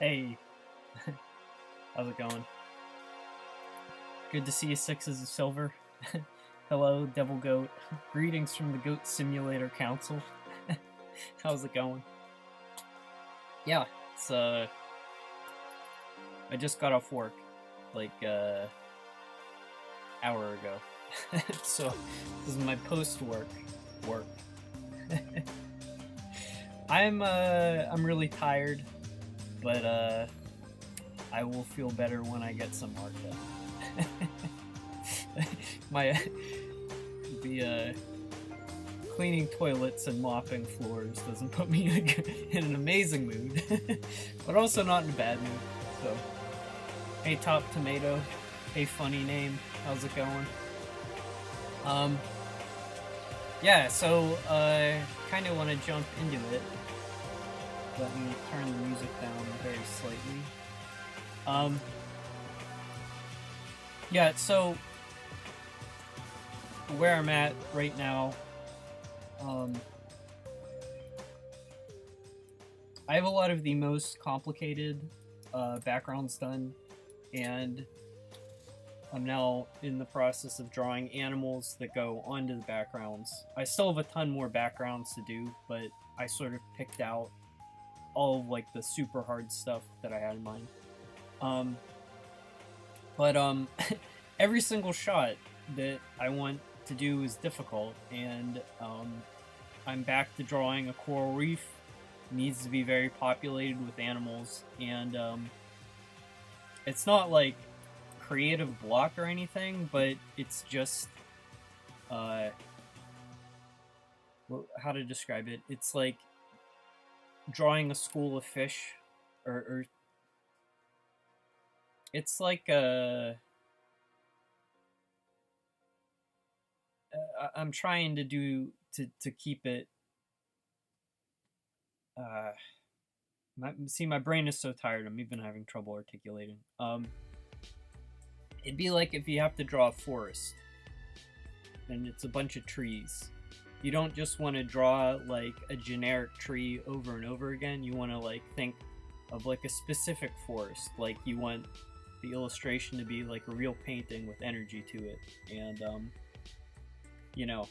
Hey, how's it going? Good to see you, Sixes of Silver. Hello, Devil Goat. Greetings from the Goat Simulator Council. How's it going? Yeah, it's I just got off work, like hour ago. So this is my post-work work. I'm really tired, but I will feel better when I get some art done. The cleaning toilets and mopping floors doesn't put me in an amazing mood, but also not in a bad mood. So, hey Top Tomato, hey funny name, how's it going? Yeah, so kind of want to jump into it. Let me turn the music down very slightly. Yeah, so where I'm at right now, I have a lot of the most complicated backgrounds done, and I'm now in the process of drawing animals that go onto the backgrounds. I still have a ton more backgrounds to do, but I sort of picked out all of like the super hard stuff that I had in mind. Every single shot that I want to do is difficult, and I'm back to drawing a coral reef. It needs to be very populated with animals, and it's not like creative block or anything, but it's just how to describe it. It's like drawing a school of fish, or it's like I'm trying to do to keep it. My brain is so tired. I'm even having trouble articulating. It'd be like if you have to draw a forest, and it's a bunch of trees. You don't just want to draw like a generic tree over and over again. You want to like think of like a specific forest. Like you want the illustration to be like a real painting with energy to it, and you know,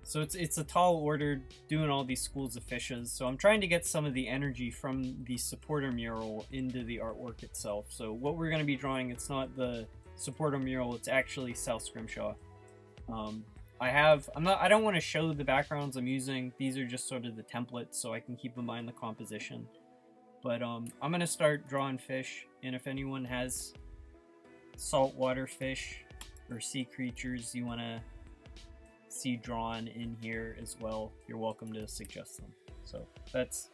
so it's a tall order doing all these schools of fishes. So I'm trying to get some of the energy from the supporter mural into the artwork itself. So what we're going to be drawing, it's not the supporter mural, it's actually South Scrimshaw. I don't want to show the backgrounds I'm using. These are just sort of the templates, so I can keep in mind the composition. But I'm gonna start drawing fish, and if anyone has saltwater fish or sea creatures you want to see drawn in here as well, you're welcome to suggest them. So that's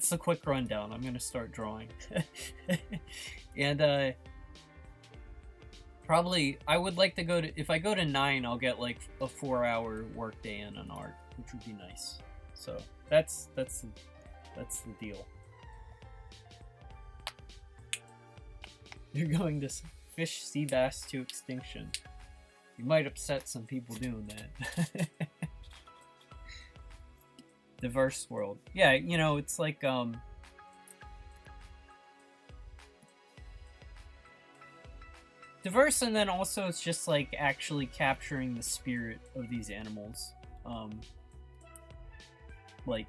the quick rundown. I'm gonna start drawing. And probably I would like to go to, if I go to 9, I'll get like a 4-hour work day in on art, which would be nice. So that's the deal. You're going to fish sea bass to extinction. You might upset some people doing that. Diverse world. Yeah, you know, it's like diverse, and then also it's just like actually capturing the spirit of these animals. Like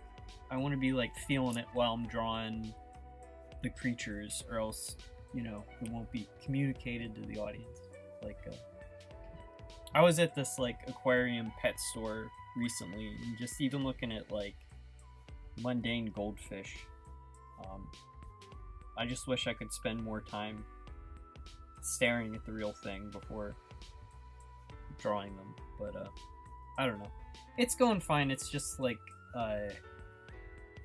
I want to be like feeling it while I'm drawing the creatures, or else, you know, it won't be communicated to the audience. Like I was at this like aquarium pet store recently, and just even looking at like mundane goldfish, I just wish I could spend more time staring at the real thing before drawing them. But I don't know, it's going fine. It's just like a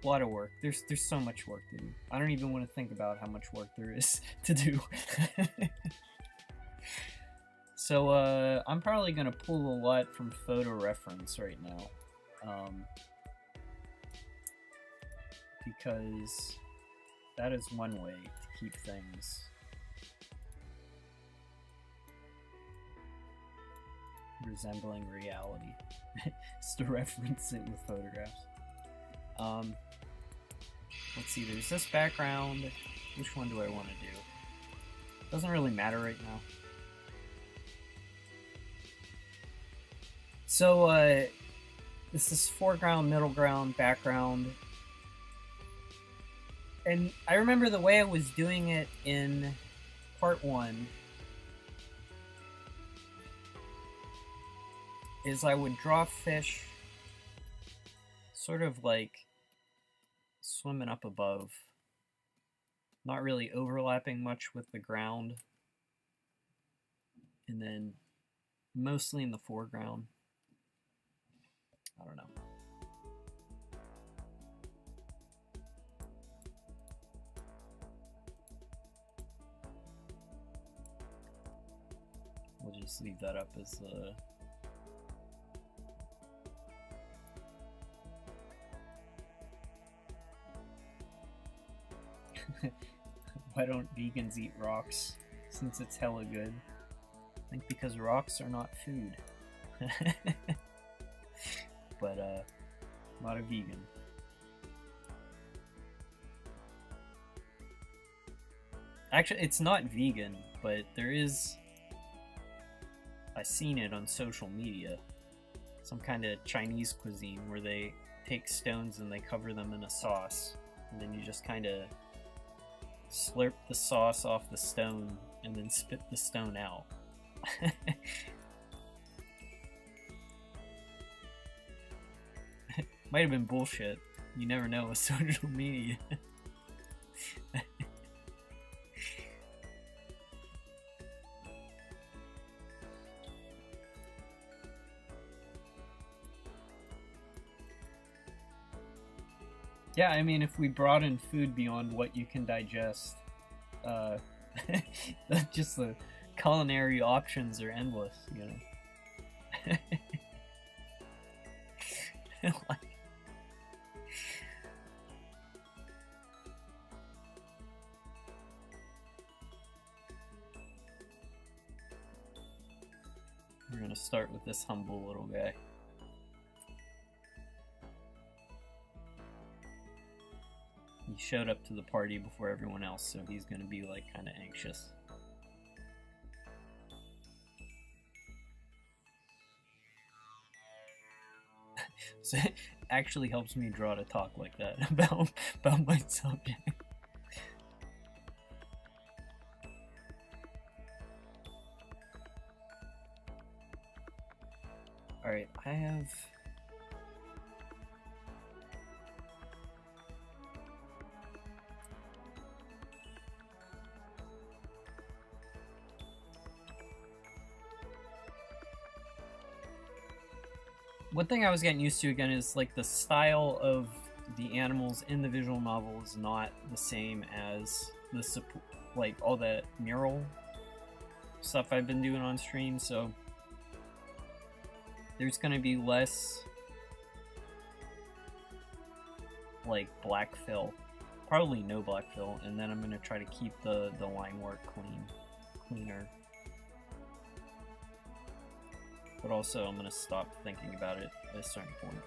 lot of work. There's so much work to do. I don't even want to think about how much work there is to do. So I'm probably gonna pull a lot from photo reference right now, because that is one way to keep things resembling reality. Is to reference it with photographs. let's see, there's this background. Which one do I want to do? Doesn't really matter right now. So, this is foreground, middle ground, background. And I remember the way I was doing it in part 1 is I would draw fish sort of like swimming up above, not really overlapping much with the ground, and then mostly in the foreground. I don't know. We'll just leave that up as why don't vegans eat rocks since it's hella good? I think because rocks are not food. But not a vegan. Actually, it's not vegan, but there is, I've seen it on social media, some kind of Chinese cuisine where they take stones and they cover them in a sauce, and then you just kind of slurp the sauce off the stone and then spit the stone out. Might have been bullshit. You never know with social media. Yeah, I mean, if we broaden food beyond what you can digest, just the culinary options are endless, you know? Like, we're gonna start with this humble little guy. He showed up to the party before everyone else, so he's gonna be like kind of anxious. So it actually helps me draw to talk like that about my subject. Alright, I have... One thing I was getting used to again is like the style of the animals in the visual novel is not the same as the like all that mural stuff I've been doing on stream, so there's gonna be less like black fill, probably no black fill, and then I'm gonna try to keep the line work cleaner. But also, I'm gonna stop thinking about it at a certain point.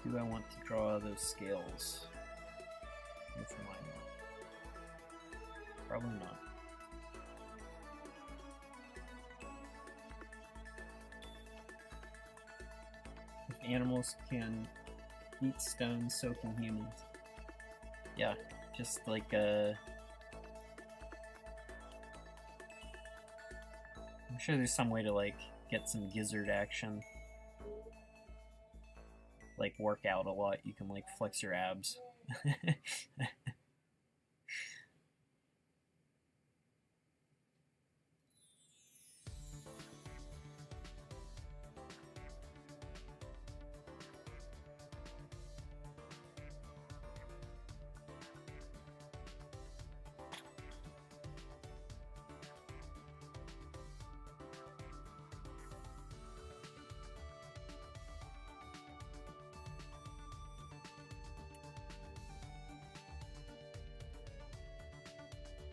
Do I want to draw those scales with line work? Probably not. If animals can eat stones, so can humans. Yeah, just like I'm sure there's some way to like get some gizzard action. Like work out a lot, you can like flex your abs.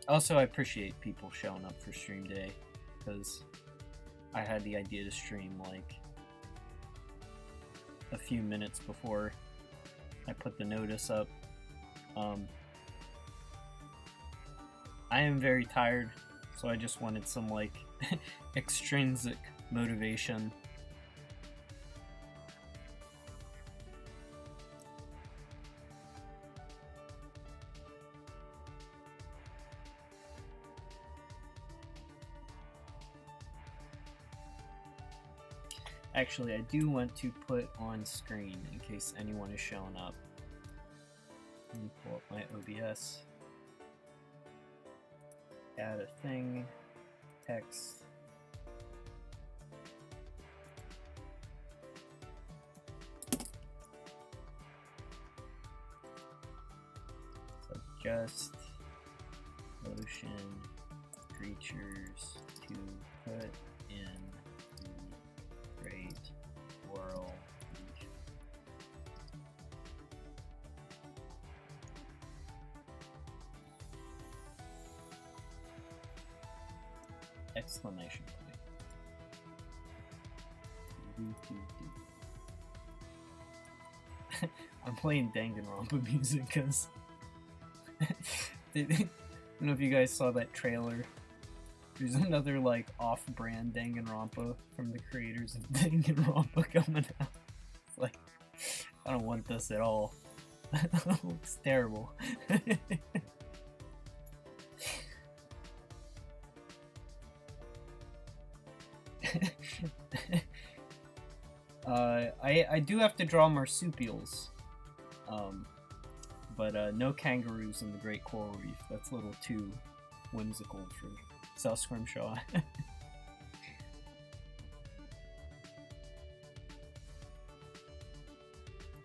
Also, I appreciate people showing up for stream day, because I had the idea to stream like a few minutes before I put the notice up. I am very tired, so I just wanted some like extrinsic motivation. Actually, I do want to put on screen in case anyone is showing up. Let me pull up my OBS. Add a thing, text. So just motion creatures to put in the Great Coral Reef. Exclamation point. I'm playing Danganronpa music because I don't know if you guys saw that trailer. There's another like off-brand Danganronpa from the creators of Danganronpa coming out. It's like, I don't want this at all. It looks terrible. I do have to draw marsupials, but no kangaroos in the Great Coral Reef. That's a little too whimsical for South Scrimshaw.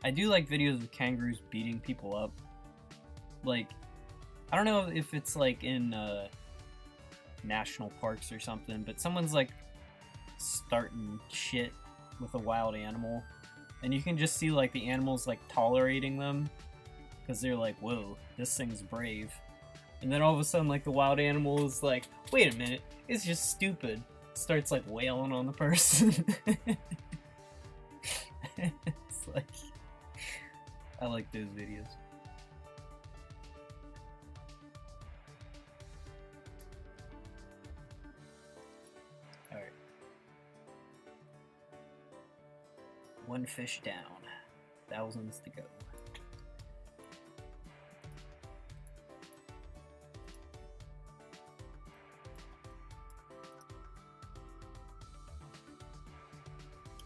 I do like videos of kangaroos beating people up. Like, I don't know if it's like in national parks or something, but someone's like starting shit with a wild animal, and you can just see like the animals like tolerating them because they're like, whoa, this thing's brave. And then all of a sudden, like, the wild animal is like, wait a minute, it's just stupid. Starts like wailing on the person. It's like, I like those videos. Alright. One fish down. Thousands to go.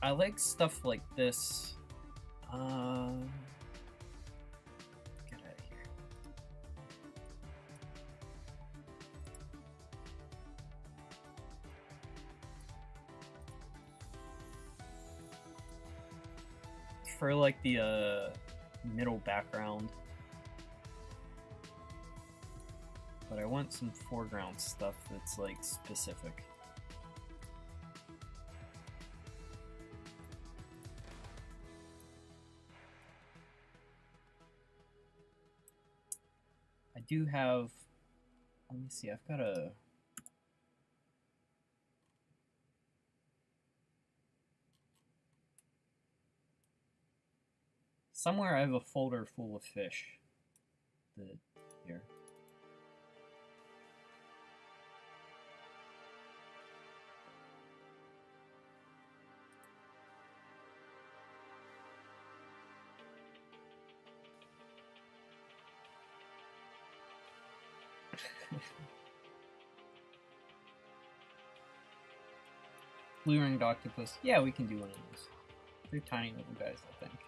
I like stuff like this. Get out of here. For like the middle background. But I want some foreground stuff that's like specific. I do have, let me see, I've got a, somewhere I have a folder full of fish. Here. Blue-ringed octopus. Yeah, we can do one of those. They're tiny little guys, I think.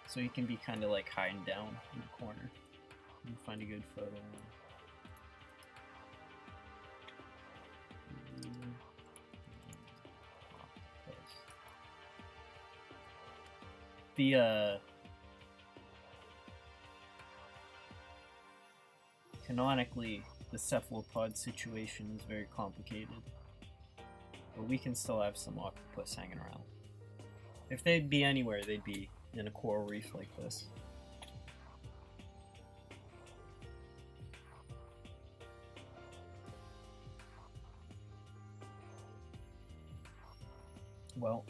So you can be kind of like hiding down in the corner. You can find a good photo. The canonically, the cephalopod situation is very complicated. But we can still have some octopus hanging around. If they'd be anywhere, they'd be in a coral reef like this. Well,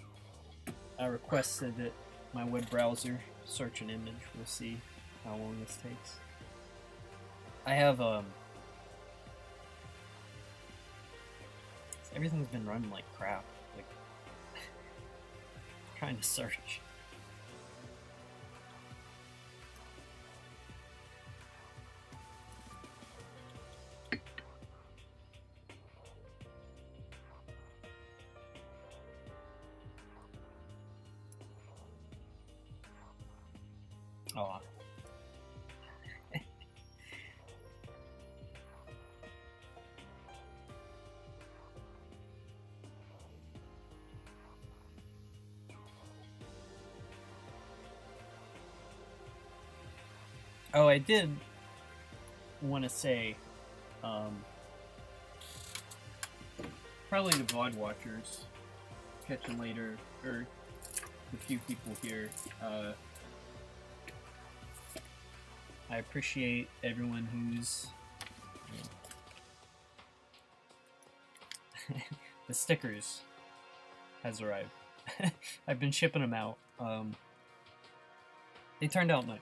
I requested that my web browser search an image. We'll see how long this takes. I have everything's been running like crap. Like trying to search. Oh. Oh, I did want to say, probably the VOD watchers catching later, or the few people here, I appreciate everyone who's the stickers has arrived. I've been shipping them out. They turned out nice.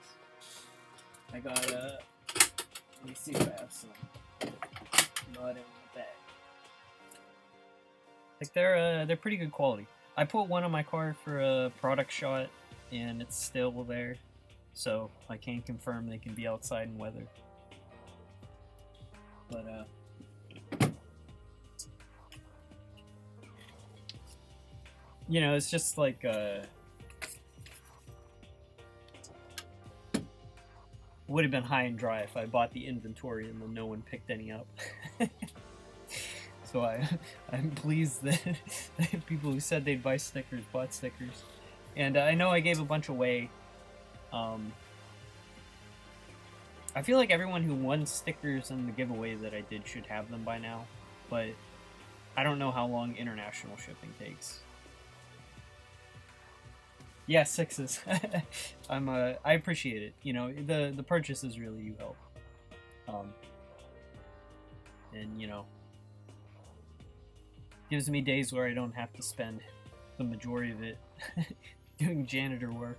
I got let me see if I have some mud in the bag. Like they're pretty good quality. I put one on my car for a product shot, and it's still there, so I can confirm they can be outside in weather. But you know, it's just like would have been high and dry if I bought the inventory and then no one picked any up. So I'm pleased that people who said they'd buy stickers bought stickers. And I know I gave a bunch away. I feel like everyone who won stickers in the giveaway that I did should have them by now, but I don't know how long international shipping takes. Yeah, 6s. I appreciate it. You know, the purchases really do help. And you know, gives me days where I don't have to spend the majority of it doing janitor work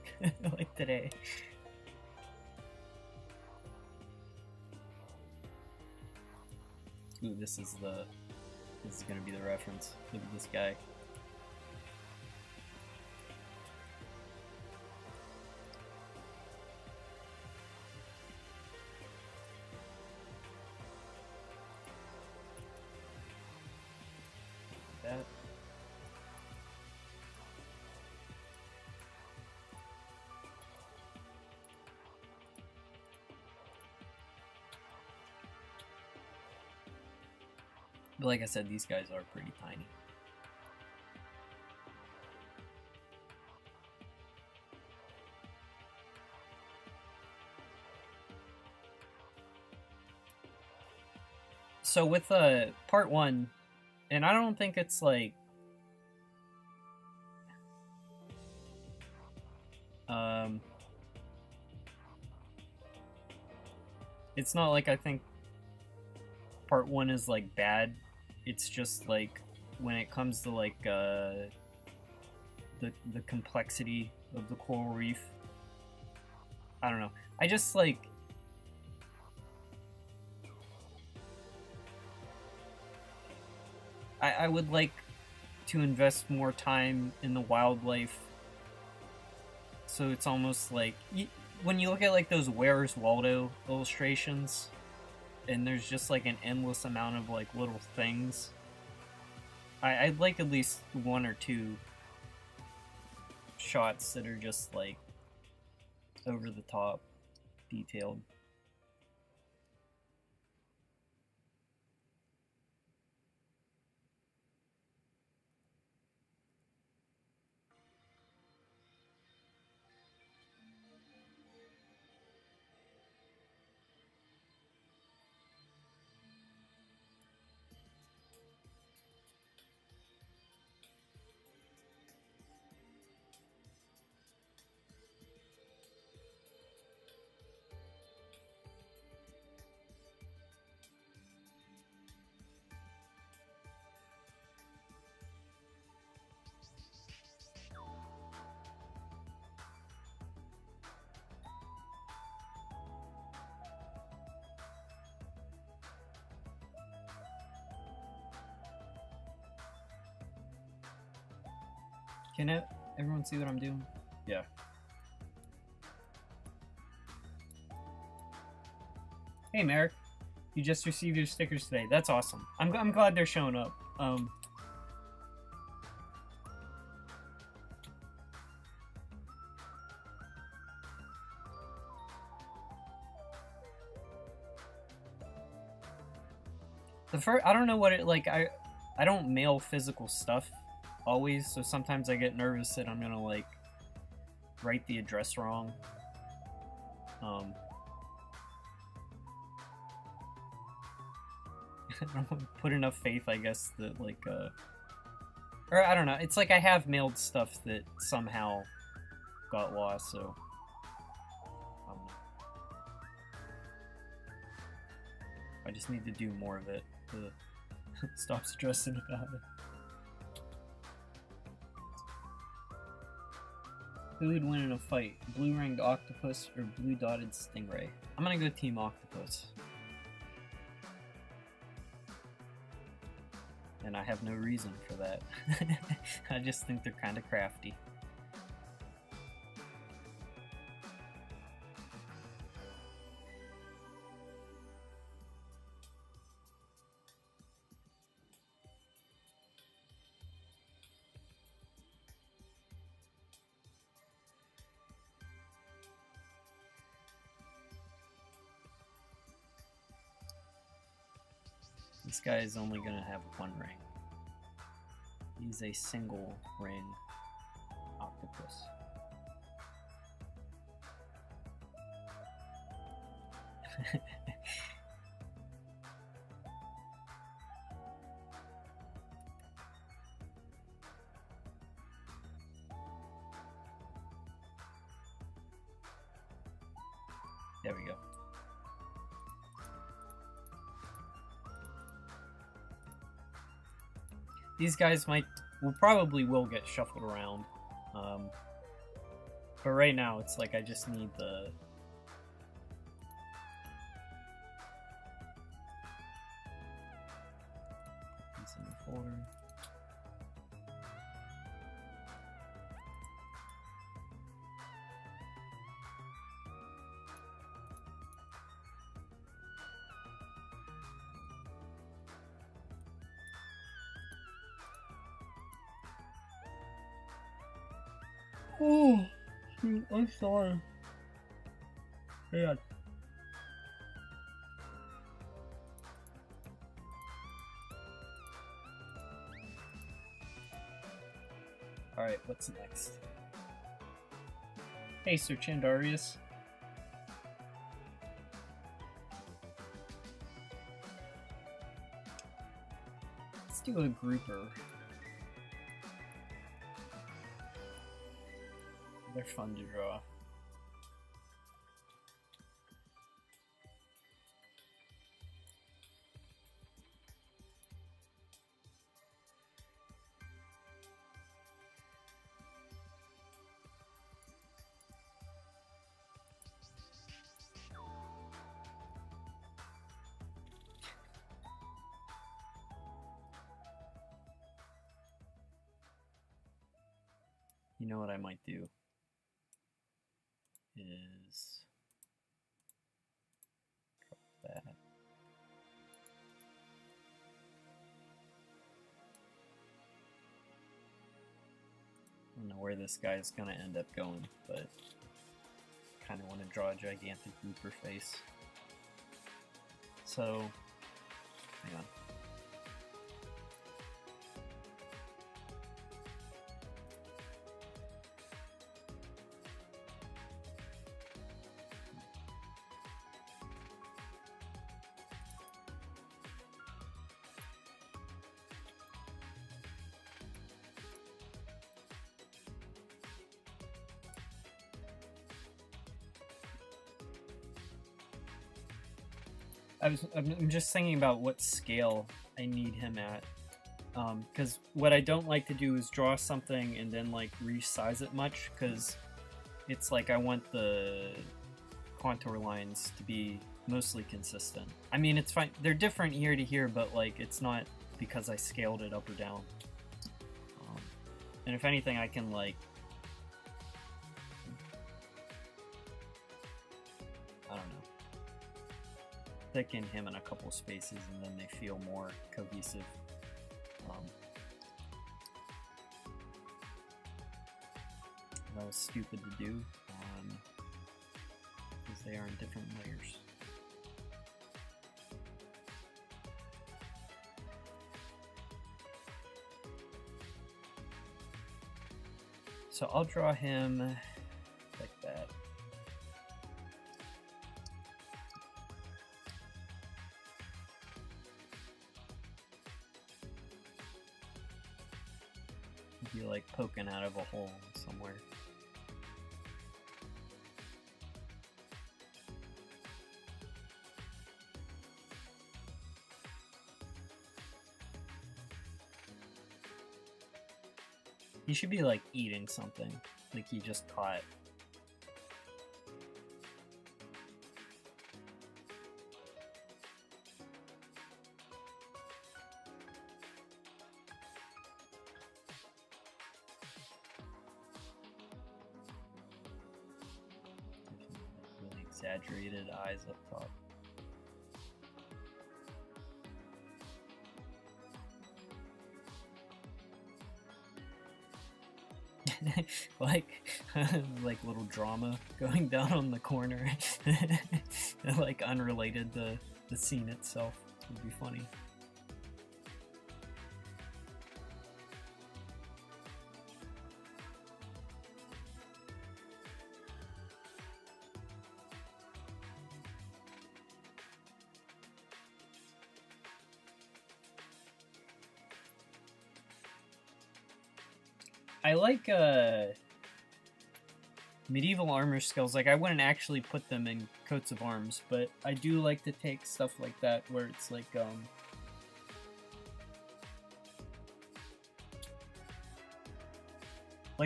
like today. Ooh, this is gonna be the reference. Look at this guy. That. But like I said, these guys are pretty tiny. So with part 1, and I don't think it's like it's not like I think part 1 is like bad. It's just like when it comes to like the complexity of the coral reef, I don't know. I just like I would like to invest more time in the wildlife, so it's almost like when you look at like those Where's Waldo illustrations, and there's just like an endless amount of like little things. I'd like at least 1 or 2 shots that are just like over the top detailed. Can everyone see what I'm doing? Yeah. Hey, Merrick. You just received your stickers today. That's awesome. I'm glad they're showing up. I don't know what it like. I don't mail physical stuff always, so sometimes I get nervous that I'm gonna like write the address wrong. I don't put enough faith, I guess, that like or I don't know. It's like I have mailed stuff that somehow got lost, so I don't know. I just need to do more of it to stop stressing about it. Who would win in a fight? Blue-ringed octopus or blue-dotted stingray? I'm gonna go team octopus. And I have no reason for that. I just think they're kind of crafty. This guy is only going to have one ring. He's a single ring octopus. There we go. These guys probably will get shuffled around, but right now it's like I just need the these in the folder. Oh, I'm sorry. Yeah. Alright, what's next? Hey, Sir Chandarius. Let's do a grouper. They're fun to draw. You know what I might do? Is that I don't know where this guy is gonna end up going, but kind of want to draw a gigantic Boer Face. So, hang on. I'm just thinking about what scale I need him at, because what I don't like to do is draw something and then like resize it much, because it's like I want the contour lines to be mostly consistent. I mean, it's fine, they're different year to year, but like it's not because I scaled it up or down. And if anything, I can like, I don't know, thicken him in a couple spaces, and then they feel more cohesive. That was stupid to do, because they are in different layers. So I'll draw him like that. Be like poking out of a hole somewhere. He should be like eating something, like he just caught. Really exaggerated eyes up top. like little drama going down on the corner. Like unrelated to the scene itself would be funny. I like medieval armor skills. Like, I wouldn't actually put them in coats of arms, but I do like to take stuff like that where it's like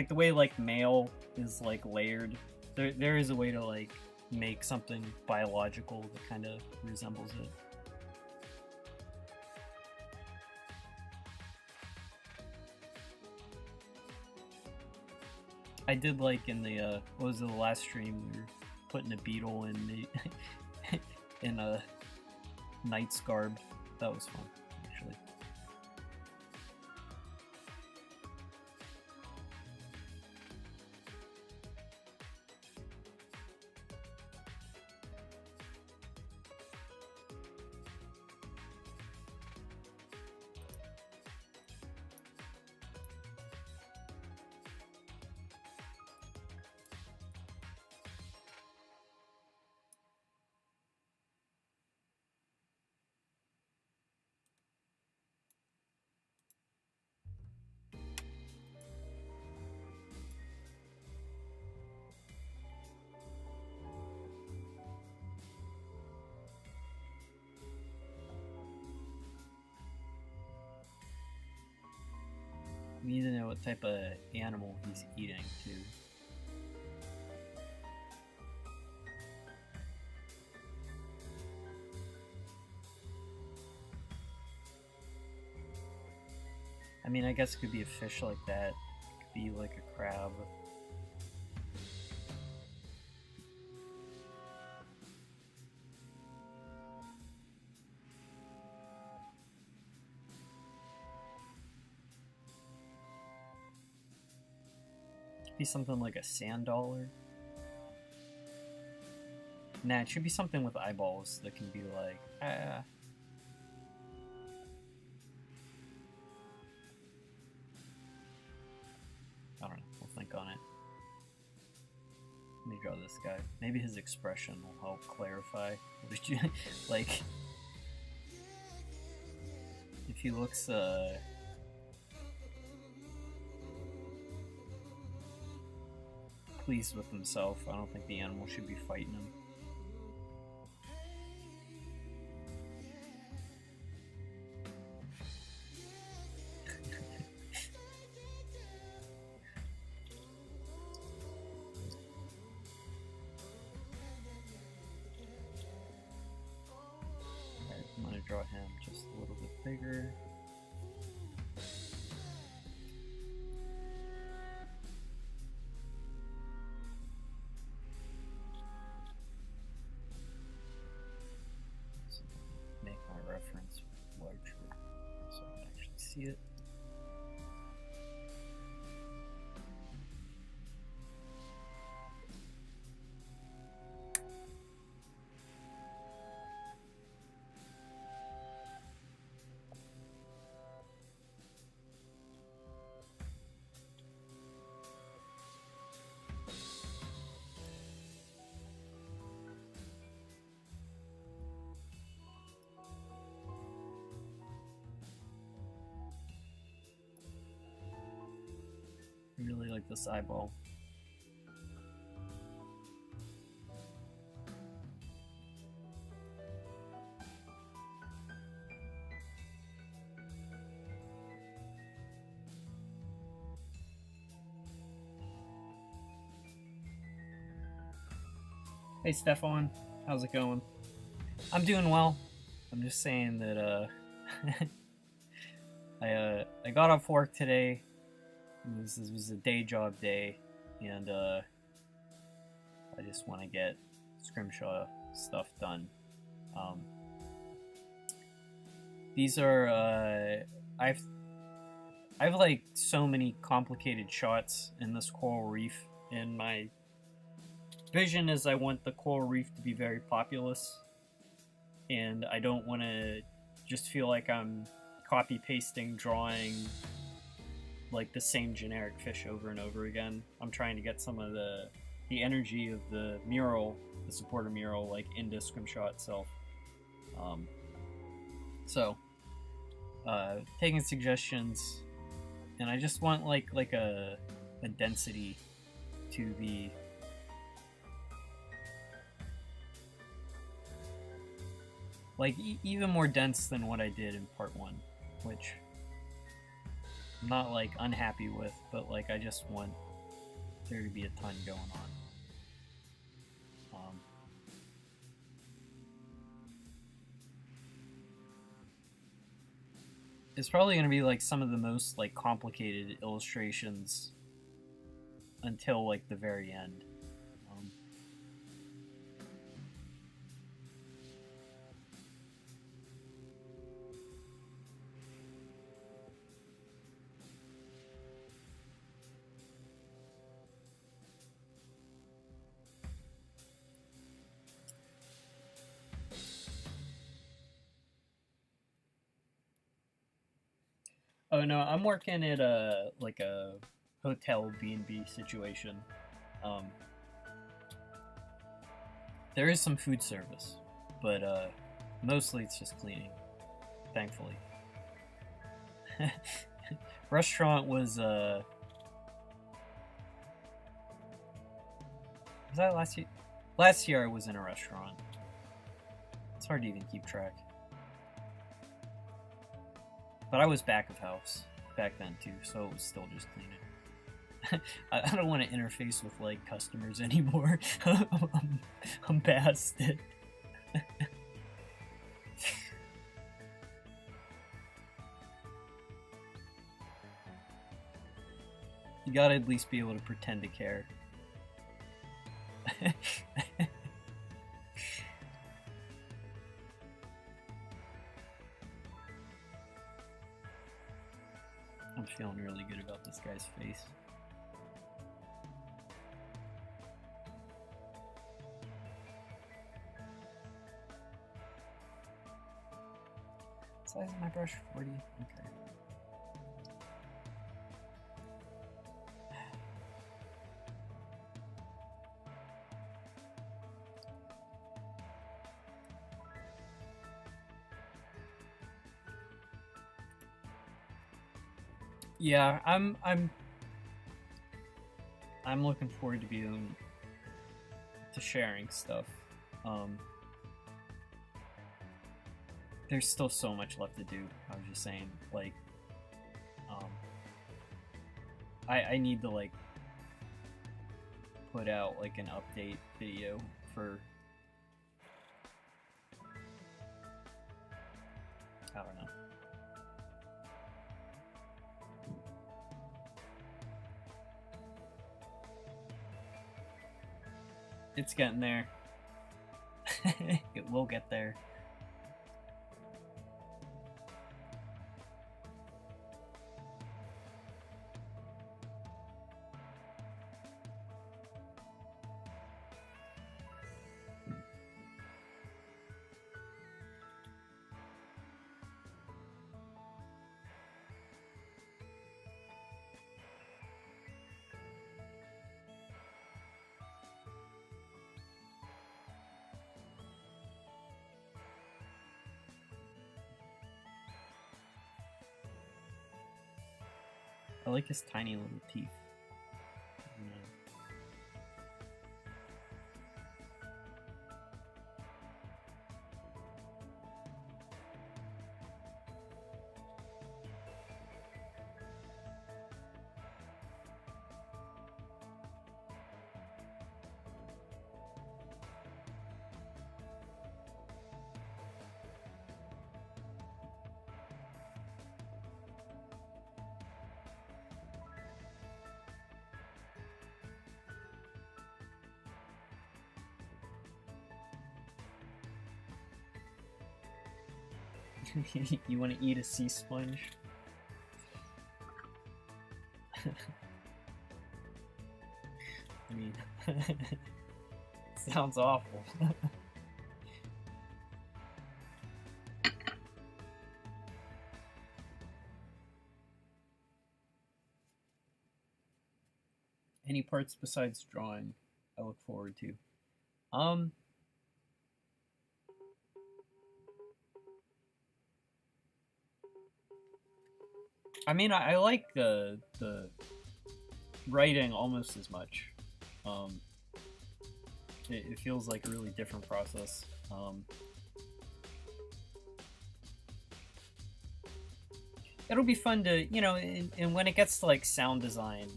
the way like mail is like layered. There is a way to like make something biological that kind of resembles it. I did like in the what was it, the last stream, we were putting a beetle in the in a knight's garb. That was fun, actually. We need to know what type of animal he's eating, too. I mean, I guess it could be a fish like that. It could be like a crab. Be something like a sand dollar. Nah, it should be something with eyeballs that can be like, ah. I don't know, we'll think on it. Let me draw this guy. Maybe his expression will help clarify. Like, if he looks, pleased with himself, I don't think the animal should be fighting him. Alright, I'm gonna draw him just a little bit bigger. see it. I really like this eyeball. Hey Stefan, how's it going? I'm doing well. I'm just saying that I got off work today. This was a day job day, and I just want to get Scrimshaw stuff done. These are I've like so many complicated shots in this coral reef, and my vision is I want the coral reef to be very populous, and I don't want to just feel like I'm copy pasting, drawing like the same generic fish over and over again. I'm trying to get some of the energy of the mural, the supporter mural, like into Scrimshaw itself. So taking suggestions, and I just want like a density to the even more dense than what I did in part one, which I'm not like unhappy with, but like I just want there to be a ton going on. It's probably going to be like some of the most like complicated illustrations until like the very end. Oh no, I'm working at a hotel B&B situation. There is some food service, but mostly it's just cleaning, thankfully. Restaurant was that last year? Last year I was in a restaurant. It's hard to even keep track. But I was back of house back then too, so it was still just cleaning. I don't want to interface with like customers anymore. I'm past it. You gotta at least be able to pretend to care. I'm feeling really good about this guy's face. Size of my brush, 40? Okay. Yeah, I'm looking forward to sharing stuff. There's still so much left to do. I was just saying, like, I need to like put out like an update video for, I don't know. It's getting there. It will get there. I like his tiny little teeth. You want to eat a sea sponge? I mean, sounds awful. Any parts besides drawing I look forward to? I mean, I like the writing almost as much. It feels like a really different process. It'll be fun to, you know, and when it gets to like sound design,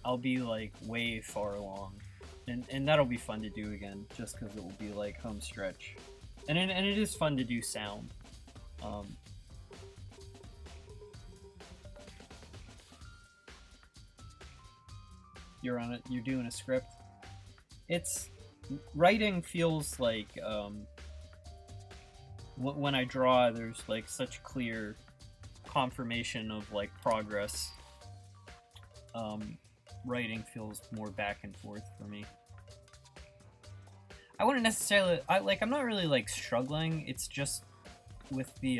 I'll be like way far along, and that'll be fun to do again, just because it will be like home stretch, and it is fun to do sound. You're on it. You're doing a script. It's writing feels like when I draw, there's like such clear confirmation of like progress. Writing feels more back and forth for me. I wouldn't necessarily. I'm not really like struggling. It's just with the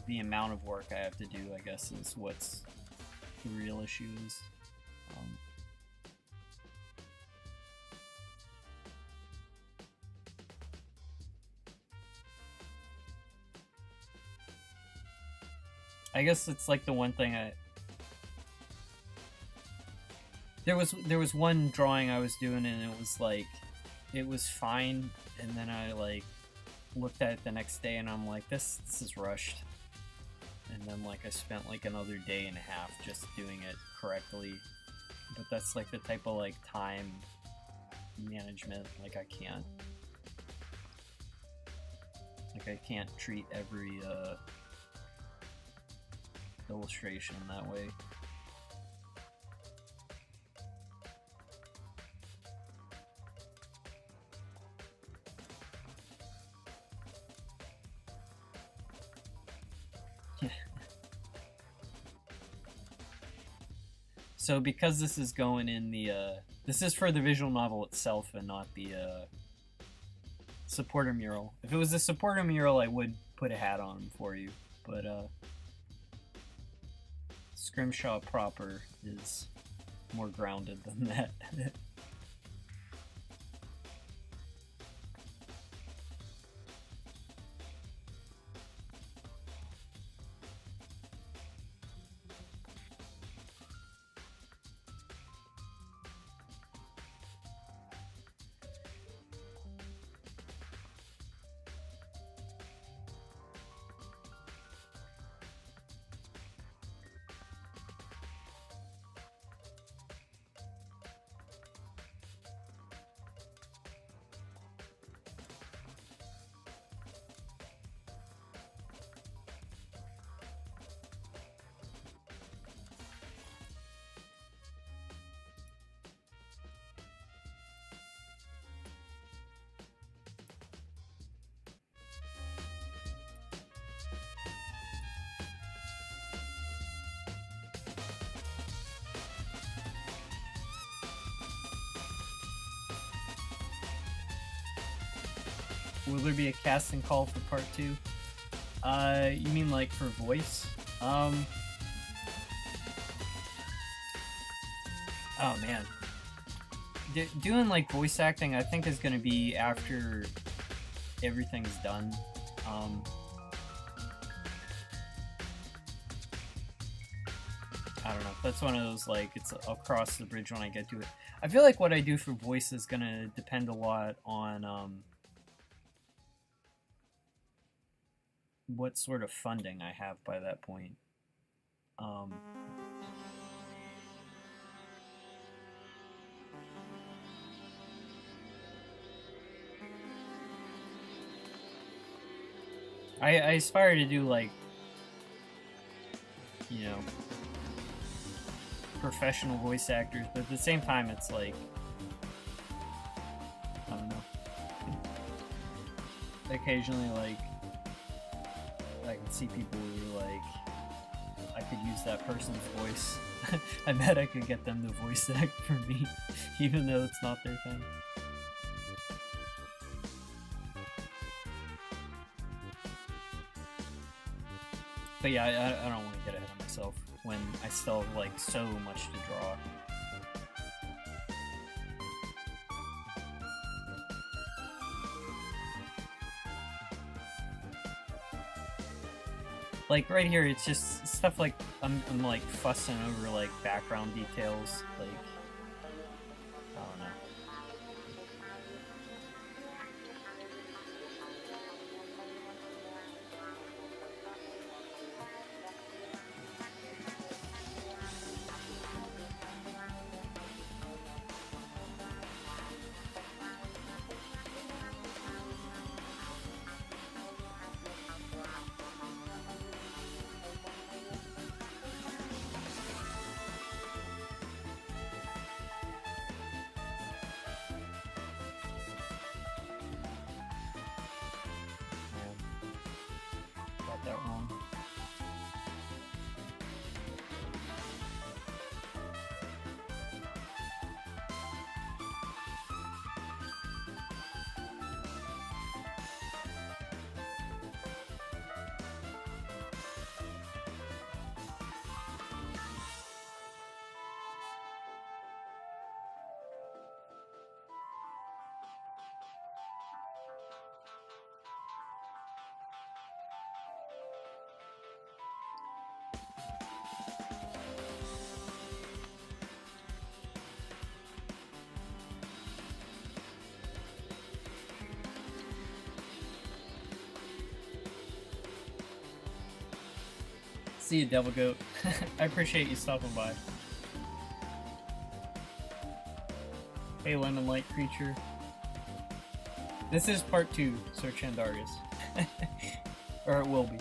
amount of work I have to do, I guess, is what's the real issue is. I guess it's like the one thing there was one drawing I was doing and it was like, it was fine, and then I like looked at it the next day and I'm like, this is rushed. And then like I spent like another day and a half just doing it correctly. But that's like the type of like time management, like I can't treat every illustration that way. So because this is going in the this is for the visual novel itself and not the supporter mural. If it was a supporter mural, I would put a hat on for you, but Scrimshaw proper is more grounded than that. Will there be a casting call for part 2? You mean like for voice? Oh man. Doing like voice acting I think is gonna be after everything's done. I don't know. That's one of those, like, it's I'll cross the bridge when I get to it. I feel like what I do for voice is gonna depend a lot on what sort of funding I have by that point. I aspire to do, like, you know, professional voice actors, but at the same time, it's like, I don't know. Occasionally, like, I can see people who are like, I could use that person's voice. I bet I could get them to voice act for me, even though it's not their thing. But yeah, I don't want to get ahead of myself when I still have, like, so much to draw. Like, right here, it's just stuff like, I'm like, fussing over, like, background details, like, I don't know. Got that wrong. See you, Devil Goat. I appreciate you stopping by. Hey, Lemon Light Creature. This is part 2, Search and Argus. Or it will be.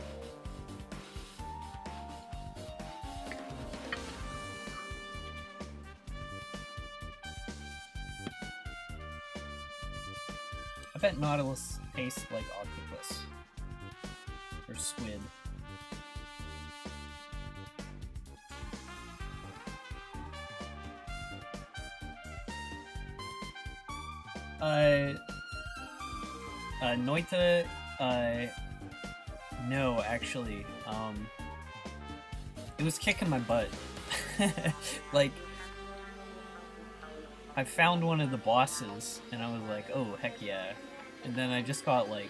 I bet Nautilus tastes like octopus. Or squid. Noita, no, actually, it was kicking my butt. Like, I found one of the bosses, and I was like, oh, heck yeah. And then I just got, like,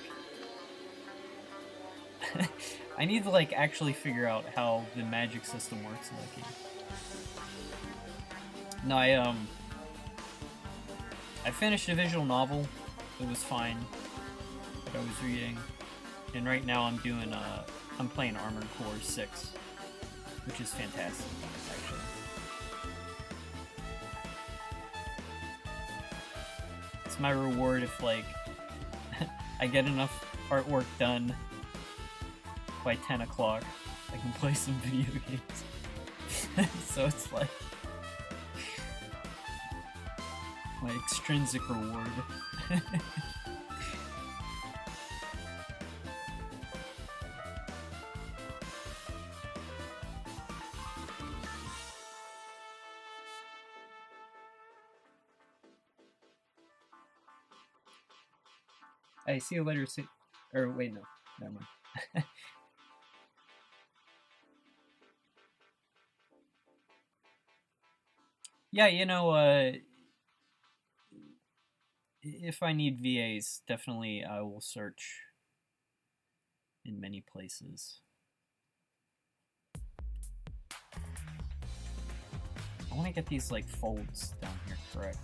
I need to, like, actually figure out how the magic system works in that game. No, I finished a visual novel. It was fine. That I was reading. And right now I'm doing, I'm playing Armored Core 6. Which is fantastic, actually. It's my reward if, like, I get enough artwork done by 10 o'clock. I can play some video games. So it's like my extrinsic reward. I see you later. Or wait, no, never mind. Yeah, you know, if I need VAs, definitely I will search in many places. I want to get these like folds down here correct.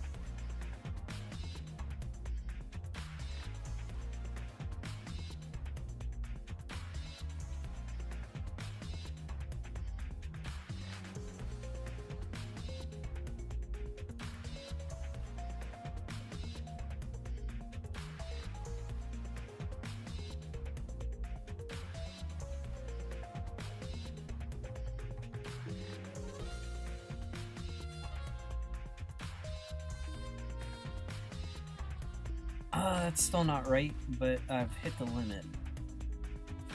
That's still not right, but I've hit the limit.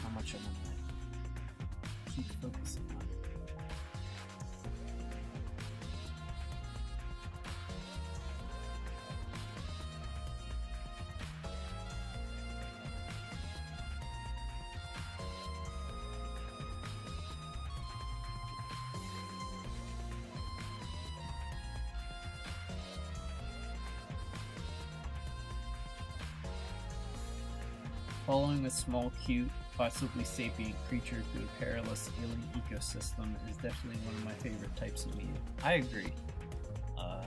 How much I'm gonna keep focusing on. Following a small, cute, possibly sapient creature through a perilous alien ecosystem is definitely one of my favorite types of media. I agree. I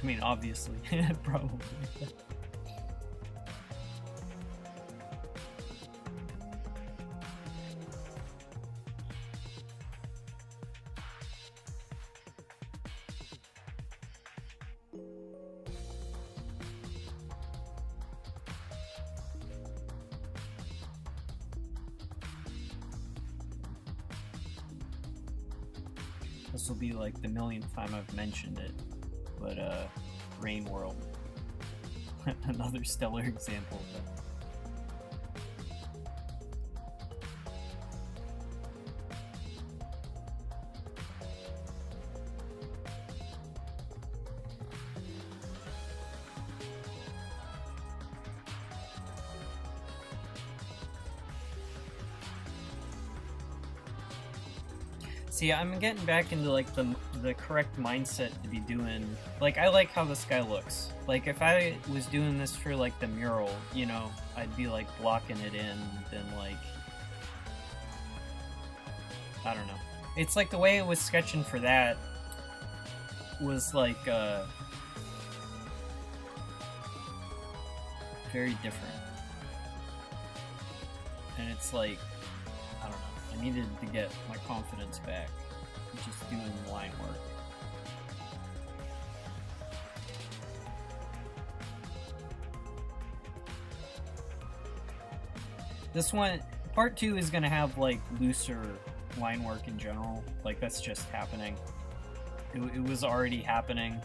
mean, obviously, probably. This will be like the millionth time I've mentioned it, but Rain World, another stellar example of that. See, I'm getting back into like the correct mindset to be doing. Like, I like how this guy looks. Like, if I was doing this for like the mural, you know, I'd be like blocking it in, then like, I don't know. It's like the way it was sketching for that was like very different. And it's like, I don't know. I needed to get my confidence back, just doing line work. This one, part 2 is gonna have like looser line work in general. Like, that's just happening. It was already happening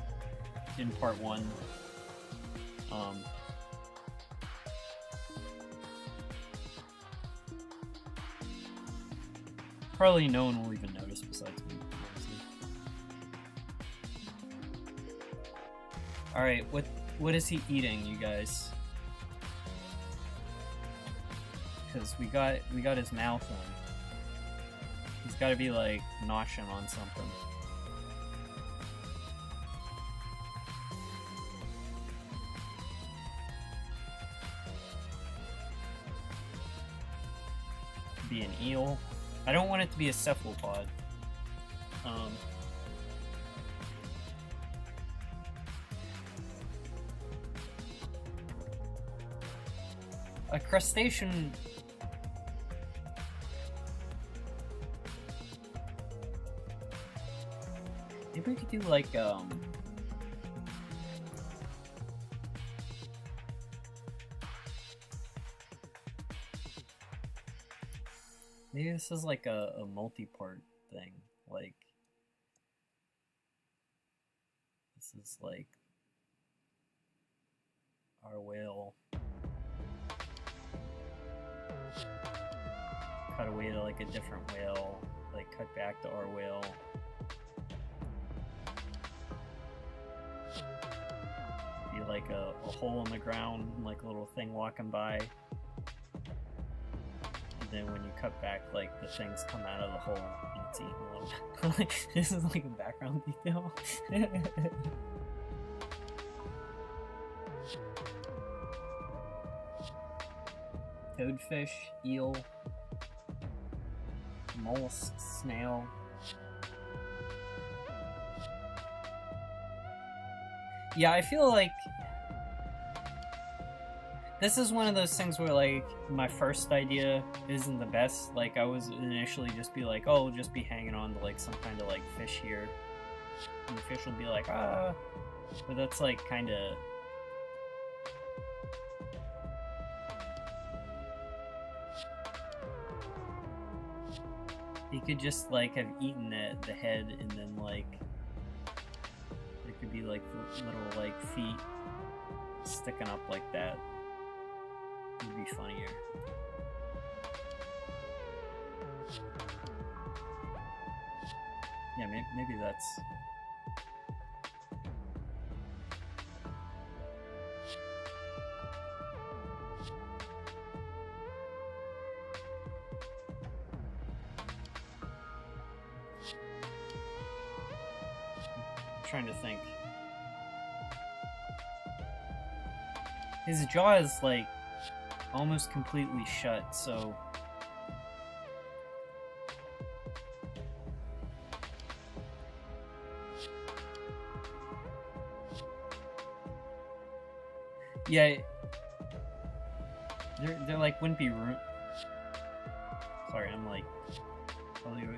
in part 1. Probably no one will even notice besides me, honestly. Alright, what is he eating, you guys? Because we got his mouth on. He's gotta be like noshing on something. Be an eel. I don't want it to be a cephalopod. A crustacean. Maybe we could do like maybe this is like a multi-part thing. Like, this is like our whale. Cut away to like a different whale. Like, cut back to our whale. Be like a hole in the ground, like a little thing walking by. Then when you cut back, like, the things come out of the hole and it's eating a little bit. This is like a background detail. Toadfish, eel, mollusk, snail. Yeah, I feel like this is one of those things where, like, my first idea isn't the best. Like, I was initially just be like, oh, we'll just be hanging on to, like, some kind of, like, fish here. And the fish will be like, ah. But that's, like, kind of... He could just, like, have eaten the head and then, like... There could be, like, little, like, feet sticking up like that. Would be funnier. Yeah, maybe that's... I'm trying to think. His jaw is, like, almost completely shut, so... Yeah... There like, wouldn't be room... Sorry, I'm, like, totally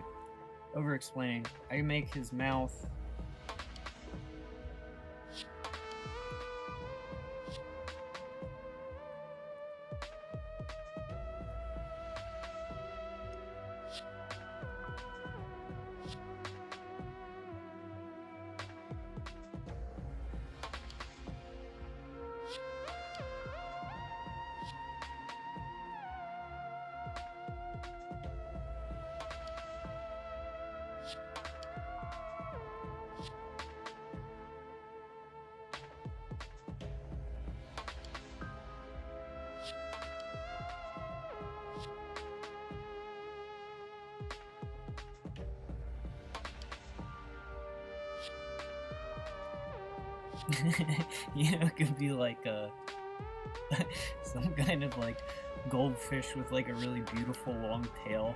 over-explaining. I can make his mouth... You know, it could be like a some kind of like goldfish with like a really beautiful long tail.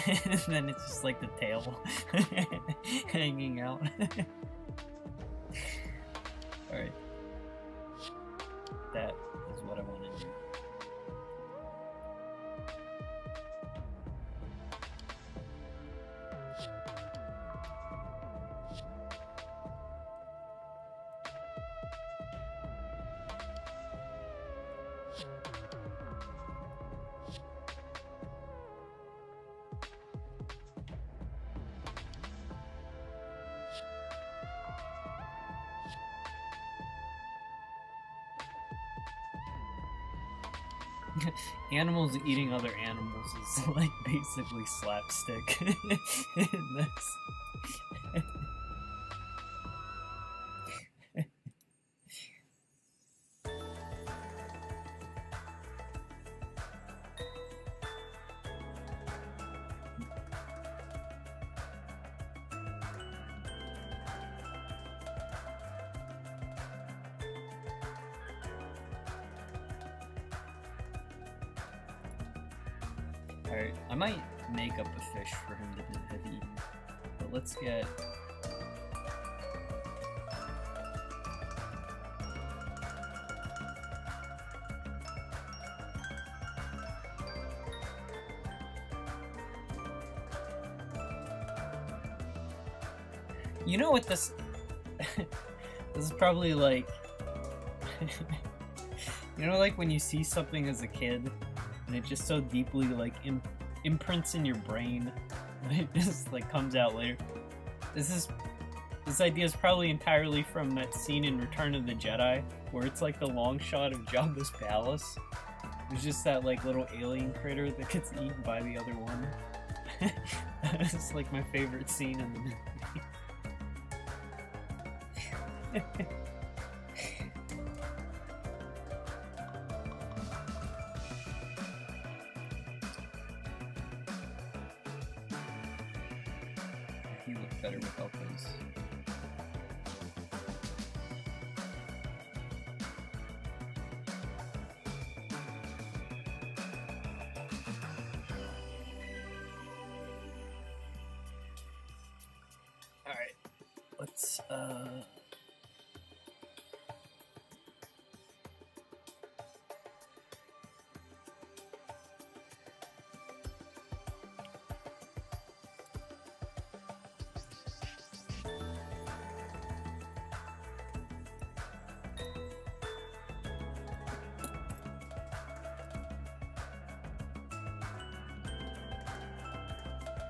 And then it's just like the tail hanging out. Alright. That is what I want to do. Animals eating other animals is like basically slapstick in this. Alright, I might make up a fish for him to have eaten, but let's get... You know what this... This is probably like... You know, like when you see something as a kid, and it just so deeply like imprints in your brain that it just like comes out later. This idea is probably entirely from that scene in Return of the Jedi where it's like the long shot of Jabba's palace. There's just that like little alien critter that gets eaten by the other one. It's like my favorite scene in the movie. He looked better without those.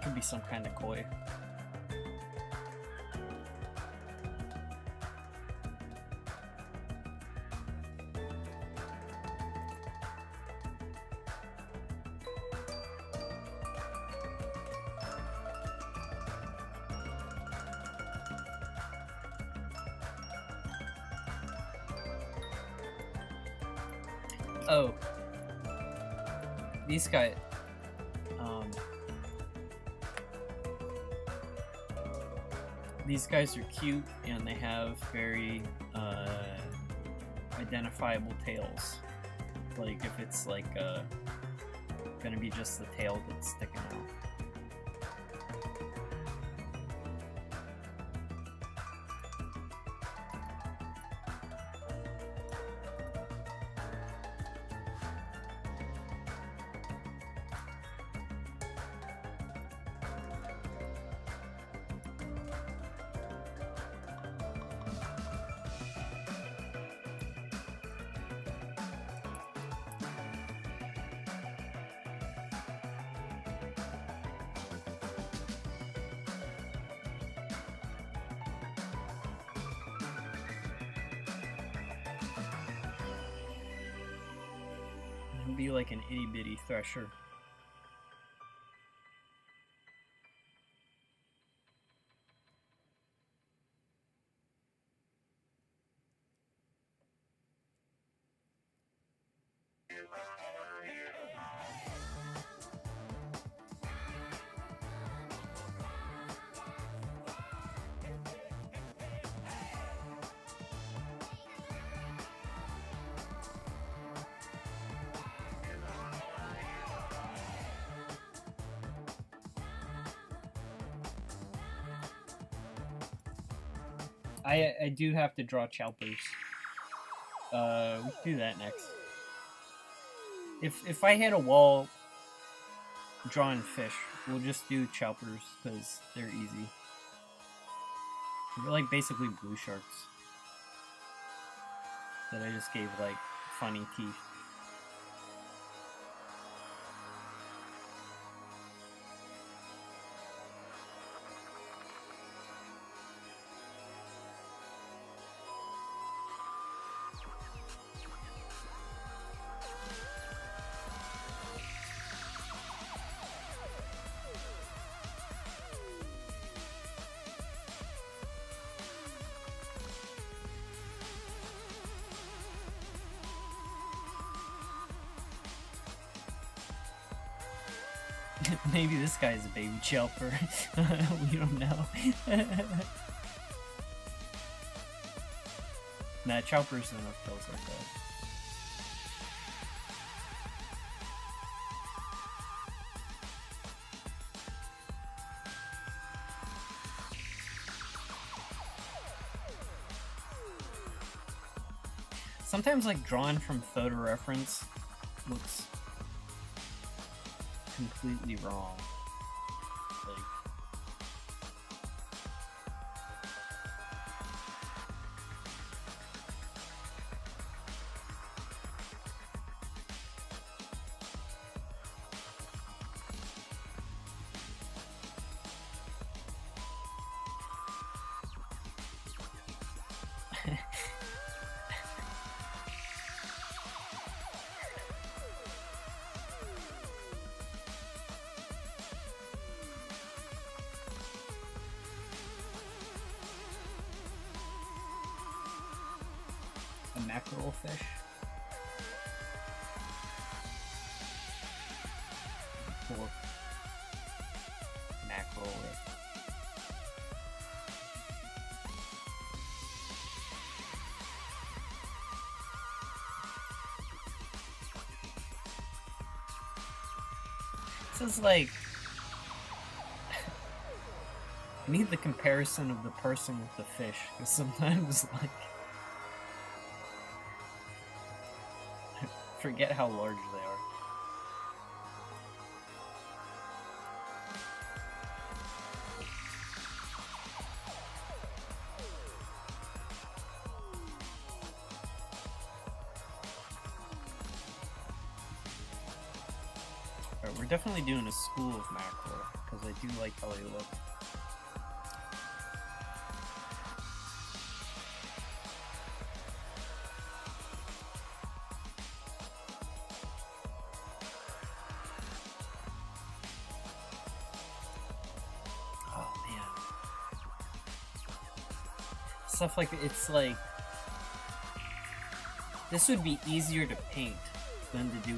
Could be some kind of koi. Oh, these guys. These guys are cute, and they have very identifiable tails. Like if it's like gonna be just the tail that's sticking out. Be like an itty bitty thresher. I do have to draw choppers. We can do that next. If I hit a wall drawing fish, we'll just do choppers because they're easy. They're like basically blue sharks that I just gave like funny teeth. Maybe this guy's a baby chelper. We don't know. Nah, choppers don't have tails like that. Sometimes like drawn from photo reference looks completely wrong. Like, mackerel fish. Or mackerel. This is like I need the comparison of the person with the fish, because sometimes, like, I forget how large they are. Alright, we're definitely doing a school of mackerel, because I do like how they look. Stuff like, it's like, this would be easier to paint than to do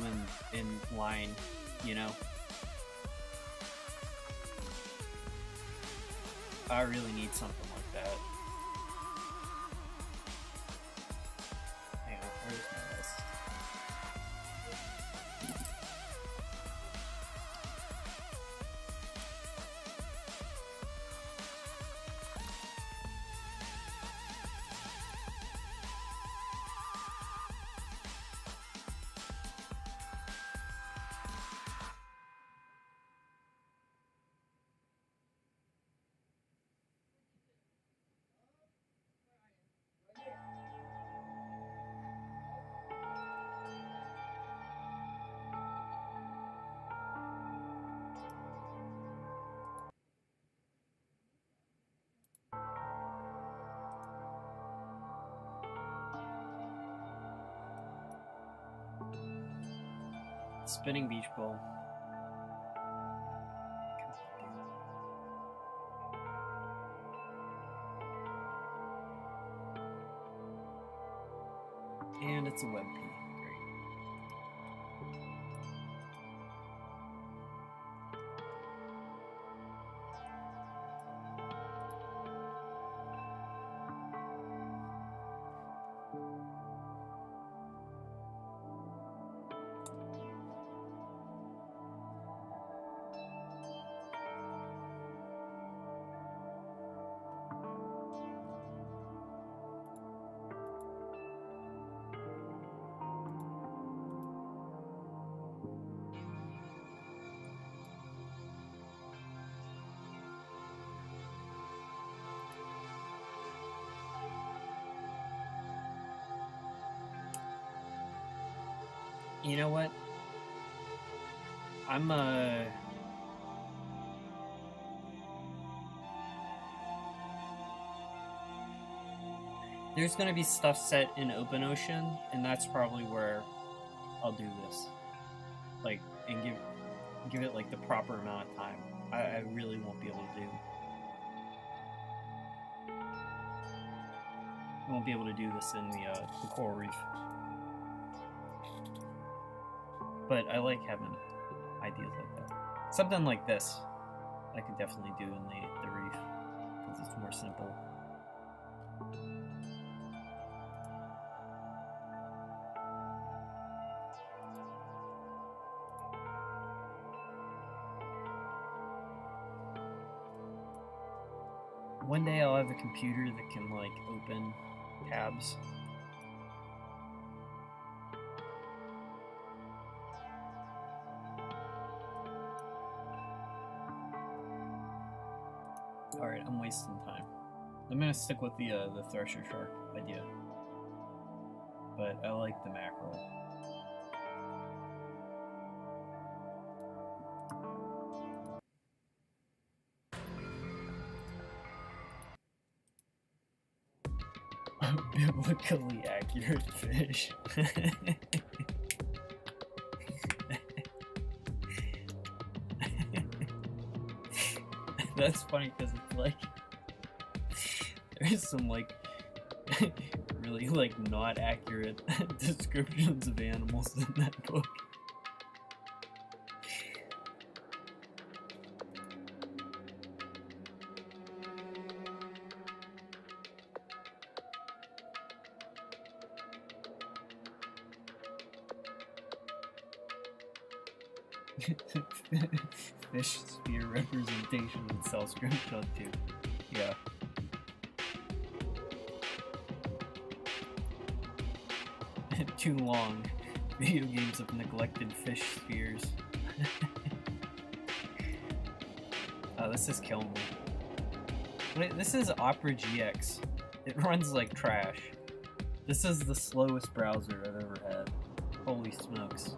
in line, you know? I really need something like that. Hang on, where's my list? Spinning beach ball. And it's a web P. Great. You know what? There's gonna be stuff set in open ocean, and that's probably where I'll do this. Like, and give it like the proper amount of time. I really won't be able to do. I won't be able to do this in the coral reef. But I like having ideas like that. Something like this, I could definitely do in the reef, because it's more simple. One day I'll have a computer that can, like, open tabs. Alright, I'm wasting time. I'm gonna stick with the thresher shark idea. But I like the mackerel. A biblically accurate fish. That's funny because it's like there's some like really like not accurate descriptions of animals in that book. Fish sphere representation in Cell Scrimshaw 2. Yeah. Too long. Video games of neglected fish spheres. Oh, this is killing me. Wait, this is Opera GX. It runs like trash. This is the slowest browser I've ever had. Holy smokes.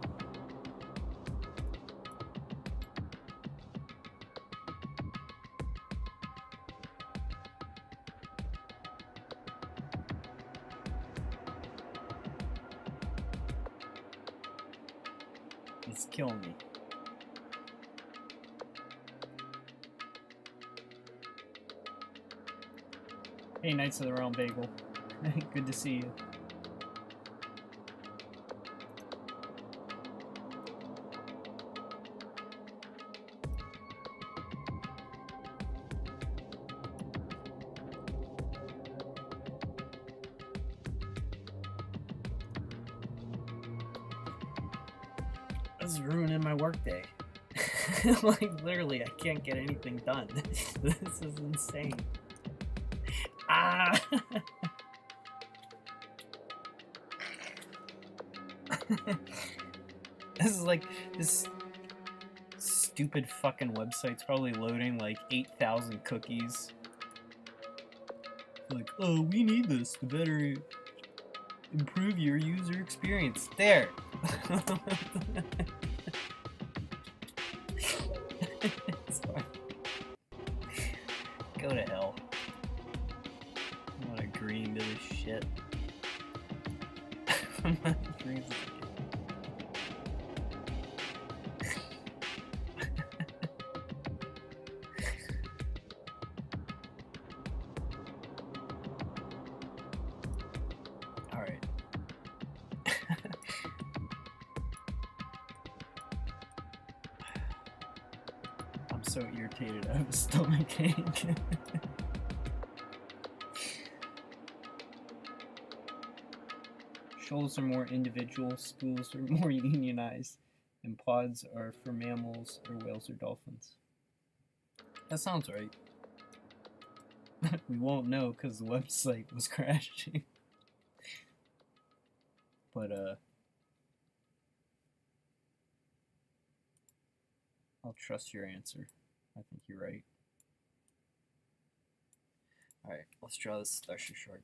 It's killing me. Hey, Knights of the Round Bagel. Good to see you. This is ruining my workday. Like, literally, I can't get anything done. This is insane. Ah! This is like, this stupid fucking website's probably loading like 8,000 cookies. Like, oh, we need this to better improve your user experience. There! It's fine. Go to hell. I want to agree to this shit. I'm not freezing. Alright. I'm so irritated, I have a stomach ache. Shoals are more individual, schools are more unionized, and pods are for mammals or whales or dolphins. That sounds right. We won't know because the website was crashing. But, I'll trust your answer. I think you're right. Alright, let's draw this special shark.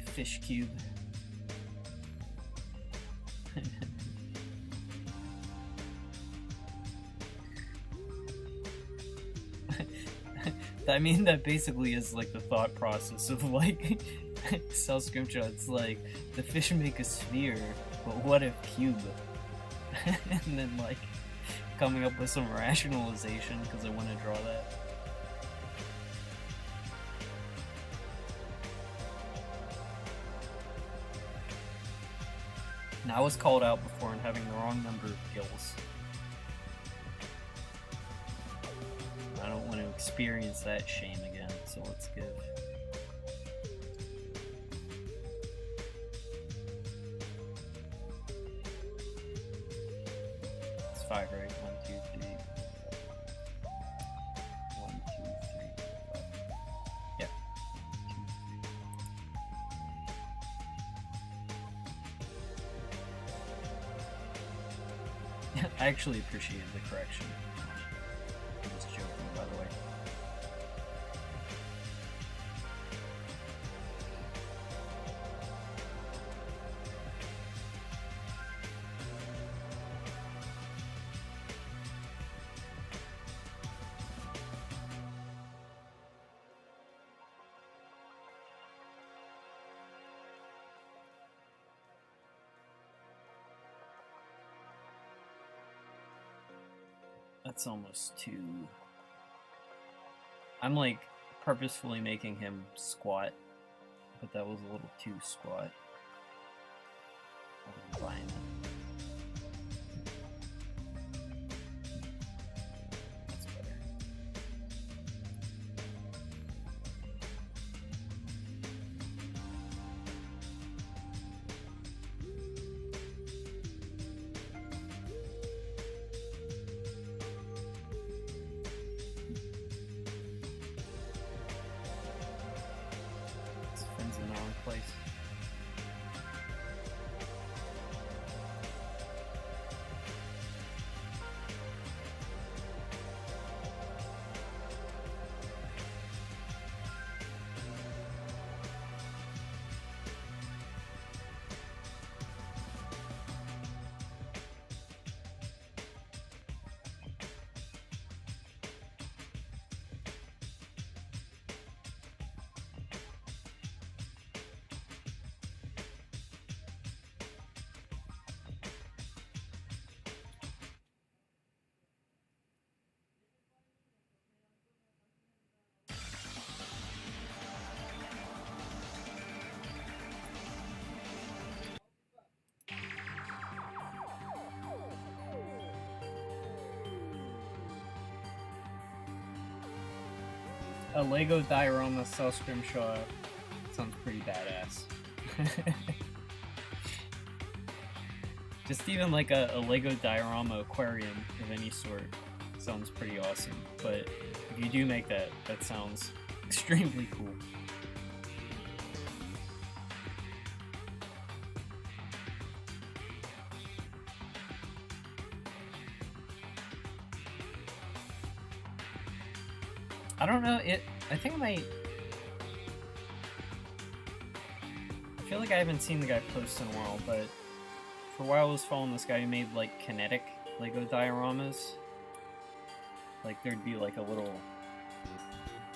Fish cube. I mean, that basically is like the thought process of like Cell Scrimshaw. It's like the fish make a sphere, but what if cube? And then like coming up with some rationalization because I want to draw that. Now I was called out before and having the wrong number of gills. I don't want to experience that shame again, so let's give. It's 5, right? 1, 2, 3. 1, 2, 3, 4, 5. Yeah. 2, 3. I actually appreciated the correction. I'm just joking, by the way. That's almost too... I'm like purposefully making him squat, but that was a little too squat. I'm buying it. That's better. This fin's in the wrong place. A Lego diorama cell Scrimshaw sounds pretty badass. Just even like a Lego diorama aquarium of any sort sounds pretty awesome. But if you do make that, that sounds extremely cool. I don't know, I think I might... I feel like I haven't seen the guy post in a while, but for a while I was following this guy who made like kinetic Lego dioramas. Like there'd be like a little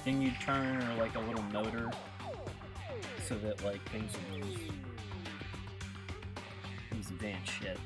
thing you'd turn or like a little motor so that like things would move. It was advanced shit.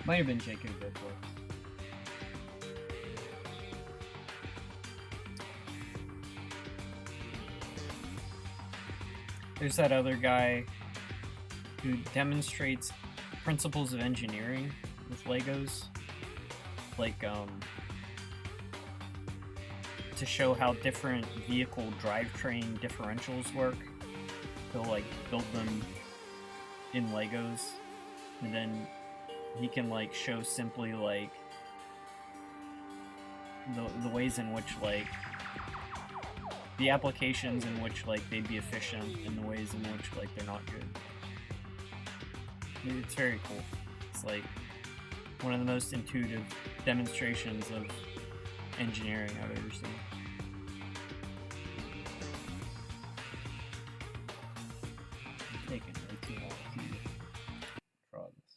Might have been Jacob before. There's that other guy who demonstrates principles of engineering with Legos, like to show how different vehicle drivetrain differentials work. He'll like build them in Legos, and then he can like show simply like the ways in which like the applications in which like they'd be efficient and the ways in which like they're not good. It's very cool. It's like one of the most intuitive demonstrations of engineering I've ever seen. It's taking way too long to draw this.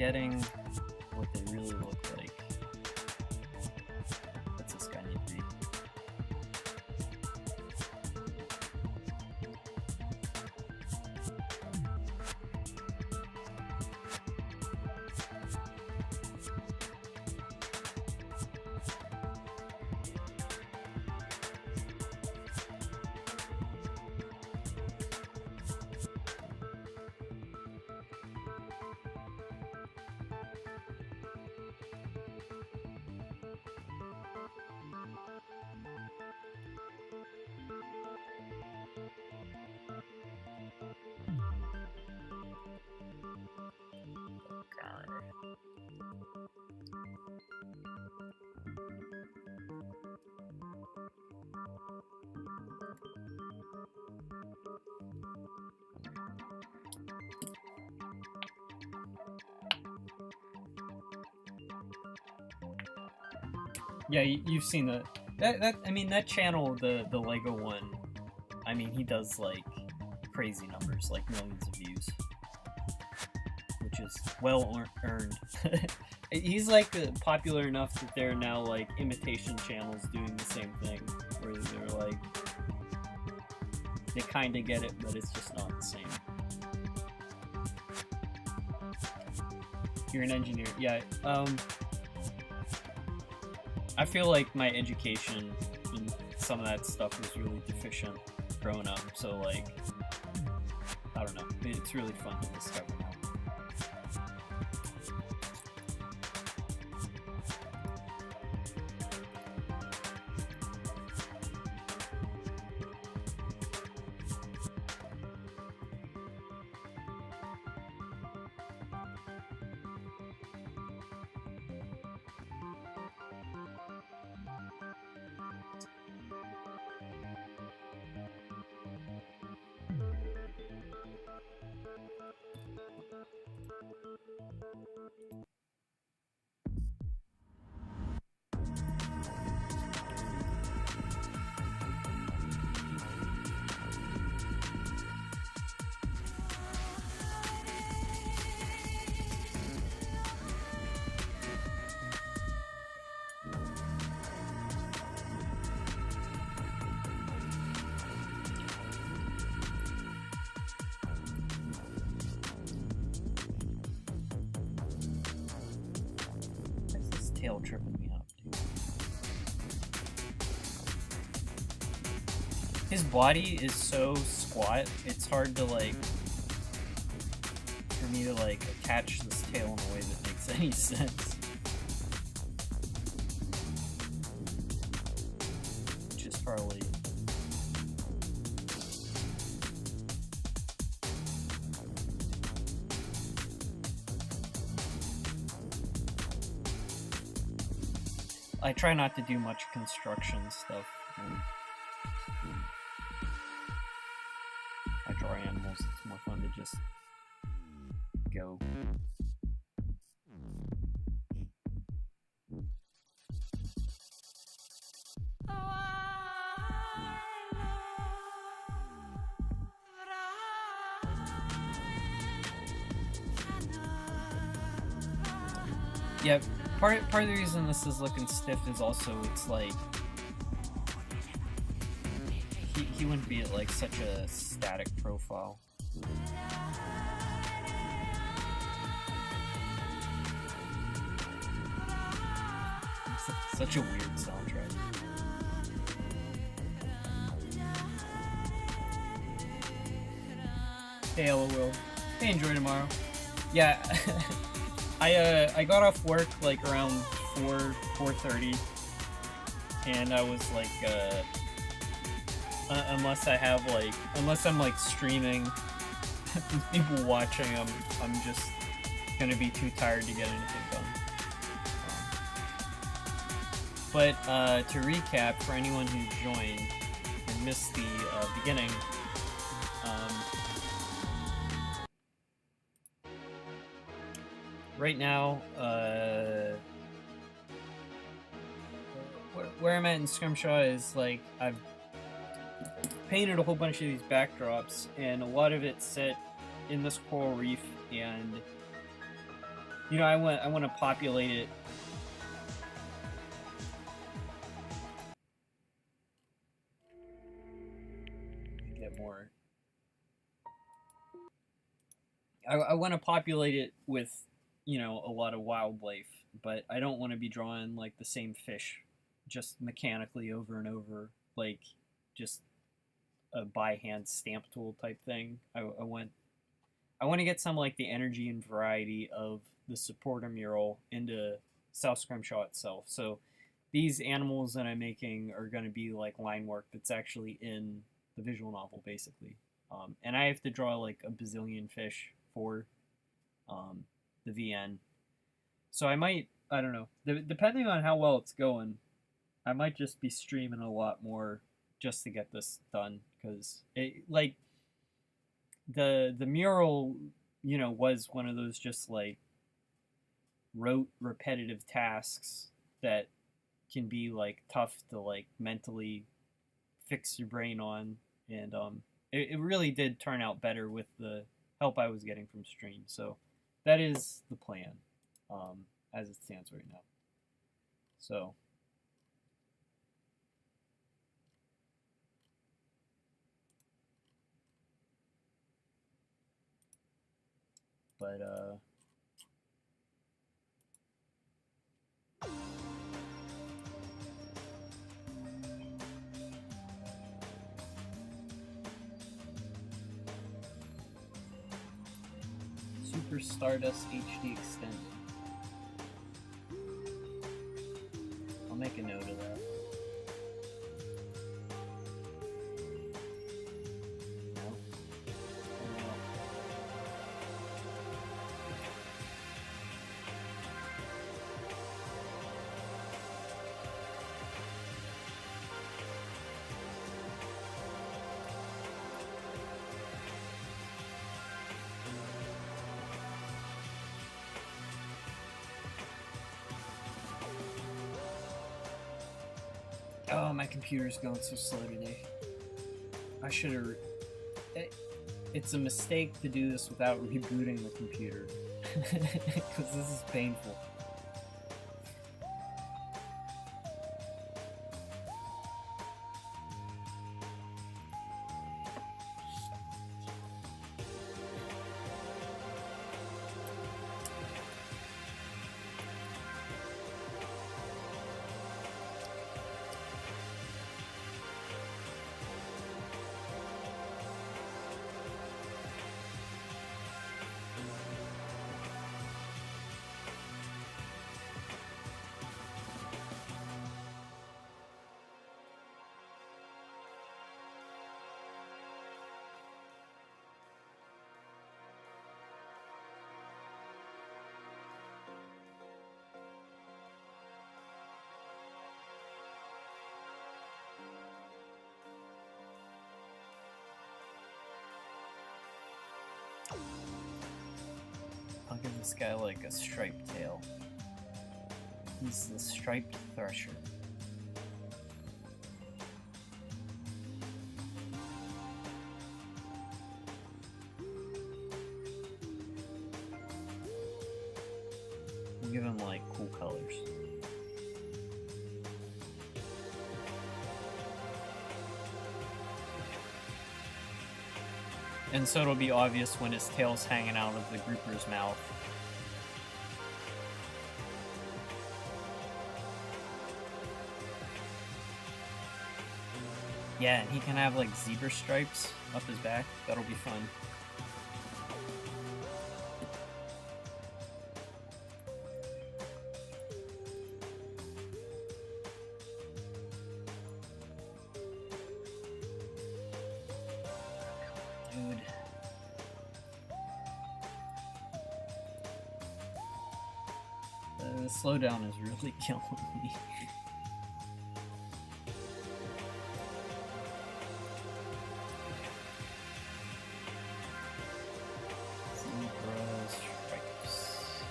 forgetting what they really look like. What's this guy need to be? Yeah, you've seen that. I mean, that channel, the Lego one. I mean, he does like crazy numbers, like millions of views, which is well earned. He's like popular enough that there are now like imitation channels doing the same thing, where they're like they kind of get it, but it's just not the same. You're an engineer, yeah. I feel like my education in some of that stuff was really deficient growing up, so like, I don't know, it's really fun to discover now. Tail tripping me up, dude. His body is so squat, it's hard to like for me to like attach this tail in a way that makes any sense. Which is probably I try not to do much construction stuff. I draw animals, it's more fun to just go. Yeah, part of the reason this is looking stiff is also it's like he wouldn't be at like such a static profile. Such a weird soundtrack. Hey, hello world. Hey, enjoy tomorrow. Yeah. I got off work like around 4:30, and I was like, unless I'm like streaming with people watching, I'm just gonna be too tired to get anything done. But to recap, for anyone who joined and missed the beginning, right now, where I'm at in Scrimshaw is like I've painted a whole bunch of these backdrops, and a lot of it's set in this coral reef, and You know, I want to populate it. Get more. I want to populate it with, you know, a lot of wildlife, but I don't want to be drawing like the same fish just mechanically over and over, like just a by hand stamp tool type thing. I want to get some like the energy and variety of the supporter mural into South Scrimshaw itself. So these animals that I'm making are going to be like line work that's actually in the visual novel, basically. And I have to draw like a bazillion fish for the VN. So I might, I don't know, depending on how well it's going, I might just be streaming a lot more just to get this done, because it like the mural, you know, was one of those just like rote repetitive tasks that can be like tough to like mentally fix your brain on, and it really did turn out better with the help I was getting from stream. So that is the plan, as it stands right now. So but Super Stardust HD Extended. I'll make a note of that. No? Oh, no. Oh, my computer's going so slow today. I should have... It's a mistake to do this without rebooting the computer. Because this is painful. I'll give this guy like a striped tail. He's the striped thresher. We'll give him like cool colors. And so it'll be obvious when his tail's hanging out of the grouper's mouth. Yeah, and he can have like zebra stripes up his back. That'll be fun. The slowdown is really killing me. Zebra stripes.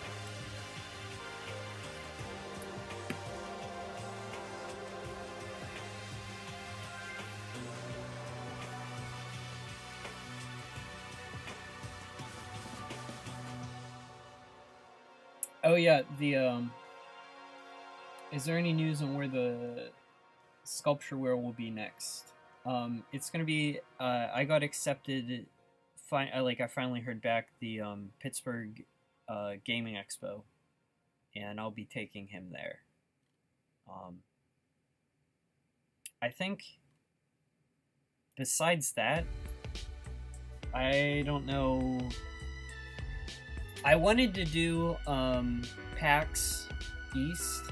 Oh yeah, is there any news on where the sculpture wheel will be next? It's gonna be. I got accepted. I finally heard back the Pittsburgh Gaming Expo, and I'll be taking him there. I think. Besides that, I don't know. I wanted to do PAX East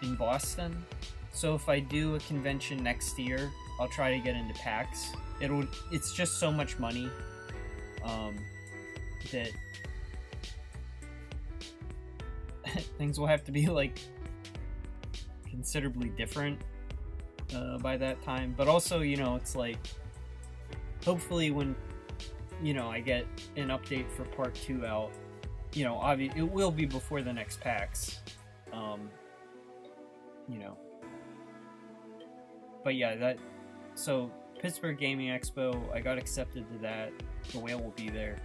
in Boston, so if I do a convention next year, I'll try to get into PAX. It's just so much money that things will have to be like considerably different by that time. But also, it's like hopefully when I get an update for Part 2 out, obviously it will be before the next PAX. But yeah, so Pittsburgh Gaming Expo, I got accepted to that. The whale will be there.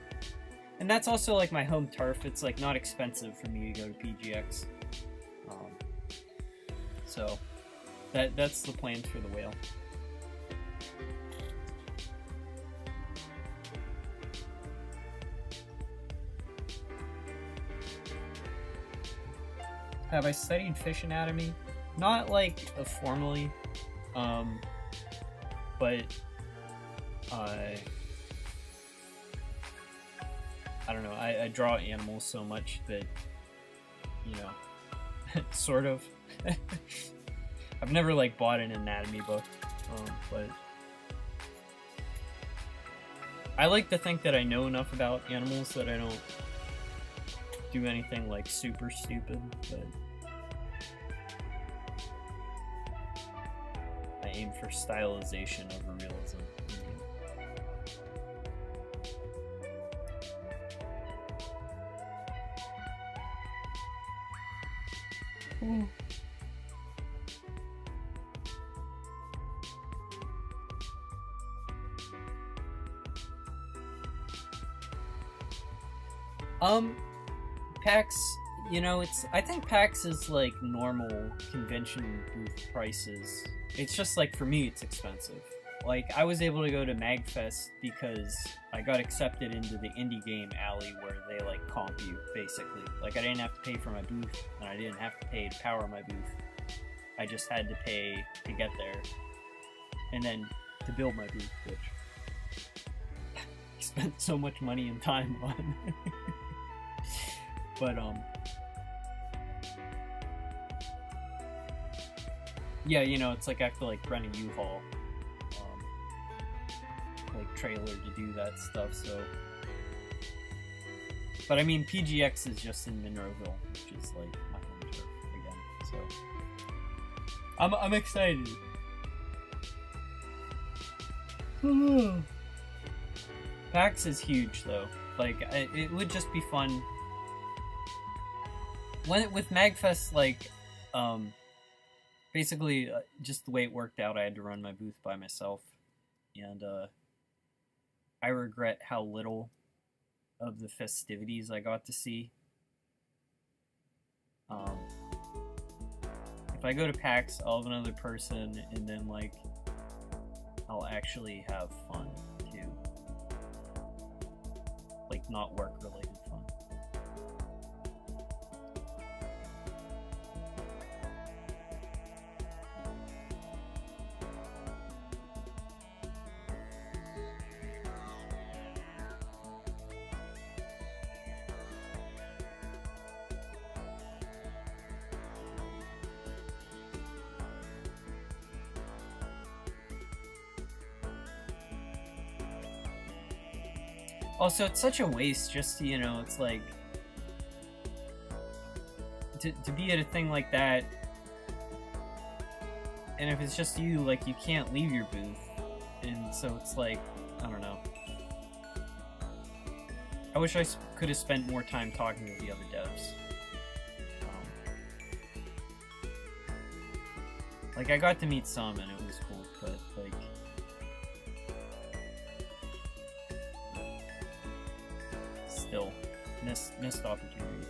And that's also like my home turf. It's like not expensive for me to go to PGX. So that's the plans for the whale. Have I studied fish anatomy? Not like formally, but I don't know. I draw animals so much that sort of. I've never like bought an anatomy book, but I like to think that I know enough about animals that I don't do anything like super stupid, but I aim for stylization over realism. PAX, I think PAX is like normal convention booth prices. It's just like, for me, it's expensive. Like, I was able to go to MagFest because I got accepted into the indie game alley where they like comp you, basically. Like, I didn't have to pay for my booth, and I didn't have to pay to power my booth. I just had to pay to get there, and then to build my booth, which I spent so much money and time on. But yeah, it's like I have to like rent a U-Haul like trailer to do that stuff. So, but I mean, PGX is just in Monroeville, which is like my home turf again. So I'm excited. PAX is huge though. Like it would just be fun. With MagFest, like, basically, just the way it worked out, I had to run my booth by myself, and I regret how little of the festivities I got to see. If I go to PAX, I'll have another person, and then, like, I'll actually have fun, too. Like, not work-related fun. Also, it's such a waste just to, it's like, to be at a thing like that, and if it's just you, like, you can't leave your booth, and so it's like, I don't know. I wish I could have spent more time talking to the other devs. Like, I got to meet some, and it was cool, but, like, still, missed opportunity.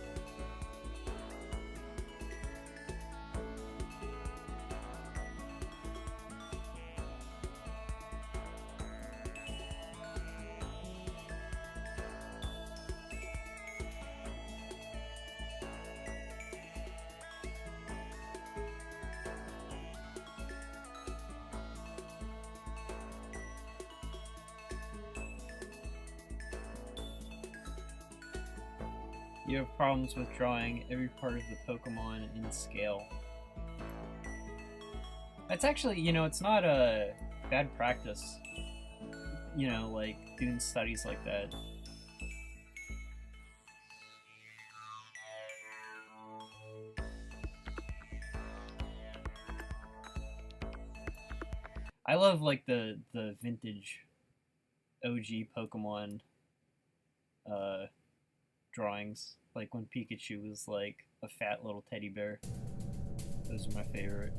you have problems with drawing every part of the Pokemon in scale. That's actually, you know, it's not a bad practice, you know, like doing studies like that. I love like the vintage OG Pokemon drawings, like when Pikachu was like a fat little teddy bear. Those are my favorite.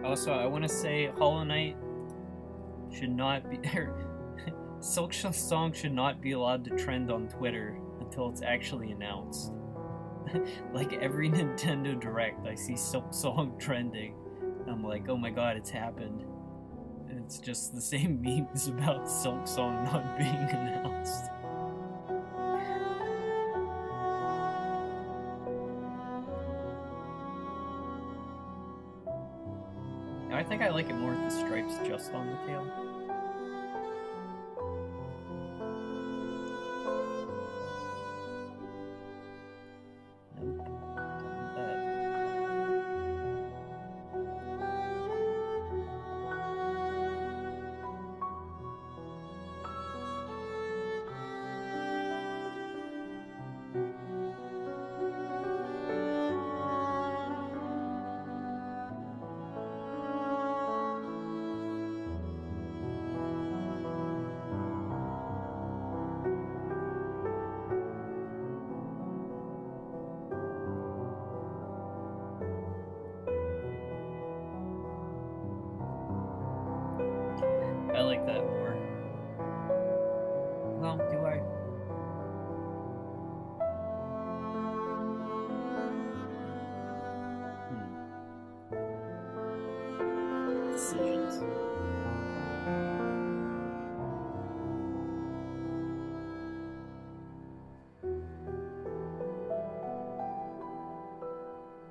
Also, I want to say Hollow Knight should not be... Silk Song should not be allowed to trend on Twitter until it's actually announced. Like every Nintendo Direct, I see Silk Song trending. I'm like, oh my god, it's happened. And it's just the same memes about Silk Song not being announced. I think I like it more with the stripes just on the tail. I like that more. Well, do I? Decisions.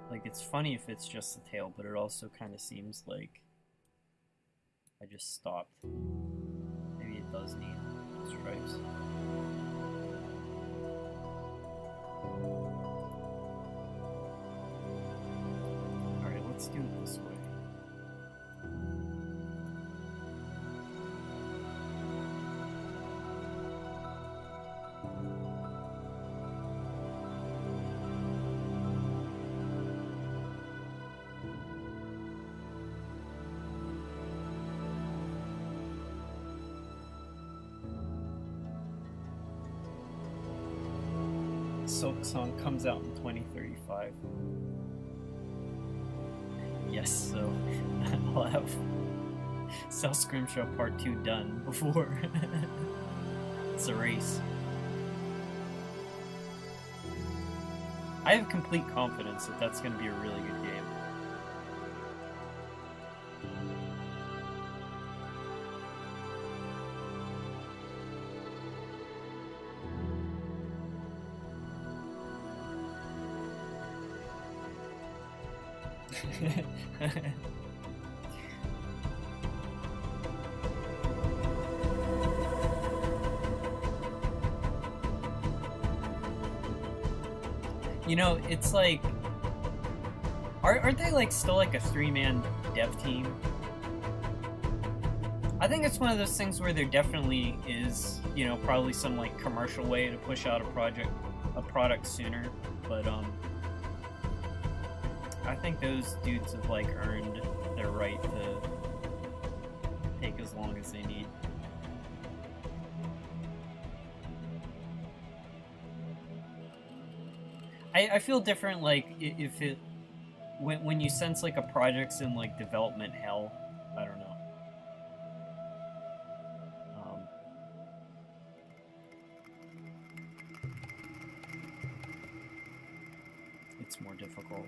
Like, it's funny if it's just the tail, but it also kind of seems like I just stopped. Maybe it does need stripes. Alright, let's do it this way. Silk Song comes out in 2035. Yes, so I'll have Scrimshaw Part 2 done before it's a race. I have complete confidence that that's going to be a really good game. You know, it's like, aren't they like still like a 3-man dev team? I think it's one of those things where there definitely is, you know, probably some like commercial way to push out a product sooner, but I think those dudes have like earned their right to take as long as they need. I feel different, like, if it... When you sense, like, a project's in, like, development hell, I don't know. It's more difficult.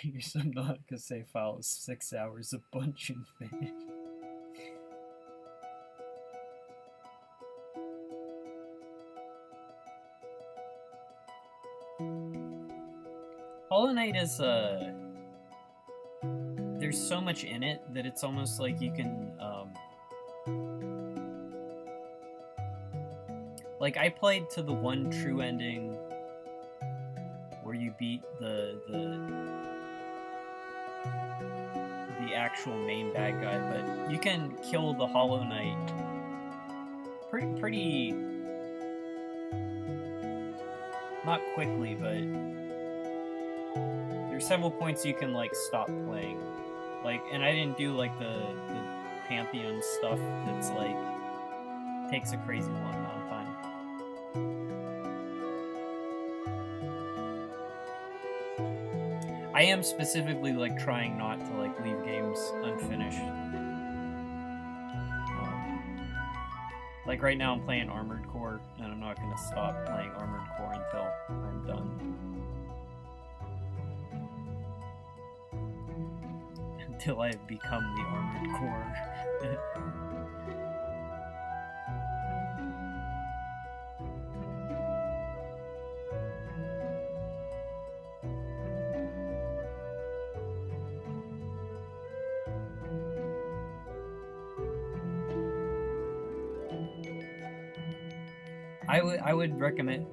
Your Subnautica save file is 6 hours of bunching fish. Hollow Knight is there's so much in it that it's almost like you can like I played to the one true ending where you beat the actual main bad guy, but you can kill the Hollow Knight pretty not quickly, but there's several points you can like stop playing. Like, and I didn't do like the Pantheon stuff that's like takes a crazy long amount of time. I am specifically like trying not to like leave games unfinished. Like right now I'm playing Armored Core, and I'm not gonna stop playing Armored Core until I'm done. Until I've become the Armored Core. I would recommend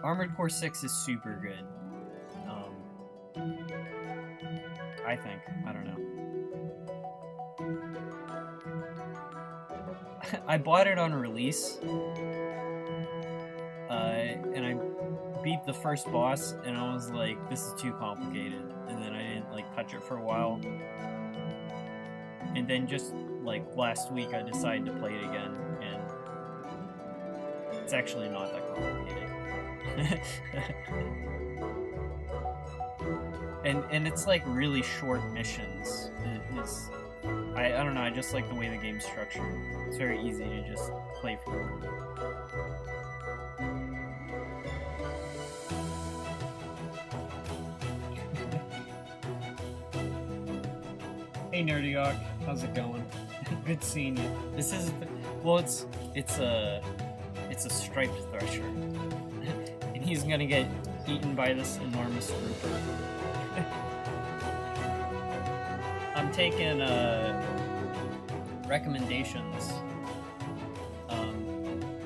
Armored Core 6 is super good. I think. I don't know. I bought it on release, and I beat the first boss, and I was like, this is too complicated, and then I didn't like touch it for a while, and then just like last week I decided to play it again, and it's actually not that complicated. And it's like really short missions. I don't know, I just like the way the game's structured. It's very easy to just play through. Hey Nerdyok, how's it going? Good seeing you. This is well, it's a striped thresher, and he's gonna get eaten by this enormous grouper. I'm taking recommendations.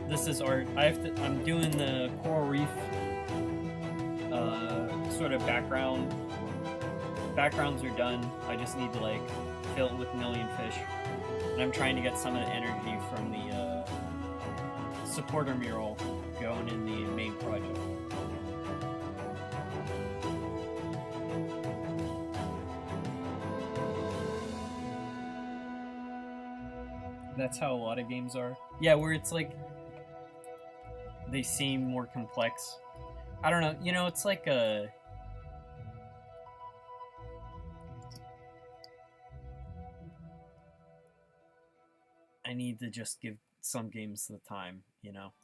This is art. I'm doing the coral reef sort of background. Backgrounds are done. I just need to like fill it with millionfish, and I'm trying to get some of the energy from the supporter mural going in the main project. That's how a lot of games are. Yeah, where it's like they seem more complex. I don't know, you know, it's like a I need to just give some games the time, you know.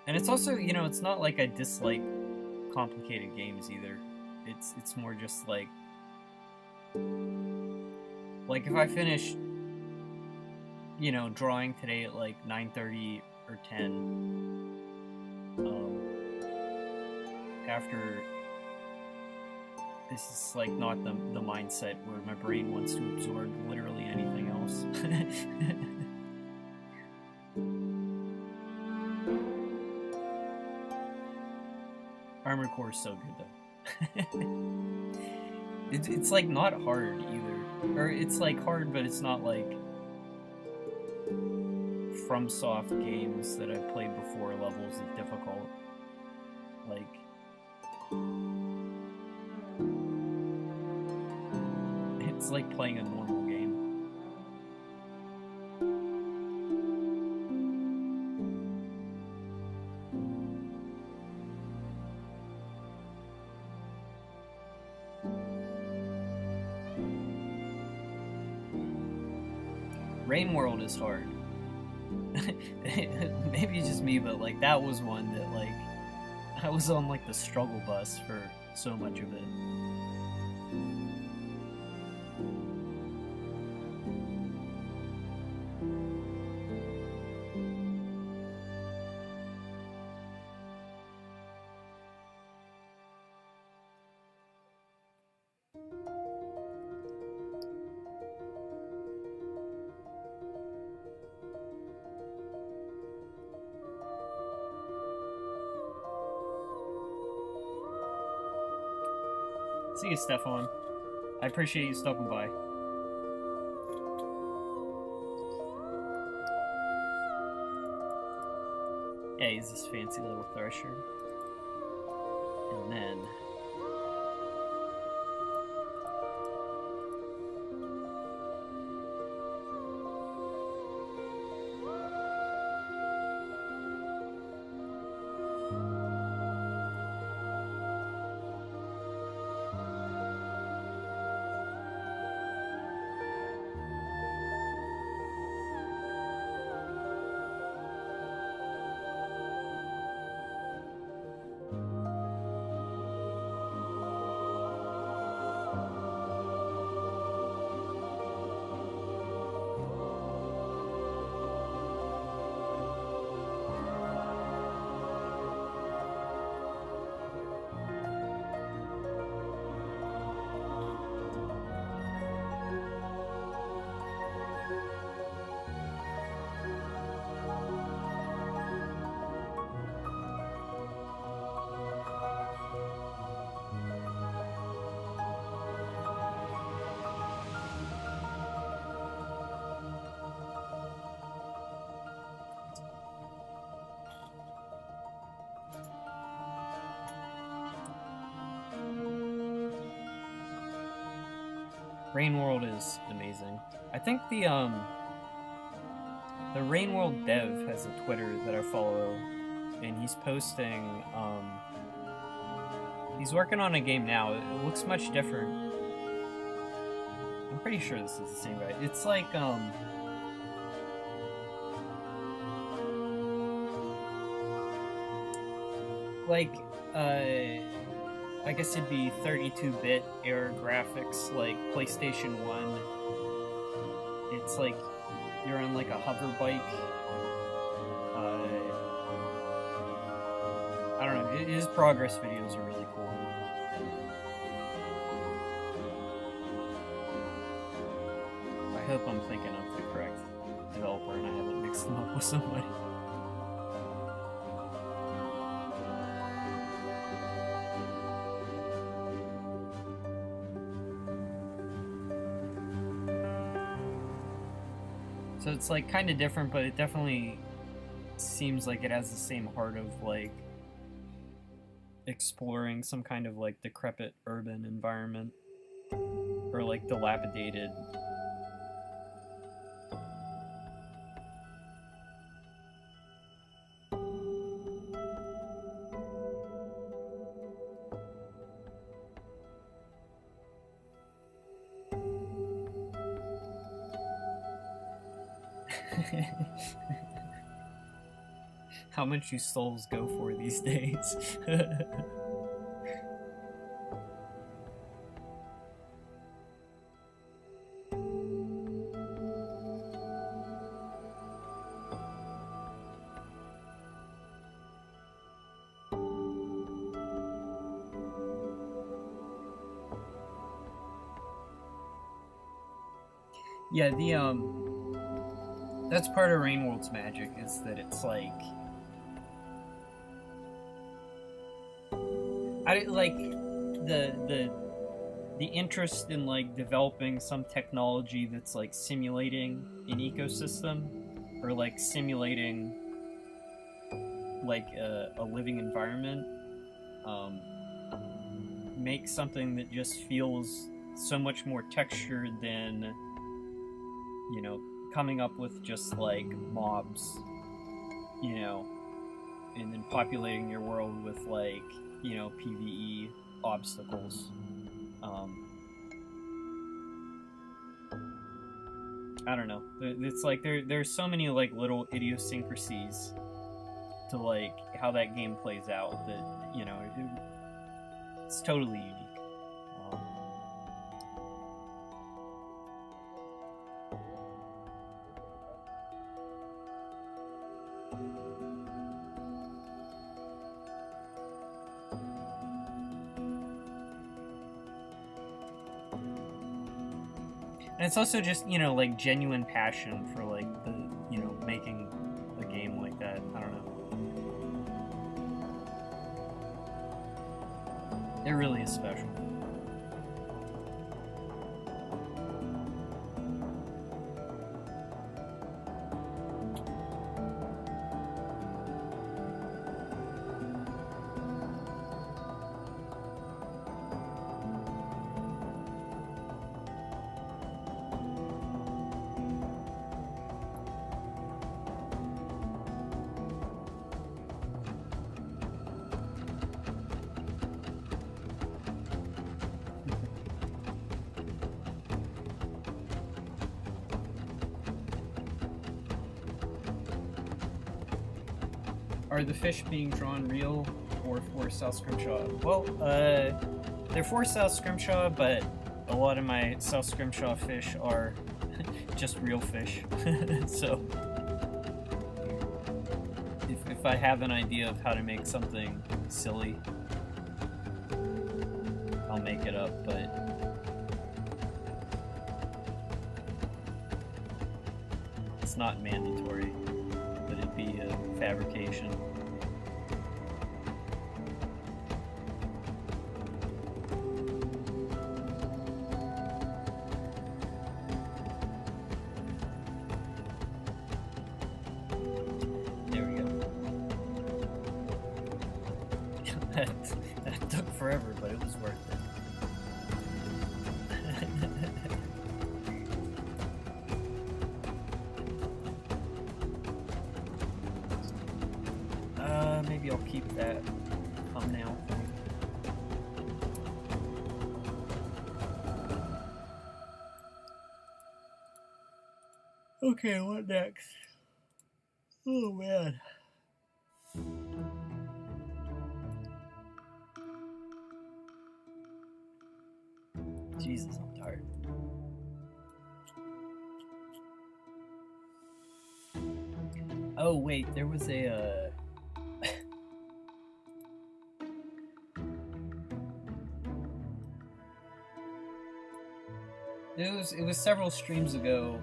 And it's also, you know, it's not like I dislike complicated games either. It's more just like if I finish, you know, drawing today at like 9:30 or 10, after this is like not the mindset where my brain wants to absorb literally anything else. Armored Core is so good though. It's like not hard either. Or it's like hard, but it's not like FromSoft games that I've played before levels of difficult. Like it's like playing a normal game. Rain World is hard. Maybe it's just me, but like that was one that like I was on like the struggle bus for so much of it. See you, Stefan. I appreciate you stopping by. Yeah, he's this fancy little thresher. And then... Rain World is amazing. I think the Rain World dev has a Twitter that I follow, and he's posting, he's working on a game now. It looks much different. I'm pretty sure this is the same guy. It's like, I guess it'd be 32-bit era graphics, like PlayStation 1. It's like you're on like a hover bike. I don't know, his progress videos are really cool. I hope I'm thinking of the correct developer and I haven't mixed them up with somebody. So it's like kind of different, but it definitely seems like it has the same heart of like exploring some kind of like decrepit urban environment or like dilapidated. How much do souls go for these days? Yeah, that's part of Rainworld's magic, is that it's like the interest in like developing some technology that's like simulating an ecosystem or like simulating like a living environment makes something that just feels so much more textured than, you know, coming up with just like mobs, you know, and then populating your world with like, you know, PvE obstacles. I don't know. It's like there's so many like little idiosyncrasies to like how that game plays out that you know, it's totally unique. And it's also just, you know, like genuine passion for like the, you know, making a game like that. I don't know. It really is special. Are the fish being drawn real or for South Scrimshaw? Well, they're for South Scrimshaw, but a lot of my South Scrimshaw fish are just real fish. So, if I have an idea of how to make something silly, I'll make it up, but it's not mandatory that it be a fabrication. There we go. That took forever, but it was worth it. Maybe I'll keep that thumbnail thing. Okay, what next? Oh man. Jesus, I'm tired. Oh wait, there was a it was several streams ago.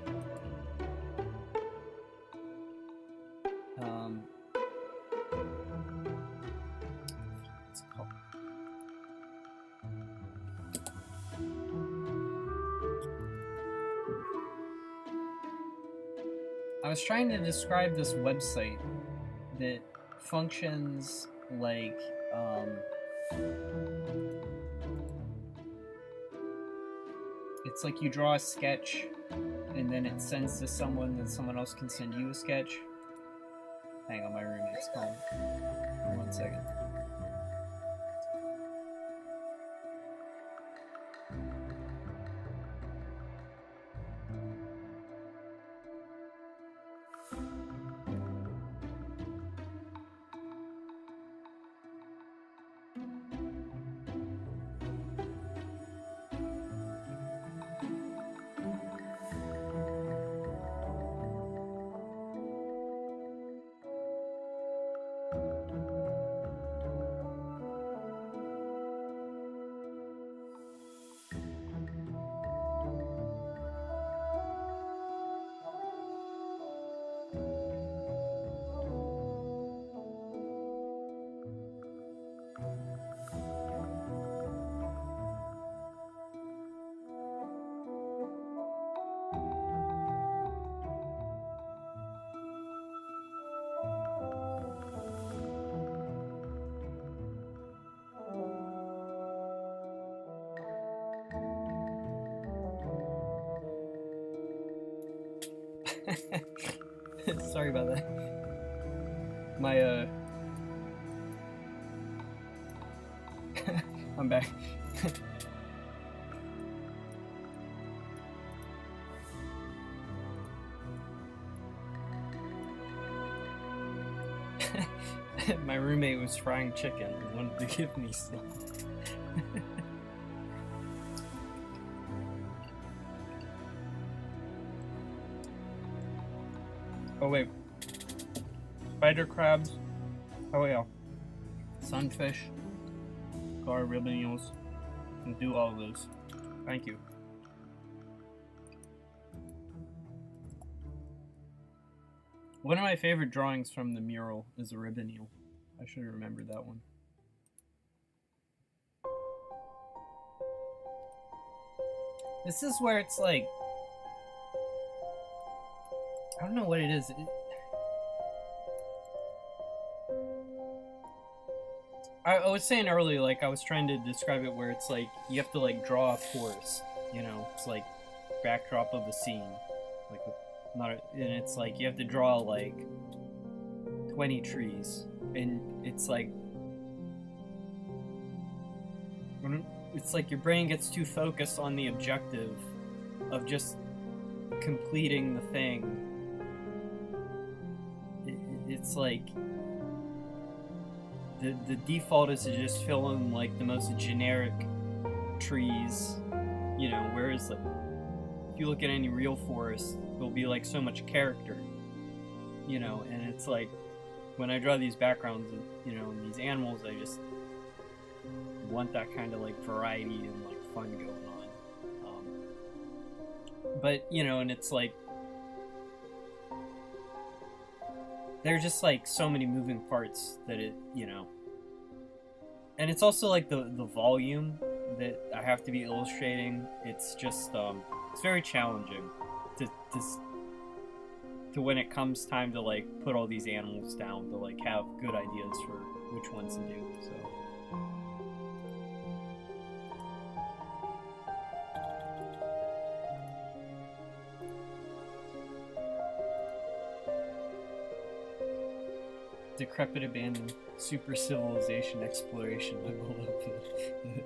What's it called? I was trying to describe this website that functions like it's like you draw a sketch and then it sends to someone, then someone else can send you a sketch. Hang on, my roommate's calling. 1 second. Sorry about that. My I'm back. My roommate was frying chicken and wanted to give me some. Oh wait, spider crabs, oh yeah, sunfish, gar ribbon eels, and do all of those. Thank you. One of my favorite drawings from the mural is a ribbon eel. I should have remembered that one. This is where it's like, I don't know what it is. I was saying earlier, like I was trying to describe it where it's like you have to like draw a forest, you know, it's like backdrop of a scene, like not, and it's like you have to draw like 20 trees, and it's like your brain gets too focused on the objective of just completing the thing. It's like the default is to just fill in like the most generic trees, you know, whereas like if you look at any real forest, there'll be like so much character, you know, and it's like when I draw these backgrounds of, you know, and these animals, I just want that kind of like variety and like fun going on. But you know, and it's like there's just like so many moving parts that it, you know, and it's also like the volume that I have to be illustrating. It's just it's very challenging to when it comes time to like put all these animals down, to like have good ideas for which ones to do. So decrepit, abandoned, super civilization exploration. I love it.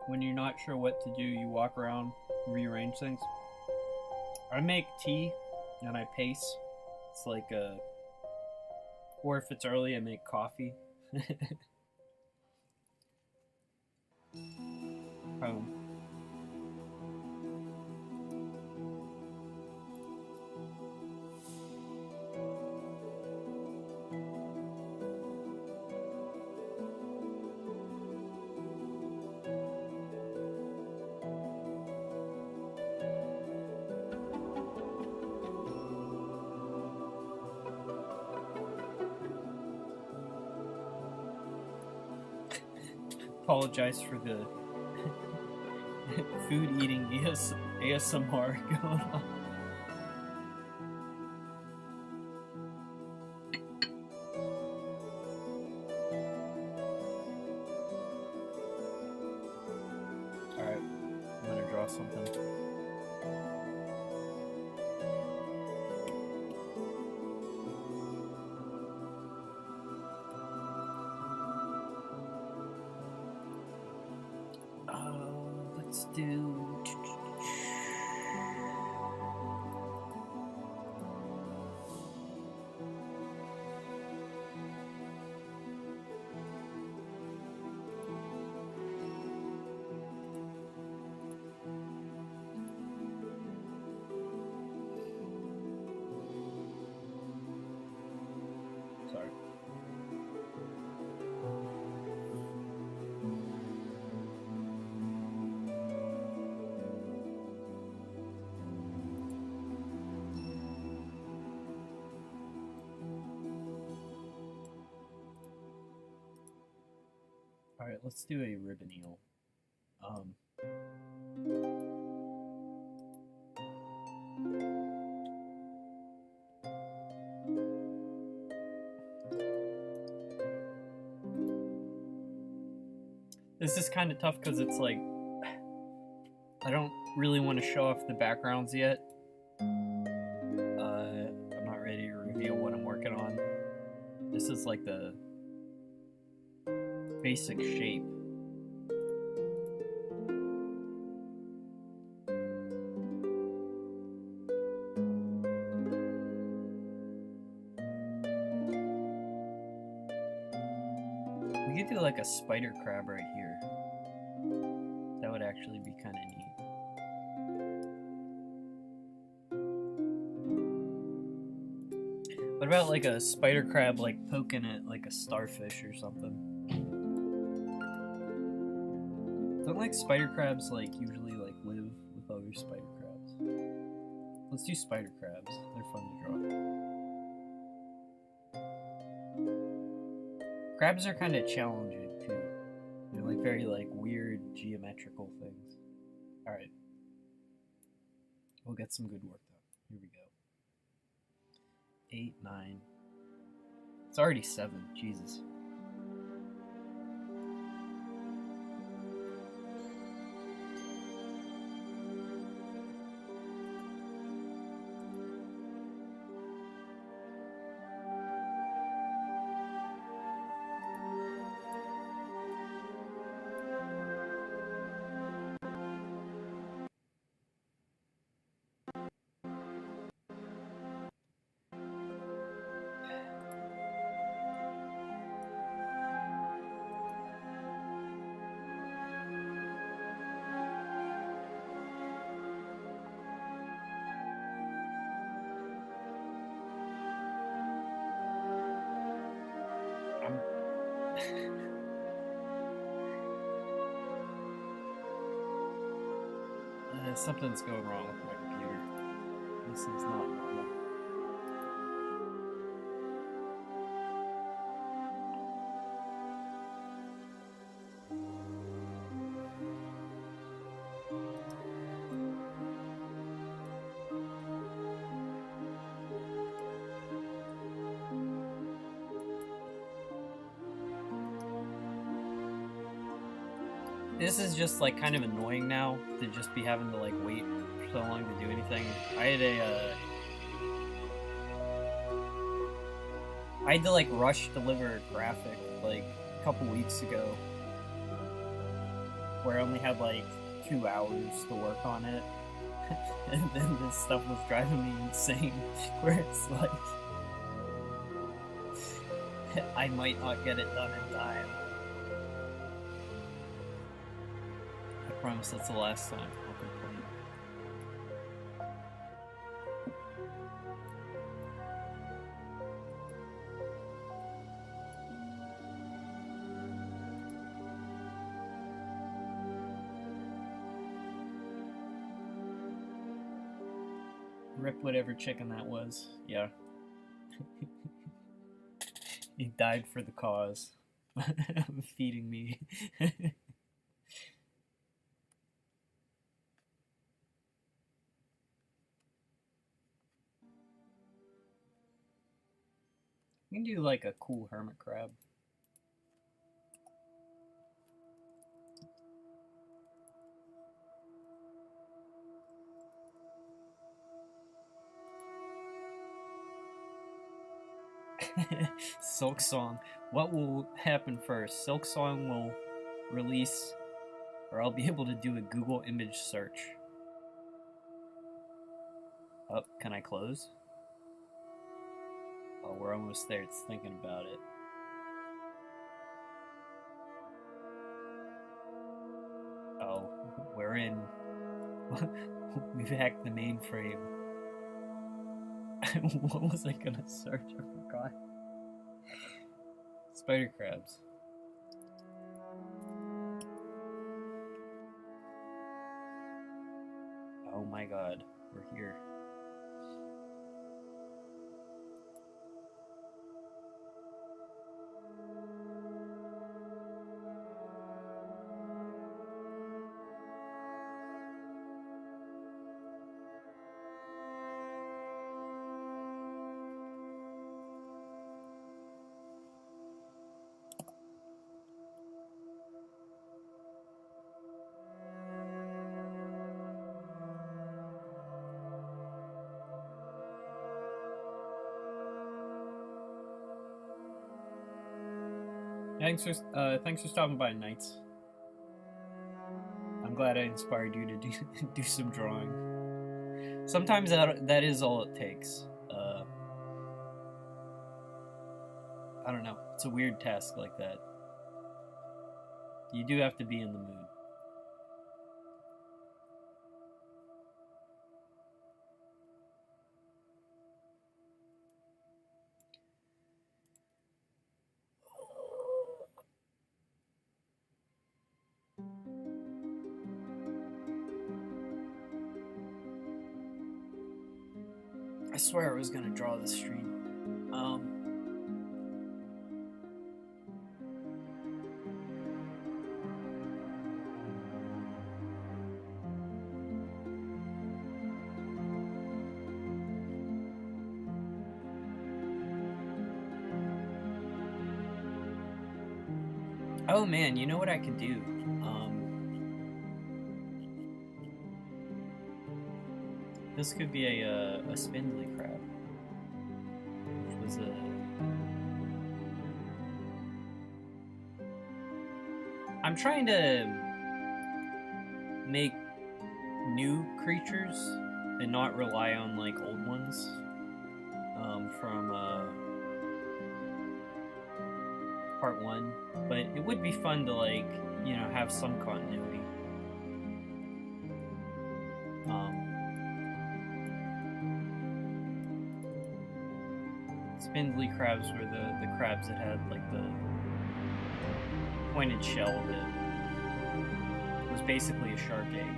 When you're not sure what to do, you walk around, rearrange things. I make tea and I pace. It's like a, or if it's early, I make coffee. Apologize for the food eating ASMR going on. Alright, I'm gonna draw something. Let's do... Sorry. Alright, let's do a ribbon eel. This is kind of tough because it's like, I don't really want to show off the backgrounds yet. I'm not ready to reveal what I'm working on. This is like the basic shape. We could do like a spider crab right here. That would actually be kind of neat. What about like a spider crab like poking at like a starfish or something? Don't like spider crabs like usually like live with other spider crabs? Let's do spider crabs. They're fun to draw. Crabs are kind of challenging too. They're like very like weird geometrical things. Alright. We'll get some good work done. Here we go. 8, 9. It's already 7. Jesus. Something's going wrong with my computer. This is not normal. This is just like kind of annoying now to just be having to like wait so long to do anything. I had to like rush deliver a graphic like a couple weeks ago where I only had like 2 hours to work on it. And then this stuff was driving me insane where it's like I might not get it done in time. I promise that's the last time I'll complain. Rip whatever chicken that was. Yeah. He died for the cause. Feeding me. You can do like a cool hermit crab. Silk Song. What will happen first? Silk Song will release, or I'll be able to do a Google image search. Oh, can I close? Oh, we're almost there. It's thinking about it. Oh, we're in. We've hacked the mainframe. What was I gonna search? I forgot. Spider crabs. Oh my god, we're here. Thanks for stopping by, Knights. I'm glad I inspired you to do some drawing. Sometimes that is all it takes. I don't know. It's a weird task like that. You do have to be in the mood. I swear I was gonna draw this stream. Oh man, you know what I could do? This could be a spindly crab, which was I'm trying to make new creatures and not rely on like old ones from Part 1, but it would be fun to like, you know, have some continuity. Spindly crabs were the crabs that had like the pointed shell that was basically a shark egg.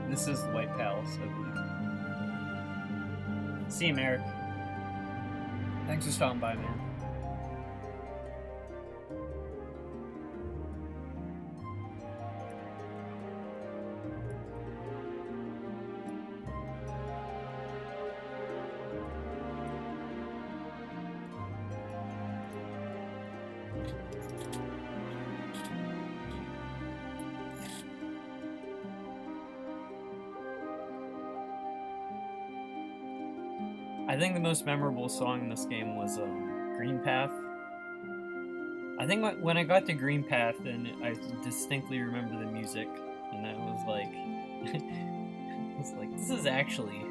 This is the White Palace, I believe. See you, Merrick. Thanks for stopping by, man. I think the most memorable song in this game was Green Path. I think when I got to Green Path, and I distinctly remember the music, and I was like, this is actually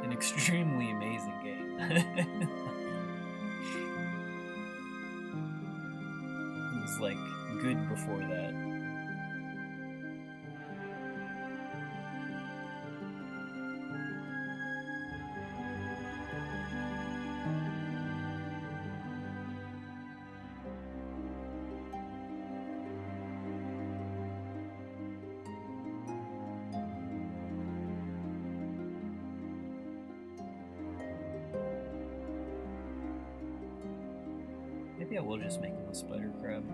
an extremely amazing game. It was like good before that. Maybe I will just make him a spider crab.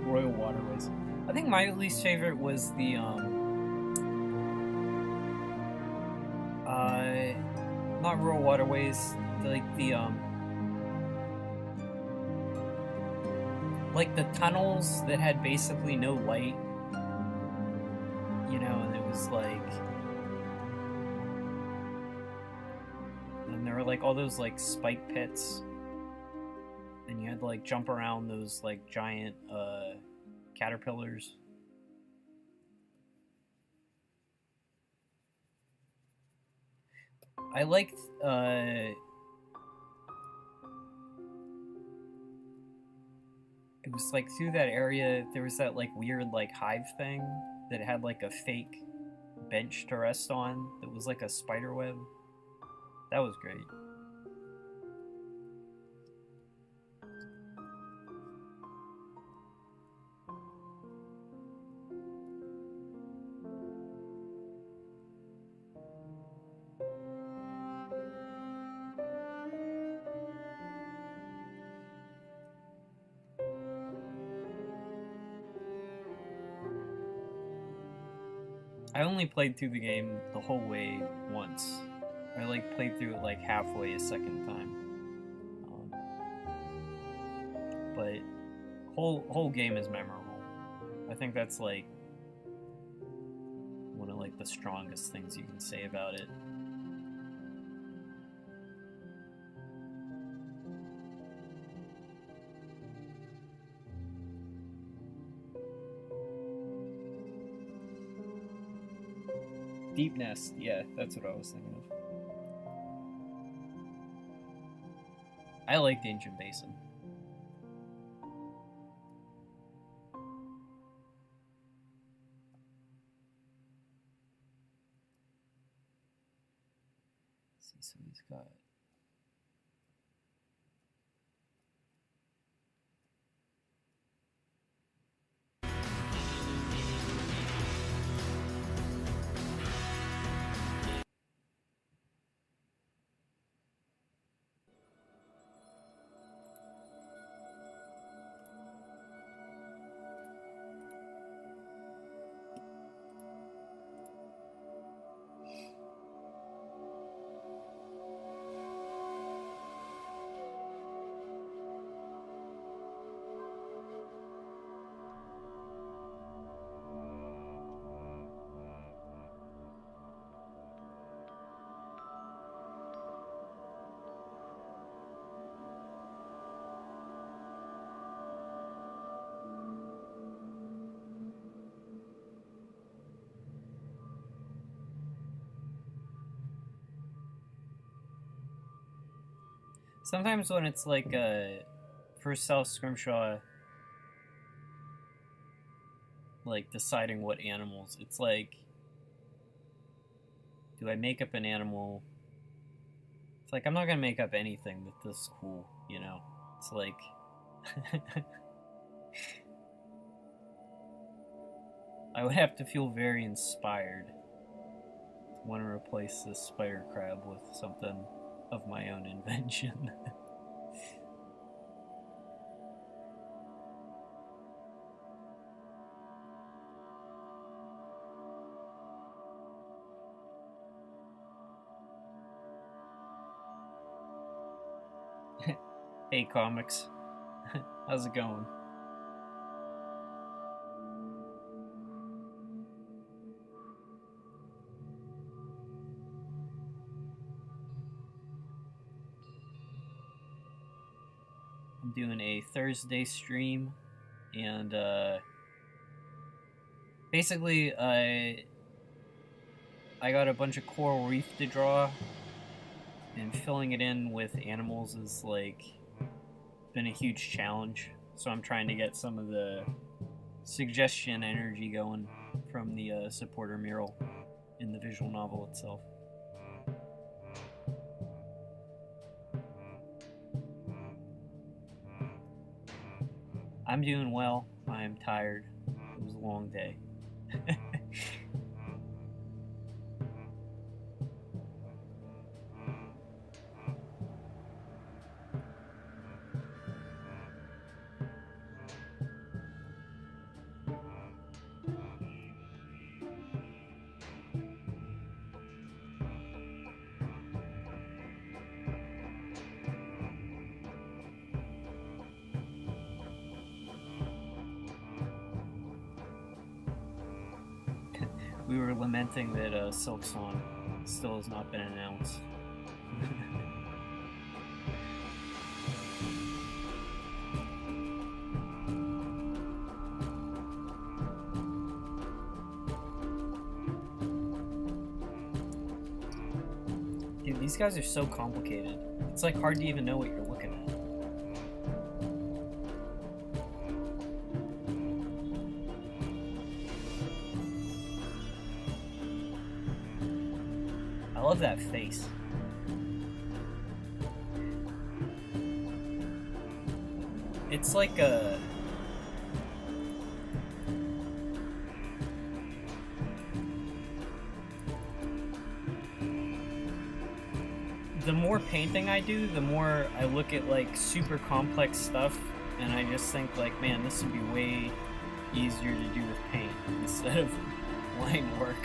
Royal Waterways. I think my least favorite was the not Royal Waterways, like the tunnels that had basically no light, you know, and it was like, and there were like all those like spike pits, and you had to like jump around those like giant caterpillars. I liked it was like through that area, there was that like weird like hive thing that had like a fake bench to rest on that was like a spider web. That was great. I only played through the game the whole way once. I like played through it like halfway a second time. But whole game is memorable. I think that's like one of like the strongest things you can say about it. Deep Nest, yeah, that's what I was thinking of. I liked Ancient Basin. Let's see, so he's got... Sometimes when it's like for South Scrimshaw, like deciding what animals, it's like, do I make up an animal? It's like, I'm not gonna make up anything that's cool, you know? It's like... I would have to feel very inspired to want to replace this spider crab with something of my own invention. Hey comics, how's it going? I'm doing a Thursday stream, and basically I got a bunch of coral reef to draw, and filling it in with animals is like been a huge challenge. So I'm trying to get some of the suggestion energy going from the supporter mural in the visual novel itself. I'm doing well. I am tired. It was a long day. We were lamenting that Silk Song still has not been announced. Dude, these guys are so complicated. It's like hard to even know what you're looking at. love that face. It's like a... The more painting I do, the more I look at like super complex stuff, and I just think like, man, this would be way easier to do with paint instead of line work.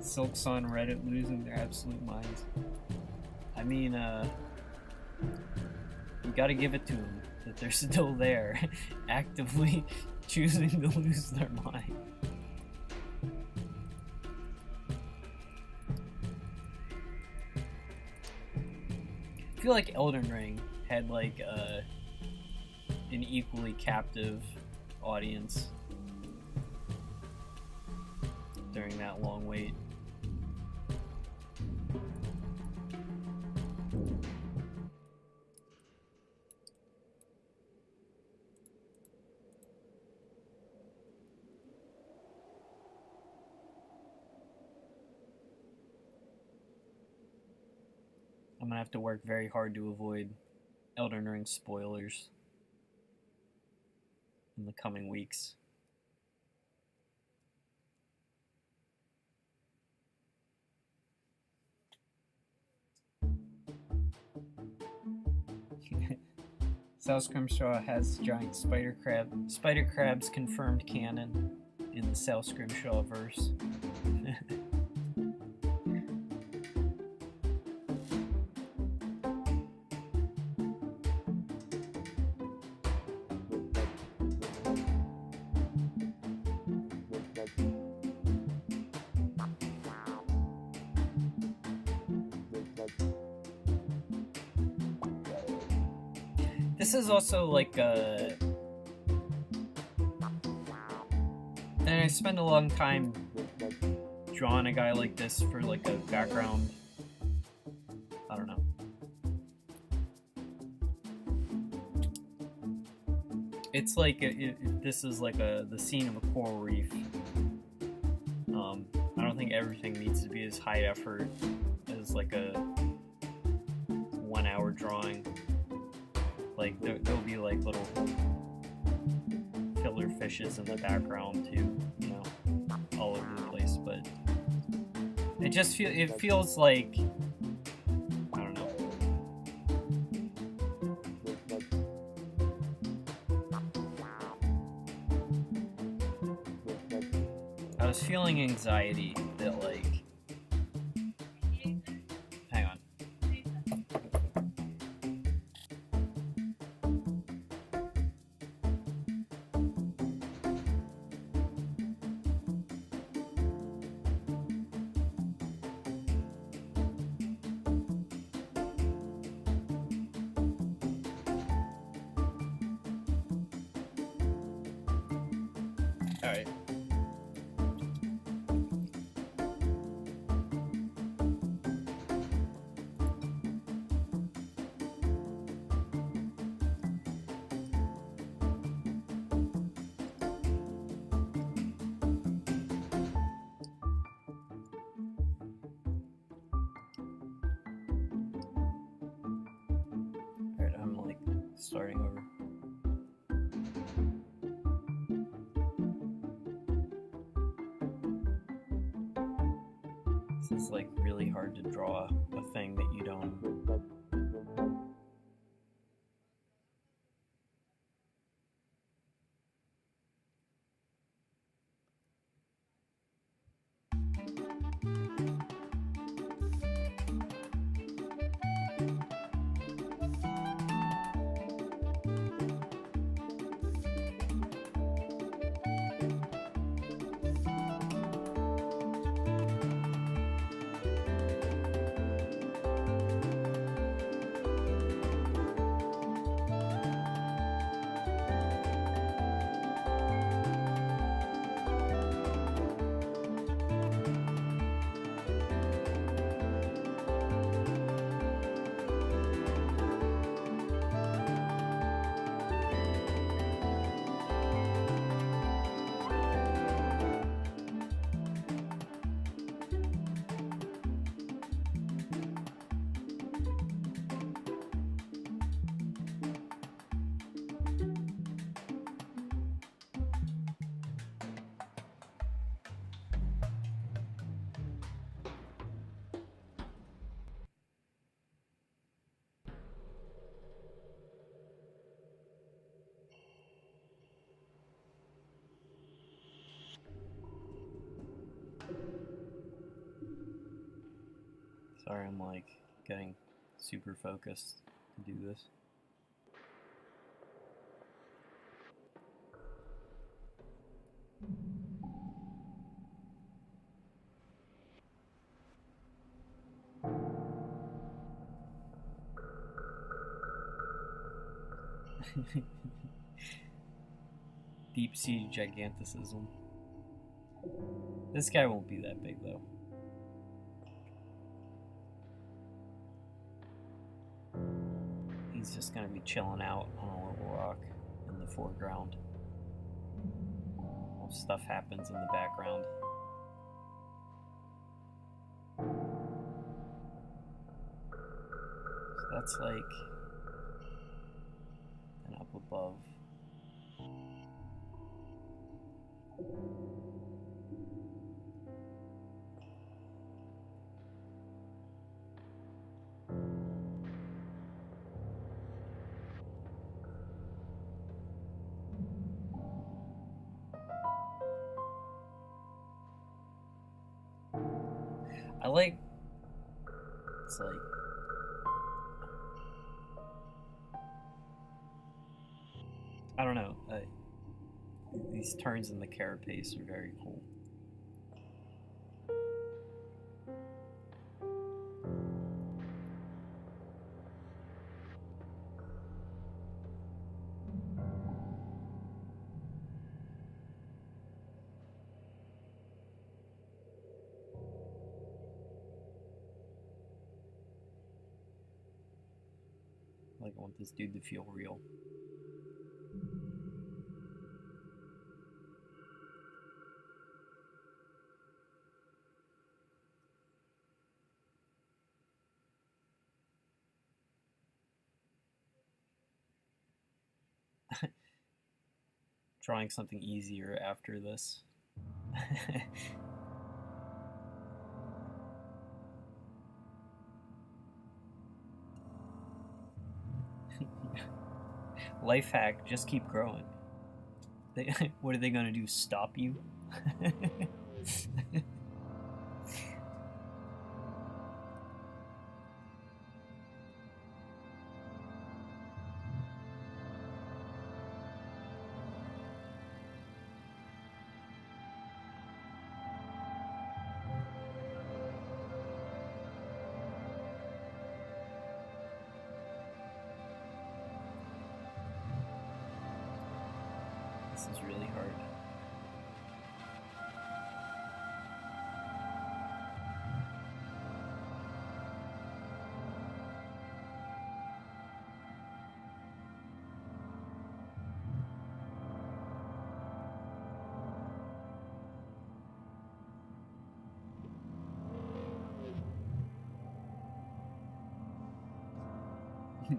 Silks on Reddit losing their absolute minds. I mean, you gotta give it to them that they're still there, actively choosing to lose their mind. I feel like Elden Ring had like an equally captive audience during that long wait. I'm gonna have to work very hard to avoid Elden Ring spoilers in the coming weeks. South Scrimshaw has giant spider crab. Spider crabs confirmed canon in the South Scrimshaw verse. This is also like and I spend a long time drawing a guy like this for like a background. I don't know. It's like this is like the scene of a coral reef. I don't think everything needs to be as high effort as like a 1 hour drawing. Like there'll be like little filler fishes in the background too, you know, all over the place. But it just feels like, I don't know. I was feeling anxiety that like. Hang on. Alright. Alright, I'm like starting over. This is like really hard to draw a thing that you don't. Sorry, I'm like getting super focused to do this. Deep sea giganticism. This guy won't be that big though. He's just gonna be chilling out on a little rock in the foreground. While stuff happens in the background. So that's like and up above. I like, it's like, I don't know, these turns in the carapace are very cool. Like, I want this dude to feel real. Drawing something easier after this. Life hack, just keep growing. What are they gonna do, stop you? This is really hard.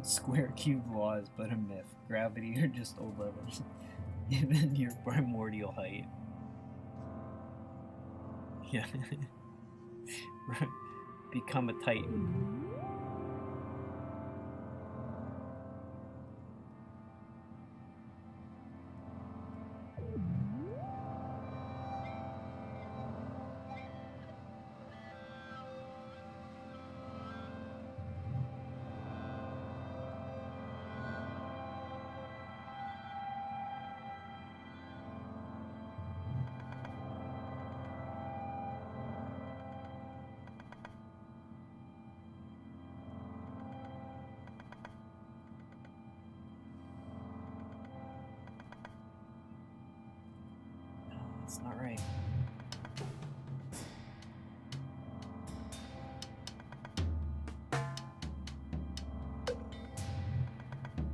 Square cube law is but a myth. Gravity are just old levels. Even your primordial height. Yeah. Become a titan. That's not right.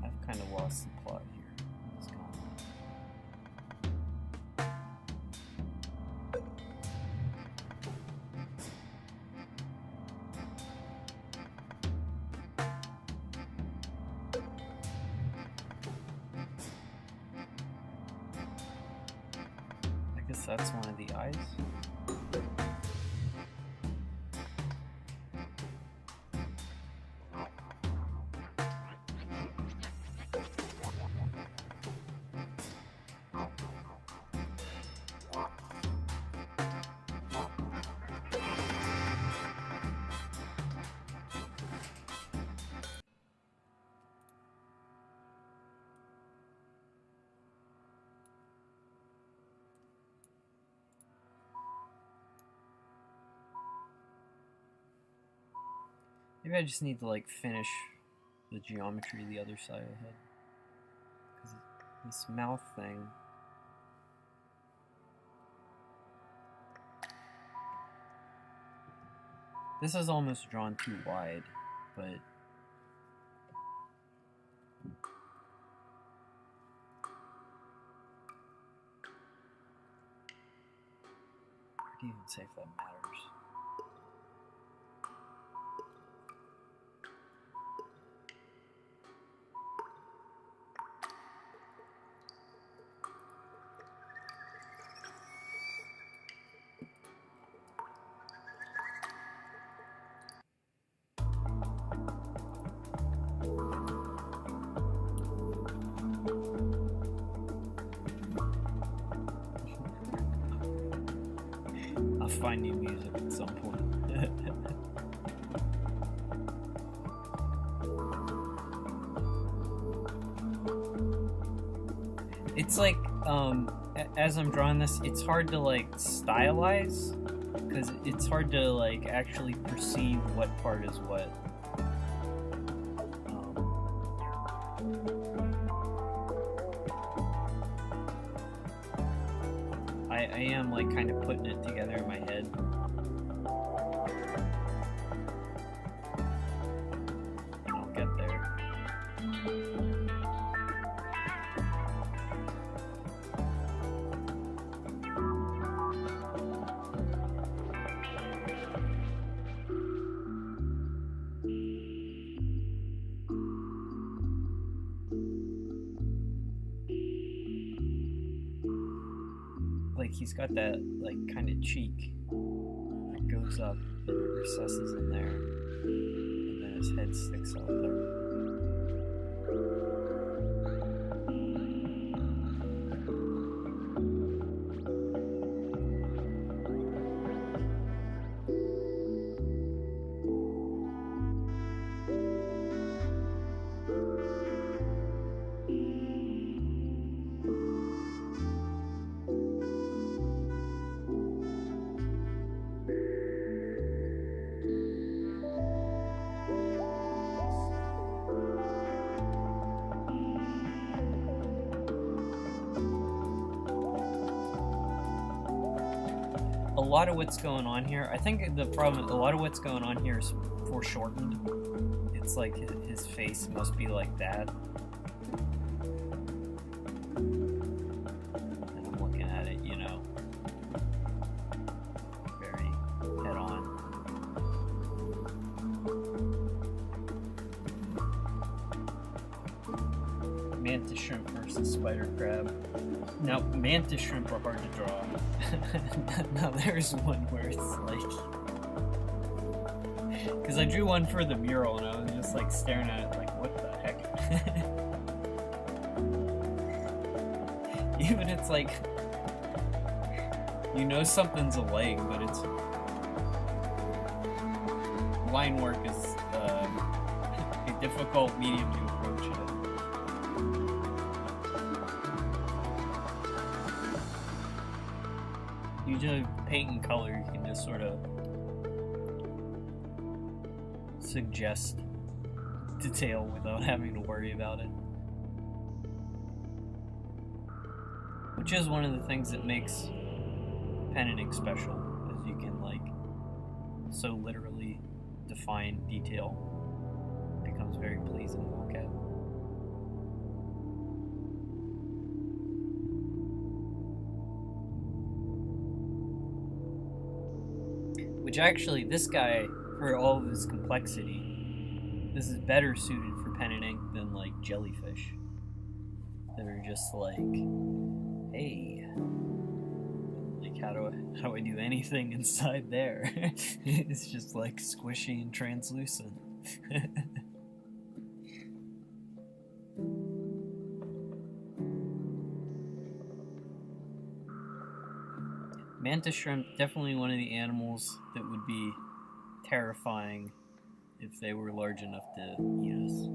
I've kind of lost the plot here. What's going on? I guess that's one of the eyes. Maybe I just need to like finish the geometry of the other side of the head. Because this mouth thing. This is almost drawn too wide, but hard to even say if that matters. I'll find new music at some point. It's like, as I'm drawing this, it's hard to like stylize, because it's hard to like actually perceive what part is what. I am like kind of putting it together in my head. And I'll get there. Like he's got that like kind of cheek that goes up and it recesses in there, and then his head sticks out there. A lot of what's going on here, I think the problem, a lot of what's going on here is foreshortened. It's like his face must be like that. And I'm looking at it, you know, very head on. Mantis shrimp versus spider crab. Now, mantis shrimp are hard to draw. Now there's one where it's like... Because I drew one for the mural and I was just like staring at it like, what the heck? Even it's like... You know something's a leg, but it's... Line work is a difficult medium to approach it. Usually paint and color, you can just sort of suggest detail without having to worry about it. Which is one of the things that makes pen and ink special, is you can like so literally define detail. It becomes very pleasing to look at. Which actually, this guy, for all of his complexity, this is better suited for pen and ink than like jellyfish. That are just like, hey, like how do I do anything inside there? It's just like squishy and translucent. Mantis shrimp, definitely one of the animals that would be terrifying if they were large enough to eat us.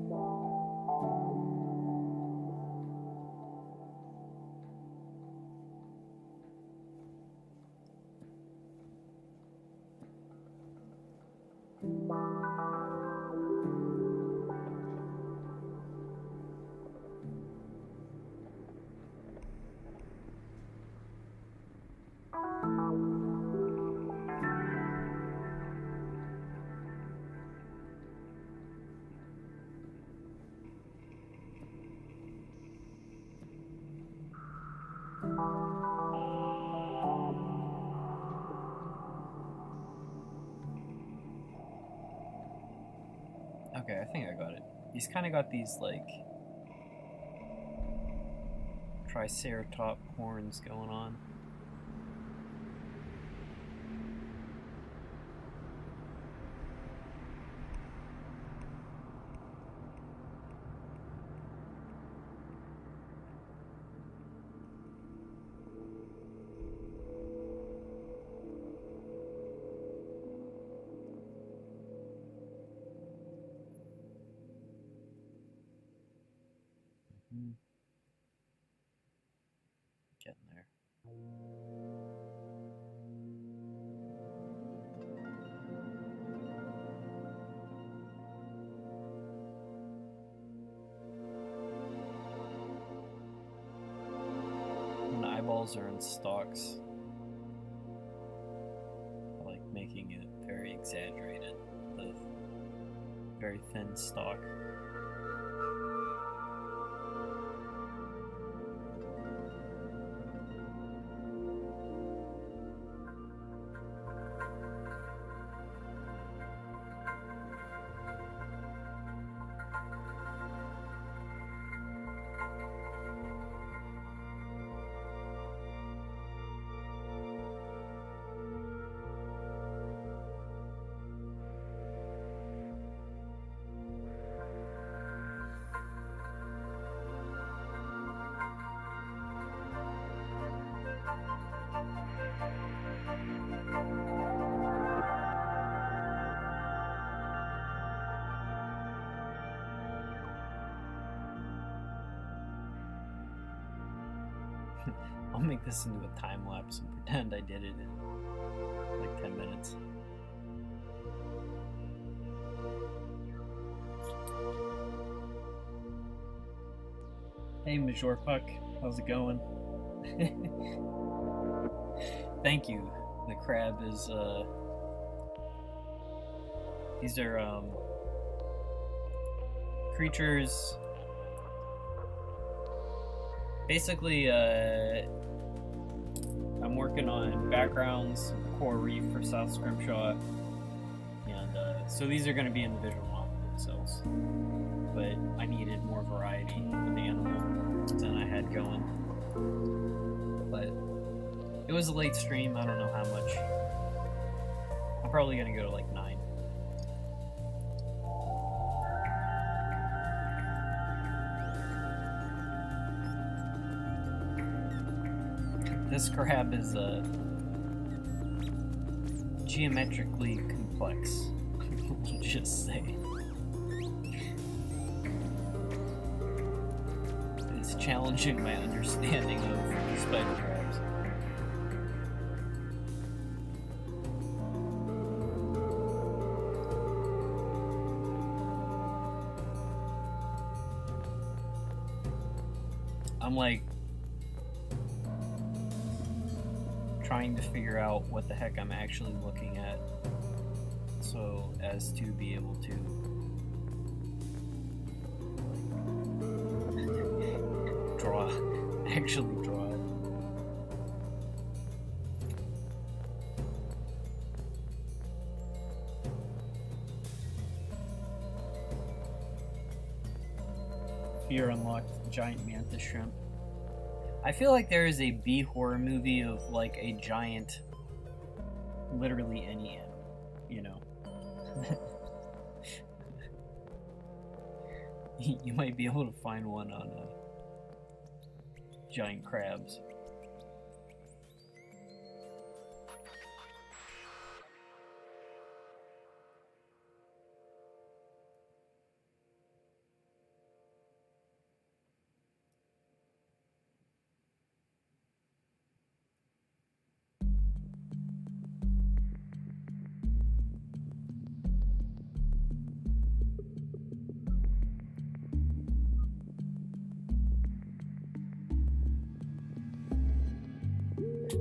think I got it. He's kind of got these, like, triceratop horns going on. Getting there. When eyeballs are in stalks, I like making it very exaggerated, the very thin stalk. I'll make this into a time lapse and pretend I did it in like 10 minutes. Hey Major Puck, how's it going? Thank you. The crab is these are creatures. Basically, I'm working on backgrounds, core reef for South Scrimshaw, and so these are going to be individual models themselves. But I needed more variety with the animal than I had going. But it was a late stream. I don't know how much. I'm probably going to go to like 9. This crab is geometrically complex, we'll just say. It's challenging my understanding of spider crabs. I'm like trying to figure out what the heck I'm actually looking at, so as to be able to actually draw it. Fear unlocked giant mantis shrimp. I feel like there is a B horror movie of like a giant, literally any animal, you know. You might be able to find one on giant crabs.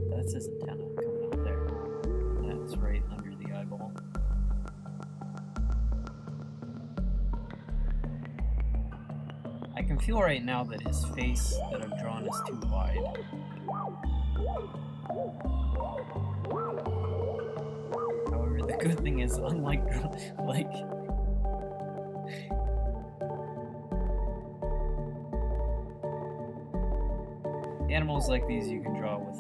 That's his antenna coming out there. That's right under the eyeball. I can feel right now that his face that I've drawn is too wide. However, the good thing is, unlike like Animals like these you can draw with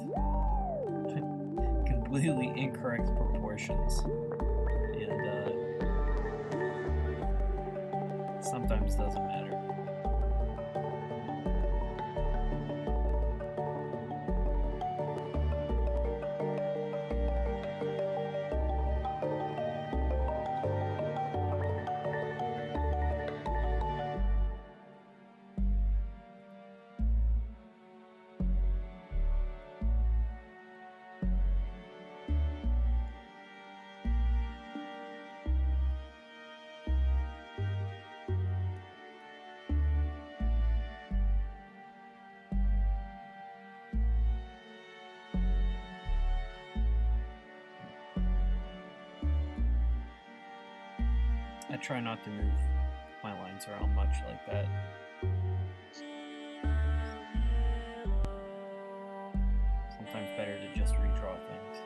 completely incorrect proportions, and sometimes doesn't matter. I try not to move my lines around much like that. Sometimes better to just redraw things.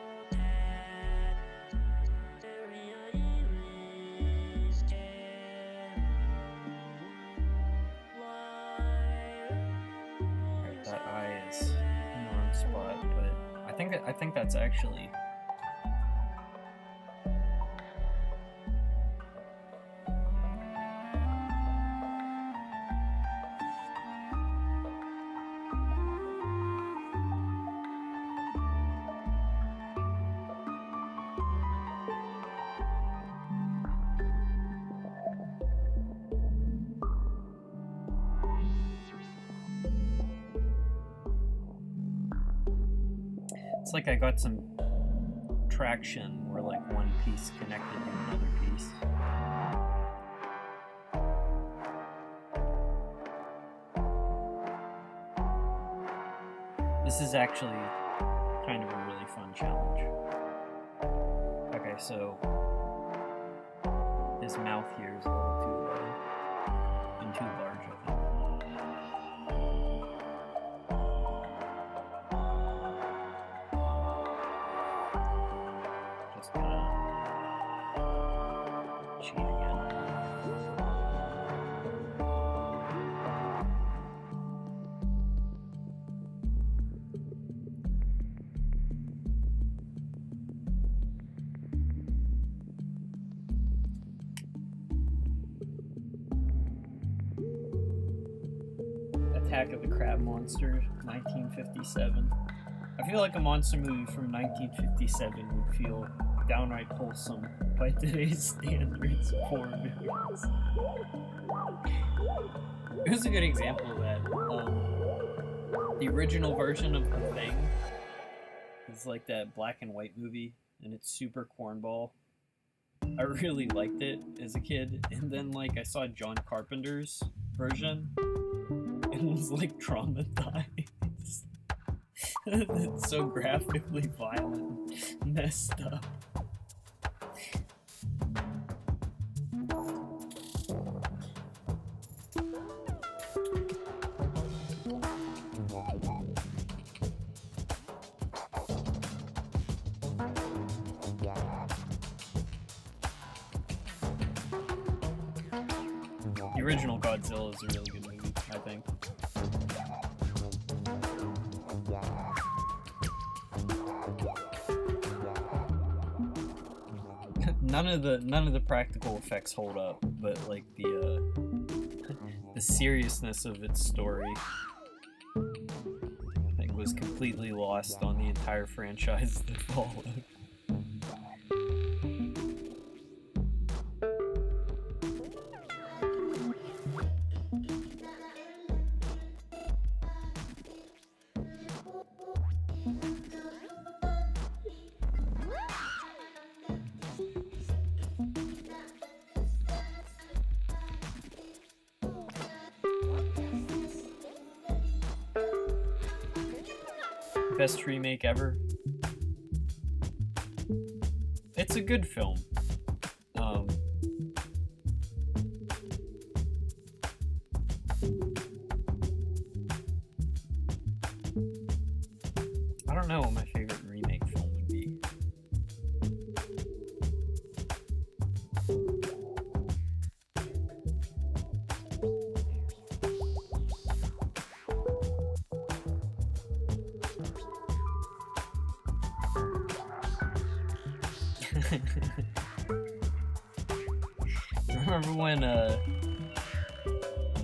Alright, that eye is in the wrong spot, but I think that's actually it's like I got some traction where like one piece connected to another piece. This is actually kind of a really fun challenge. Okay, so his mouth here is a little too low and too large, I think. Attack of the Crab Monster, 1957. I feel like a monster movie from 1957 would feel downright wholesome by today's standards for movies. It was a good example of that. The original version of The Thing is like that black and white movie, and it's super cornball. I really liked it as a kid, and then like I saw John Carpenter's version and was like traumatized. It's so graphically violent, messed up. The original Godzilla is a really good movie, I think. None of the practical effects hold up, but like the seriousness of its story, I think, was completely lost on the entire franchise that followed. Best remake ever. It's a good film. I don't know what my favorite remake film would be. Remember when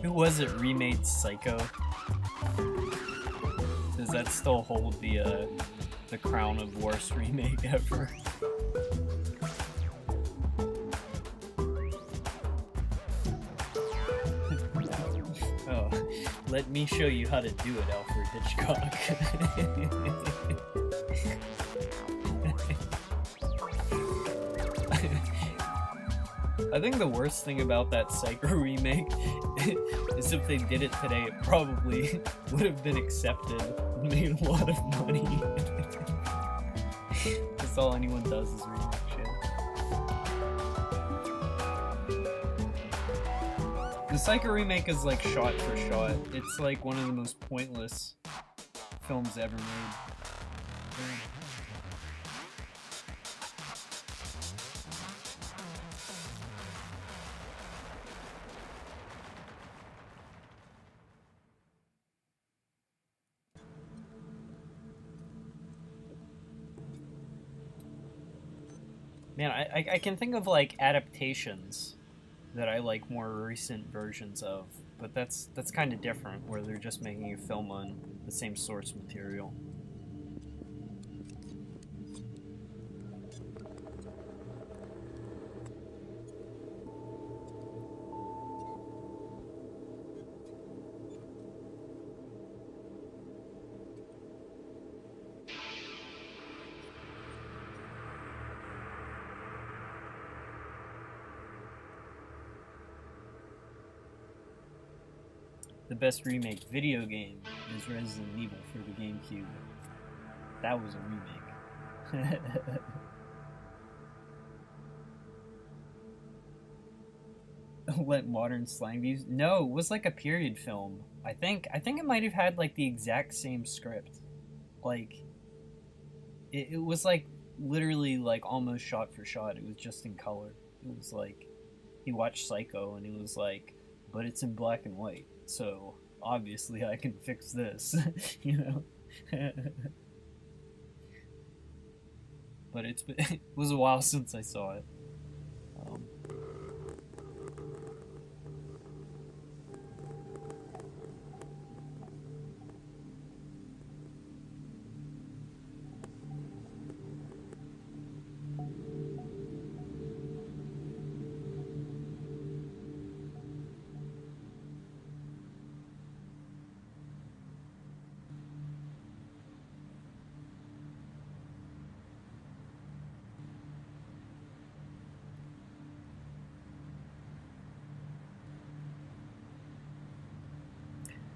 who was it remade Psycho? Does that still hold the crown of worst remake ever? Oh, let me show you how to do it, Alfred Hitchcock. I think the worst thing about that Psycho remake is if they did it today, it probably would have been accepted and made a lot of money. That's all anyone does is remake shit. The Psycho remake is like shot for shot. It's like one of the most pointless films ever made. Man, I can think of like adaptations that I like more recent versions of, but that's kind of different, where they're just making a film on the same source material. The best remake video game is Resident Evil for the GameCube. That was a remake. Let modern slang be used? No, it was like a period film. I think it might have had like the exact same script. Like it was like literally like almost shot for shot. It was just in color. It was like he watched Psycho and he was like, but it's in black and white. So obviously I can fix this, you know. But it was a while since I saw it.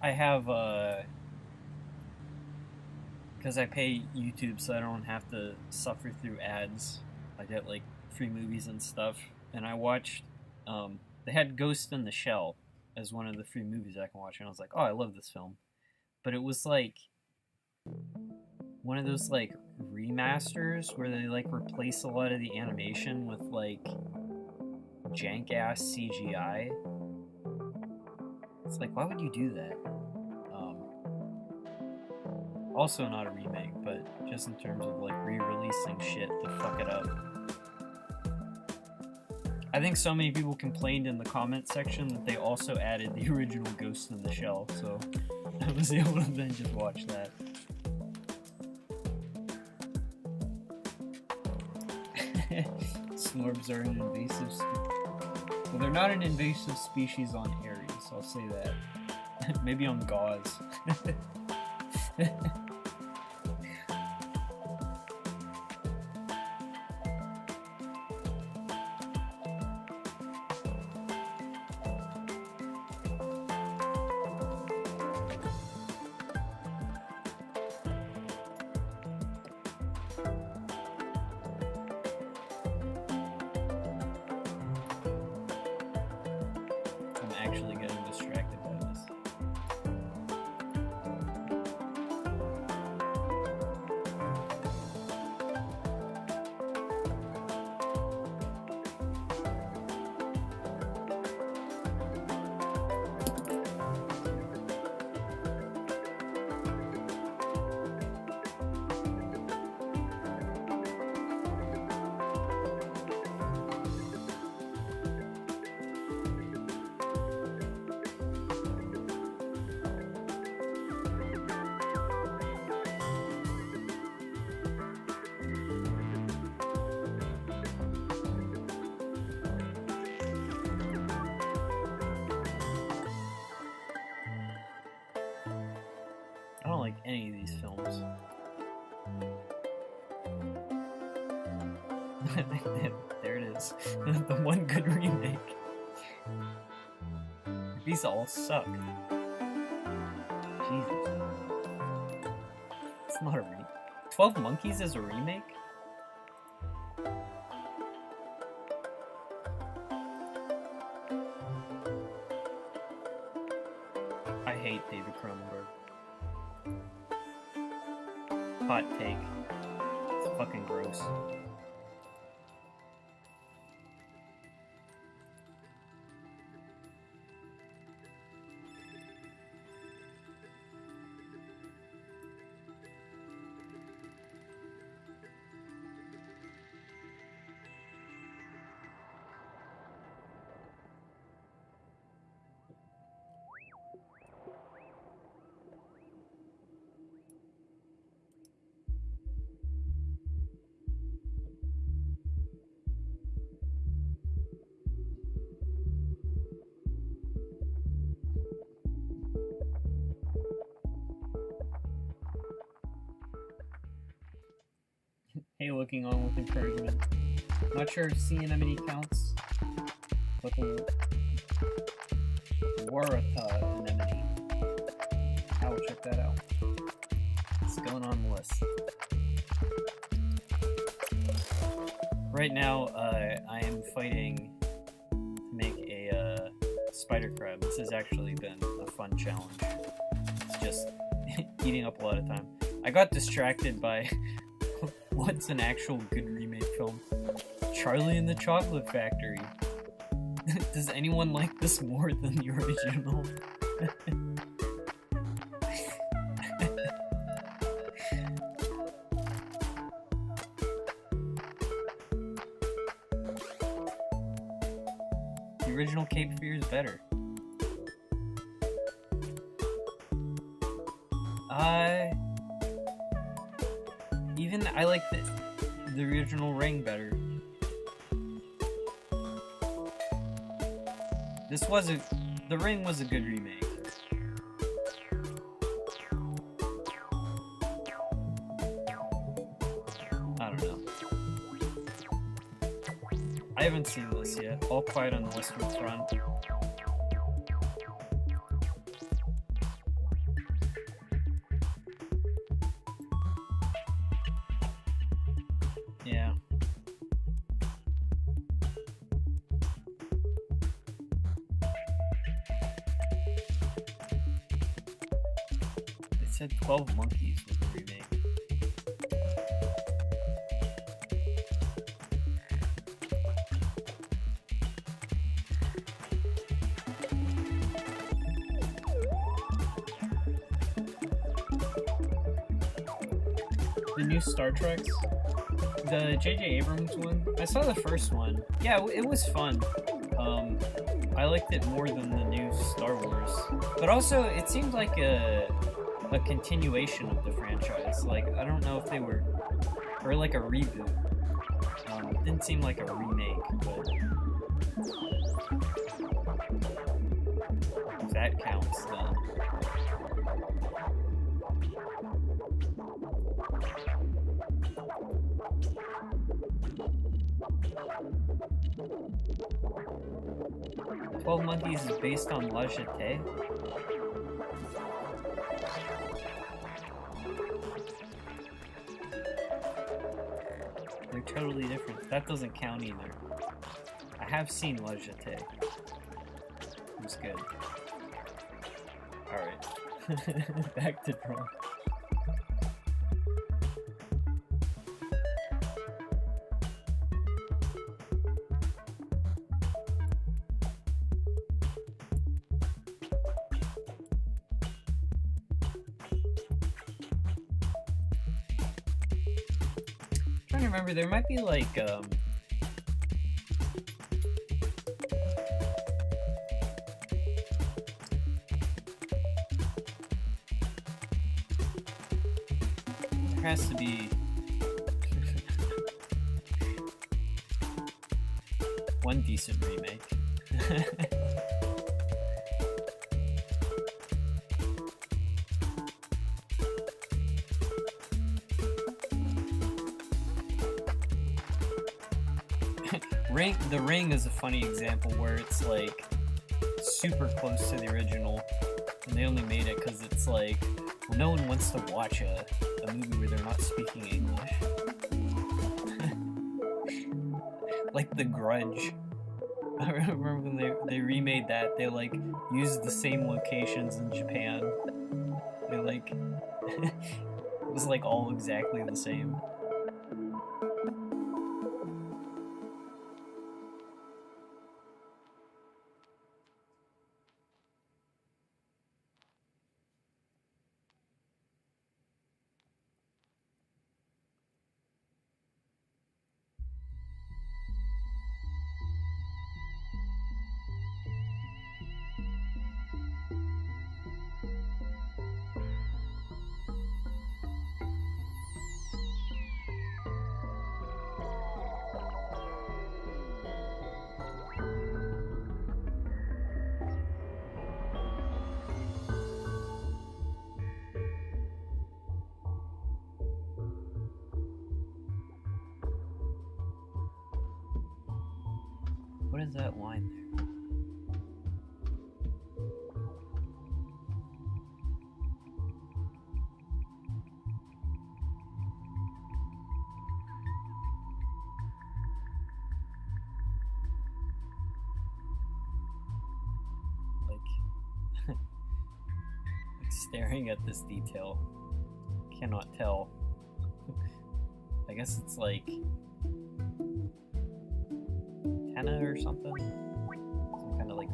I have, because I pay YouTube so I don't have to suffer through ads. I get, like, free movies and stuff. And I watched, they had Ghost in the Shell as one of the free movies I can watch. And I was like, oh, I love this film. But it was, like, one of those, like, remasters where they, like, replace a lot of the animation with, like, jank-ass CGI. It's like, why would you do that? Also not a remake, but just in terms of like re-releasing shit to fuck it up. I think so many people complained in the comment section that they also added the original Ghost in the Shell, so I was able to then just watch that. Snorbs are an invasive well, they're not an invasive species on Aries, I'll say that. Maybe on Gauze. Actually getting distracted by this. like any of these films. There it is. The one good remake. These all suck. Jesus. It's not a remake. 12 Monkeys is a remake? I hate David Cronenberg. Hot take. It's fucking gross. Hey, looking on with encouragement. Not sure if sea anemone counts, but the Waratah anemone. I will check that out. It's going on the list. Right now, I am fighting to make a spider crab. This has actually been a fun challenge. It's just eating up a lot of time. I got distracted by what's an actual good remake film? Charlie and the Chocolate Factory. Does anyone like this more than the original? The original Cape Fear is better. Even I like the original Ring better. The Ring was a good remake. I don't know. I haven't seen this yet. All Quiet on the Western Front. Yeah. They said 12 Monkeys was a remake. The new Star Treks? The J.J. Abrams one? I saw the first one. Yeah, it was fun. I liked it more than the new Star Wars. But also, it seemed like a continuation of the franchise. Like, I don't know if they were... Or like a reboot. It didn't seem like a remake, but... If that counts, then... 12 Monkeys is based on La Jetée. They're totally different. That doesn't count either. I have seen La Jetée. It was good. Alright. Back to drawing. Remember, there might be like there has to be one decent remake. The Ring is a funny example where it's like super close to the original, and they only made it because it's like, well, no one wants to watch a movie where they're not speaking English. Like The Grudge. I remember when they remade that, they like used the same locations in Japan. They like it was like all exactly the same. What is that line there? Like staring at this detail. Cannot tell. I guess it's like or something? Some kind of like...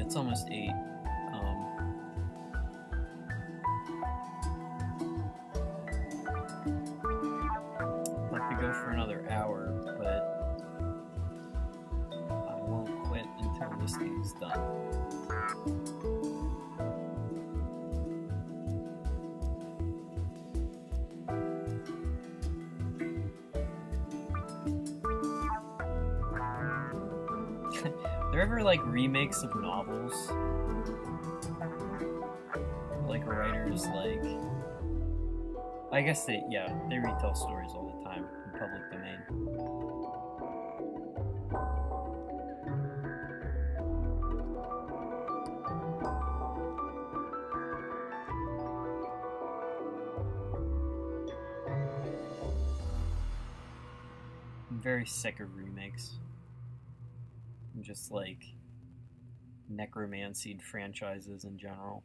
It's almost 8. I'll have to go for another hour, but I won't quit until this thing's done. There ever like remakes of novels? Like writers like... I guess they retell stories all the time in public domain. I'm very sick of remakes. Just like necromancy franchises in general.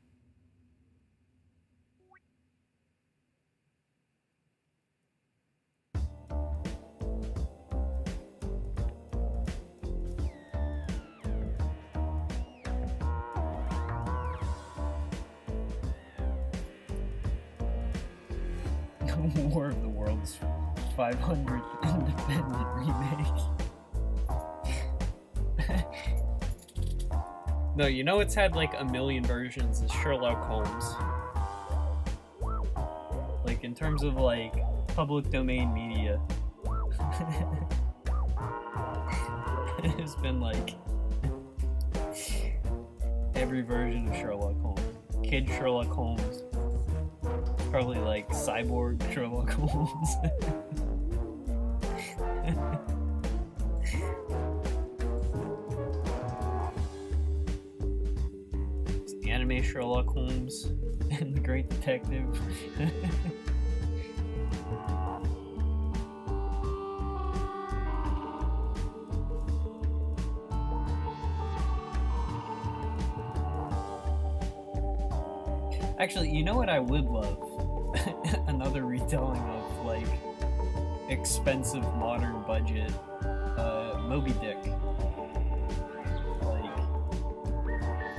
War of the Worlds 500th independent remake. No, you know it's had like a million versions is Sherlock Holmes. Like in terms of like public domain media. It's been like every version of Sherlock Holmes. Kid Sherlock Holmes. Probably like cyborg Sherlock Holmes. Anime Sherlock Holmes and the Great Detective. Actually, you know what I would love? Another retelling of like expensive modern budget Moby Dick.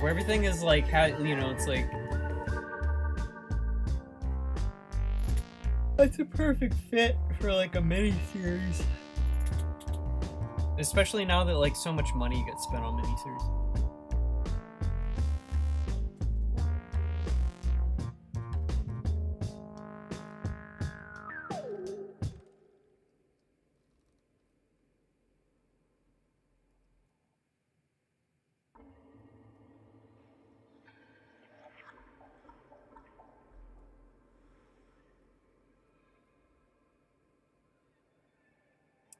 where everything is like, how, you know, it's like, it's a perfect fit for like a mini series, especially now that like so much money gets spent on miniseries.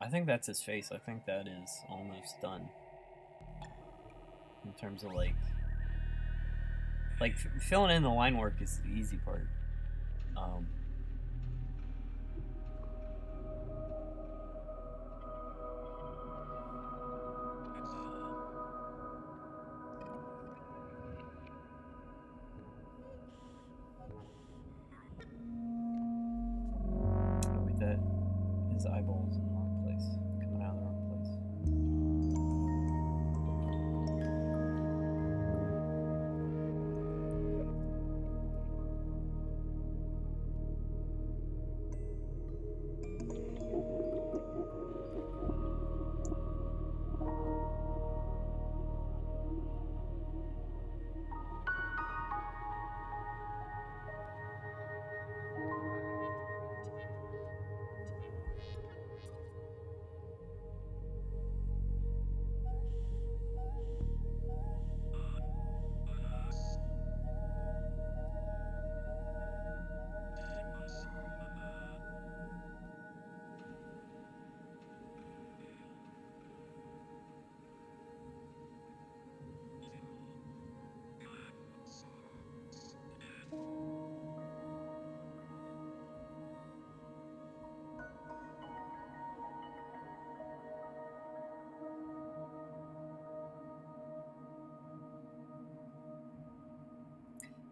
I think that's his face. I think that is almost done. In terms of like filling in the line work is the easy part. Oh, wait, that his eyeballs in the wrong place, coming out of the wrong place.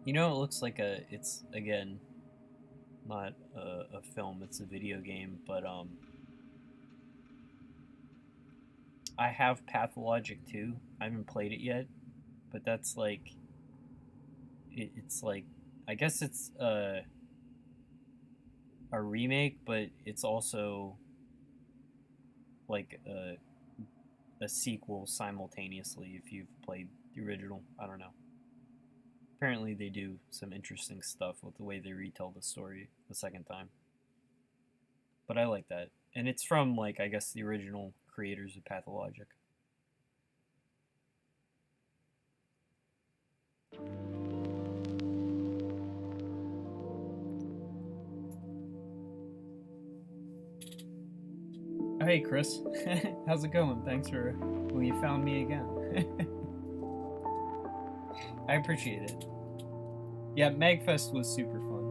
You know, it looks like it's, again, not a film, it's a video game, but, I have Pathologic 2. I haven't played it yet, but that's like, it's like, I guess it's a remake, but it's also like a sequel simultaneously if you've played the original. I don't know. Apparently they do some interesting stuff with the way they retell the story the second time. But I like that. And it's from, like, I guess the original creators of Pathologic. Hey, Chris. How's it going? Thanks for when you found me again. I appreciate it. Yeah, Magfest was super fun.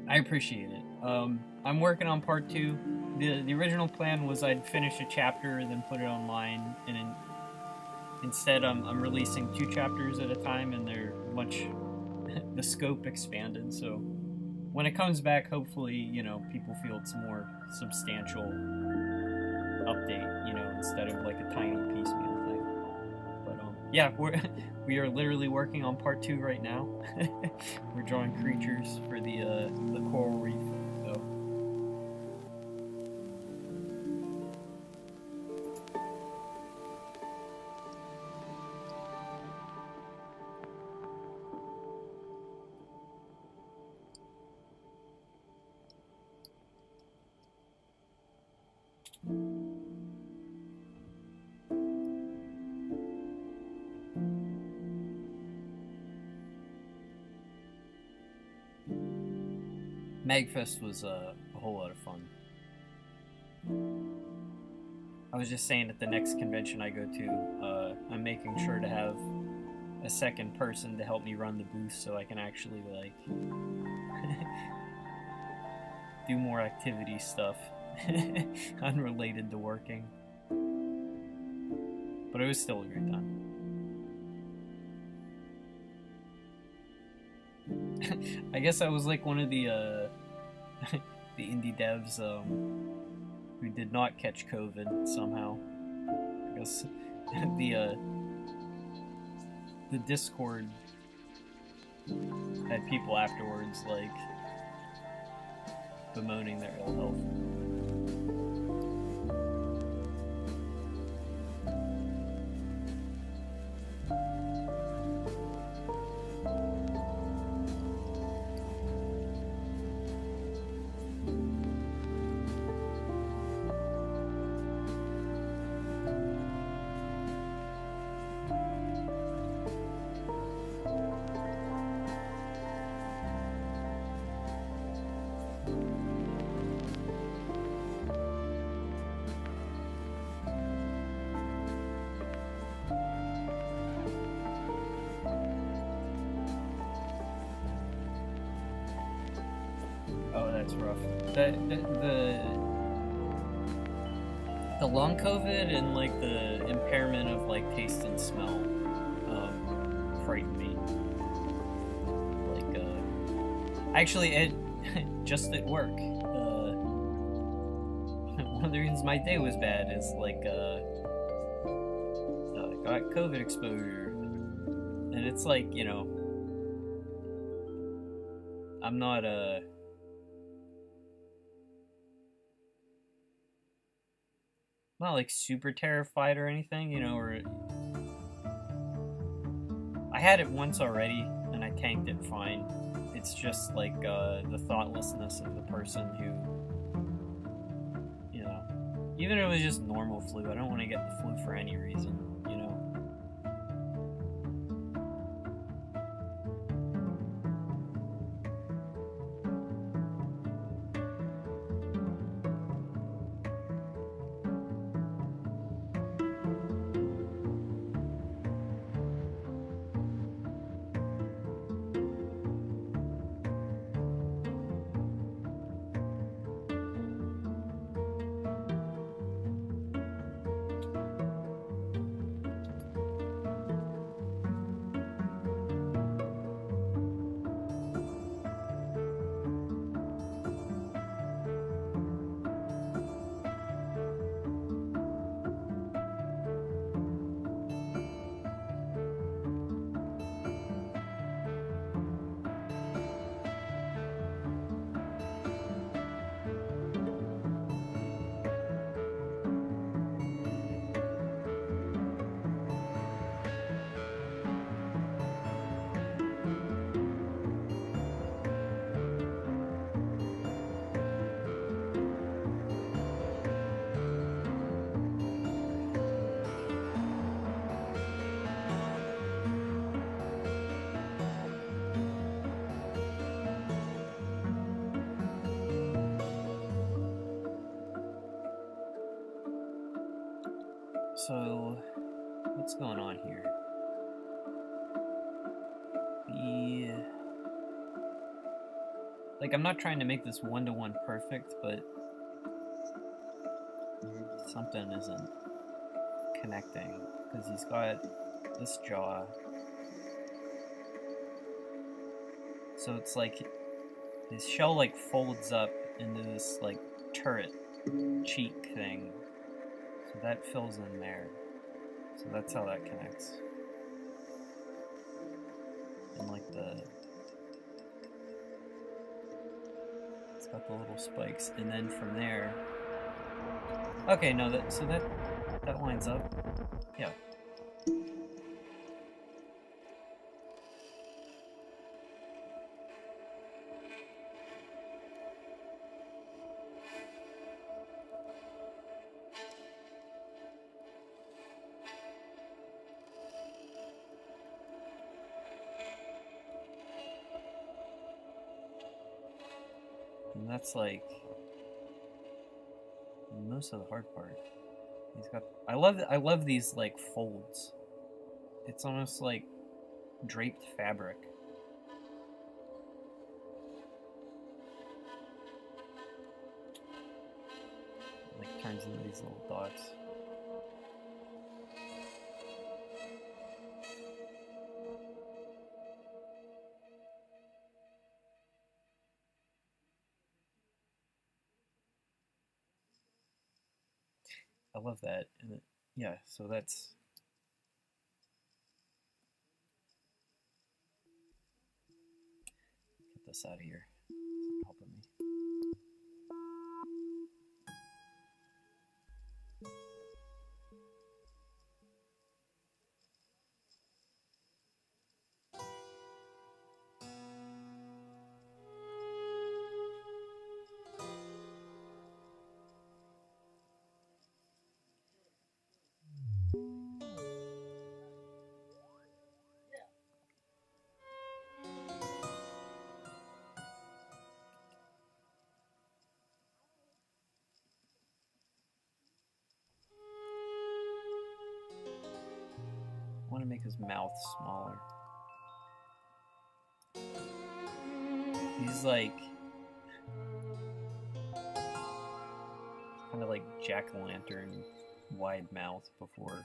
I appreciate it. I'm working on part 2. The original plan was I'd finish a chapter and then put it online, and instead I'm releasing 2 chapters at a time, and they're much the scope expanded. So when it comes back, hopefully, you know, people feel it's a more substantial update, you know, instead of like a tiny piecemeal thing. But yeah, we are literally working on part 2 right now. We're drawing creatures for the coral reef. So Magfest was a whole lot of fun. I was just saying at the next convention I go to, I'm making sure to have a second person to help me run the booth so I can actually, like, do more activity stuff unrelated to working. But it was still a great time. I guess I was like one of the the indie devs who did not catch COVID somehow. Because the Discord had people afterwards like bemoaning their ill health. Oh, that's rough. The long COVID and like the impairment of like taste and smell frightened me. Like actually, it just at work. One of the reasons my day was bad is like got COVID exposure, and it's like, you know, I'm not like super terrified or anything, you know, or I had it once already and I tanked it fine. It's just like the thoughtlessness of the person who, you know, even if it was just normal flu, I don't want to get the flu for any reason, you know. So, what's going on here? Like, I'm not trying to make this one-to-one perfect, but something isn't connecting, because he's got this jaw. So it's like his shell like folds up into this like turret cheek thing. So that fills in there. So that's how that connects. And like it's got the little spikes, and then from there. Okay, no, that lines up. Yeah. And that's like most of the hard part. He's got. I love these like folds. It's almost like draped fabric. Like turns into these little dots. I love that. Yeah, so that's... Get this out of here. It's helping me. I want to make his mouth smaller. He's like kind of like jack-o'-lantern wide mouth before.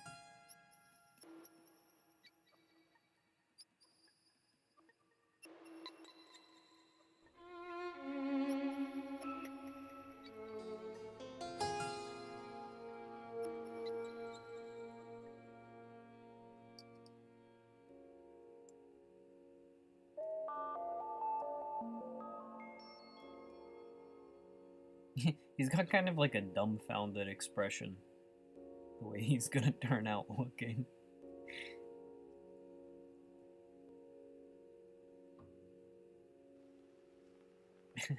He's got kind of like a dumbfounded expression, the way he's gonna turn out looking.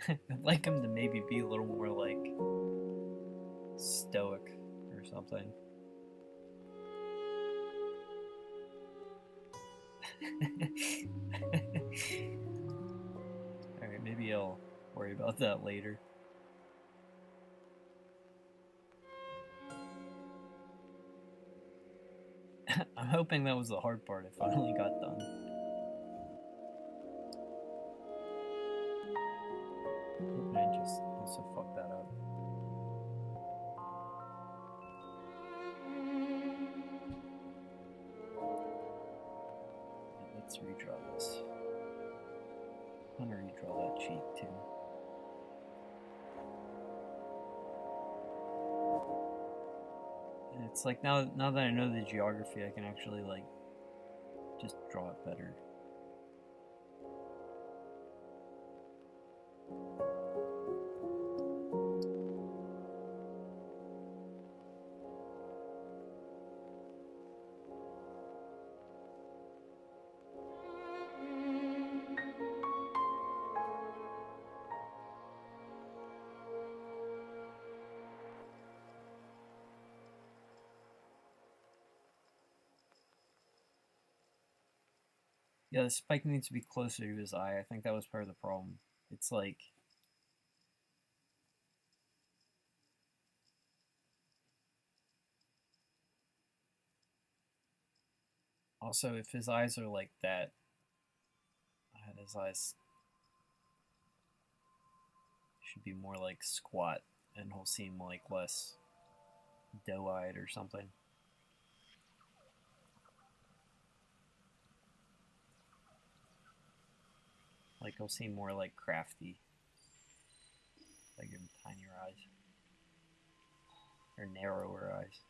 I'd like him to maybe be a little more like stoic or something. Alright, maybe I'll worry about that later. I'm hoping that was the hard part. It finally got done. Hoping I just also fucked that up. Let's redraw this. I'm gonna redraw that cheek too. It's like now that I know the geography, I can actually like just draw it better. Yeah, the spike needs to be closer to his eye. I think that was part of the problem. It's like... Also, if his eyes are like that, his eyes should be more like squat, and he'll seem like less doe-eyed or something. Like he'll seem more like crafty. Like give him tinier eyes. Or narrower eyes.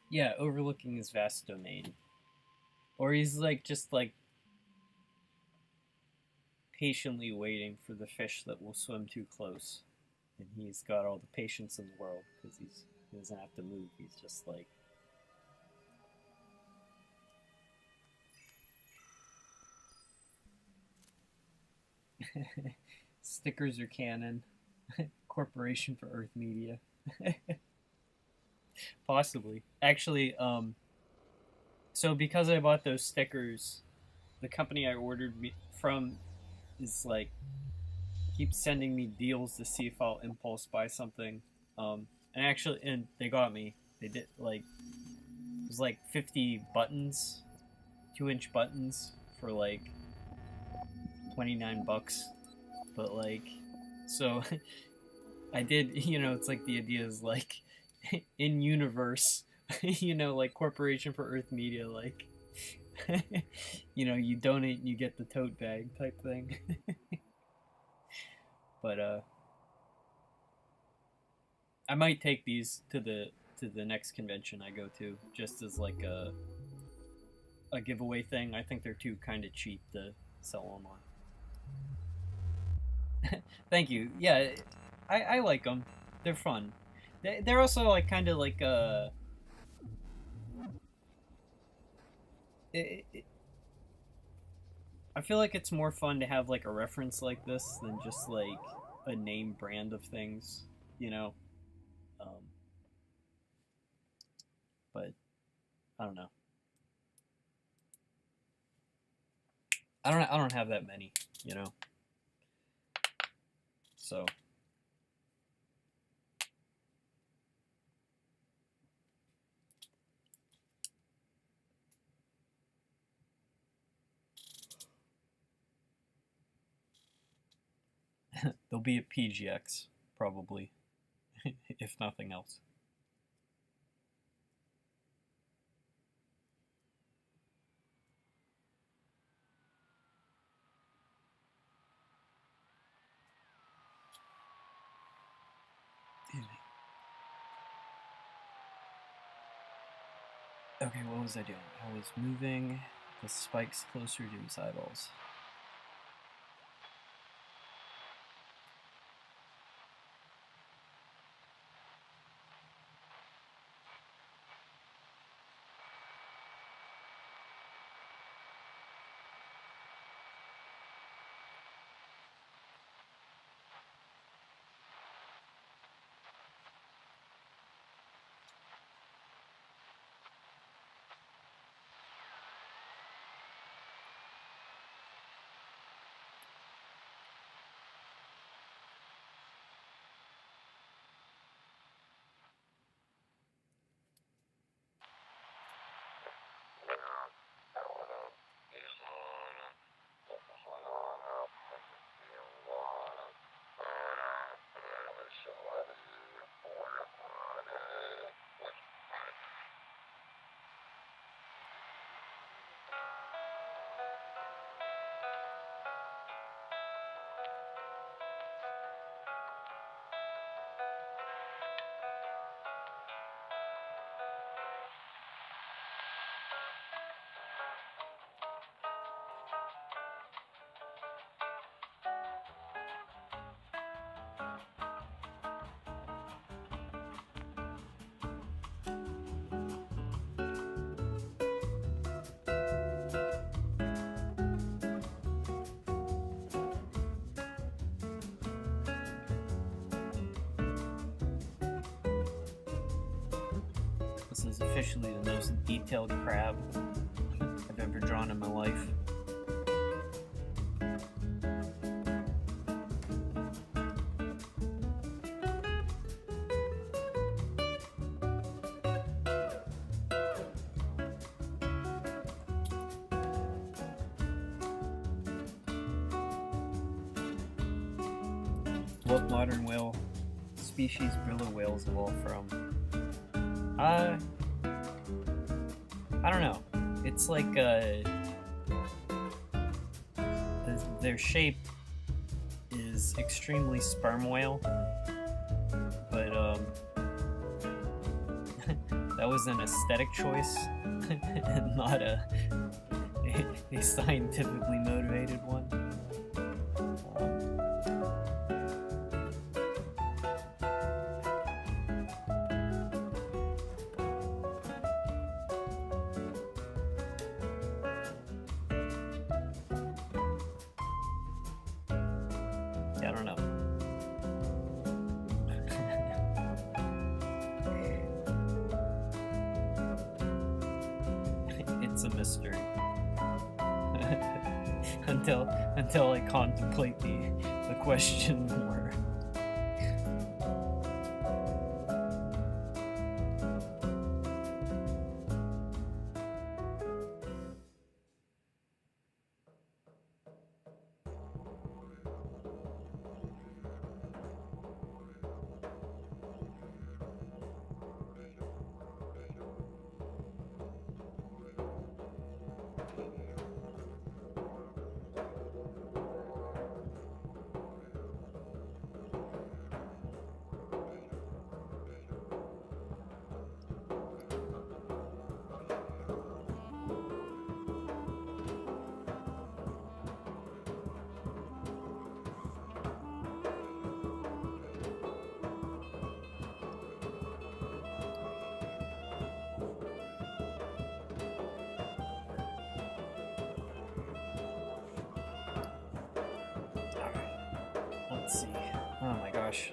Yeah, overlooking his vast domain. Or he's like just like patiently waiting for the fish that will swim too close. And he's got all the patience in the world because he doesn't have to move. He's just like... Stickers are canon. Corporation for Earth Media. Possibly. Actually, so because I bought those stickers, the company I ordered from is like keeps sending me deals to see if I'll impulse buy something. And they got me. They did like it was like 50 buttons, 2-inch buttons for like $29. But like, so I did, you know, it's like the idea is like in universe, you know, like Corporation for Earth Media, like You know, you donate and you get the tote bag type thing. But I might take these to the next convention I go to, just as like a giveaway thing. I think they're too kind of cheap to sell online. Thank you. Yeah, I like them. They're fun. They're also like kind of like it, I feel like it's more fun to have like a reference like this than just like a name brand of things, you know. Um, but I don't know. I don't have that many, you know. So they'll be at PGX probably, if nothing else. Excuse me. Okay, what was I doing? I was moving the spikes closer to his eyeballs. This is officially the most detailed crab I've ever drawn in my life. What modern whale species Briller whales evolved from? I don't know. It's like their shape is extremely sperm whale, but that was an aesthetic choice and not a scientifically motivated one. I don't know. It's a mystery. until I contemplate the question more. let's see. Oh my gosh.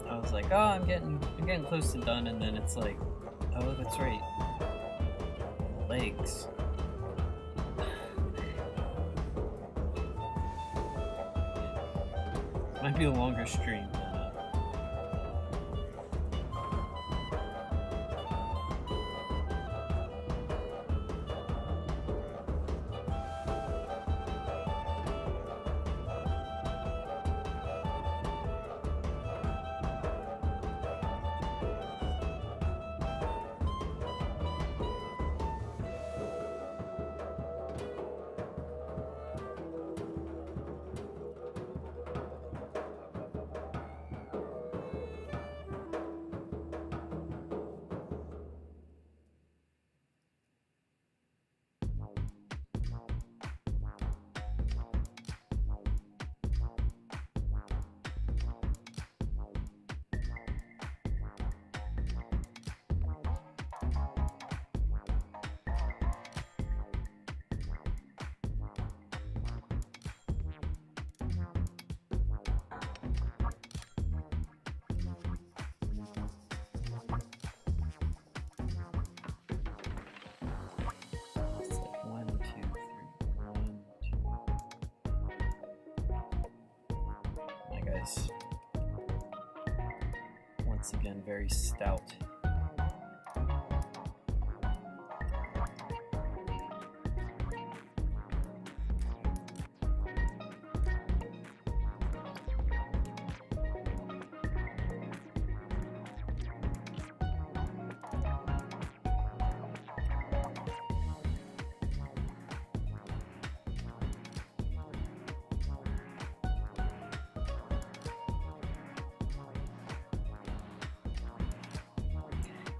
I was like, oh, I'm getting close to done, and then it's like, oh, that's right. Legs. Might be a longer stream. Once again, very stout.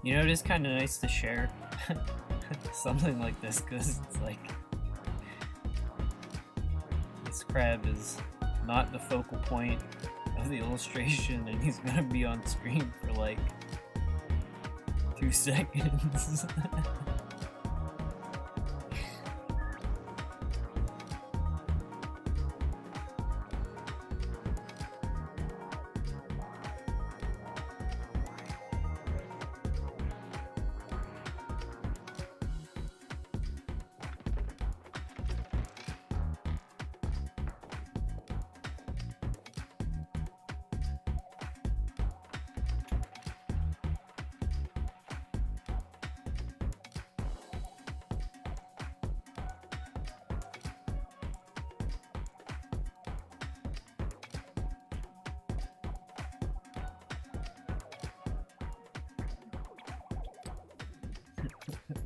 You know, it is kind of nice to share something like this, because it's like, this crab is not the focal point of the illustration, and he's gonna be on screen for like 2 seconds.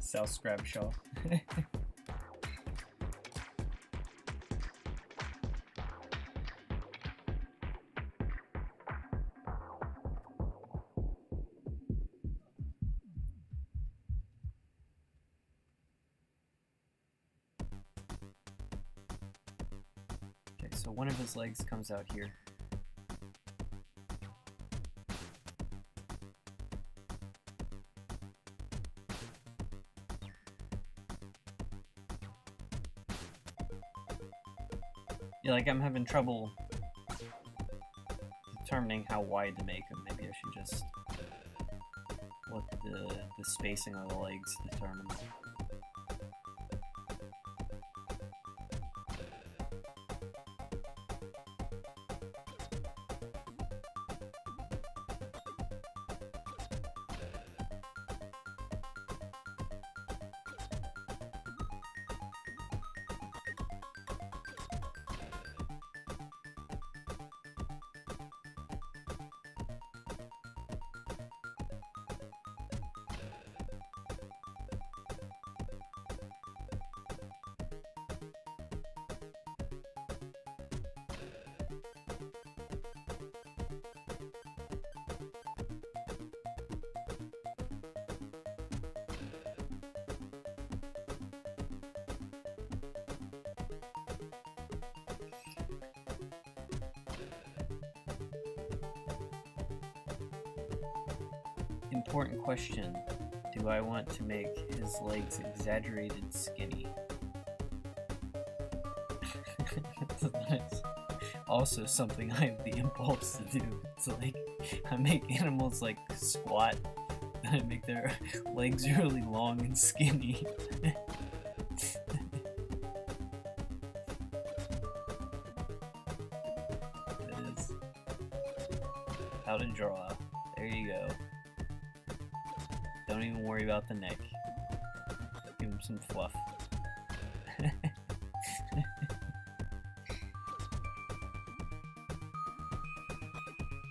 South Scrimshaw. Okay, so one of his legs comes out here. Yeah, like I'm having trouble determining how wide to make them. Maybe I should just let the spacing of the legs determine. Important question. Do I want to make his legs exaggerated skinny? That's also something I have the impulse to do. So like, I make animals like squat, and I make their legs really long and skinny. That is how to draw. There you go. Don't even worry about the neck. Give him some fluff.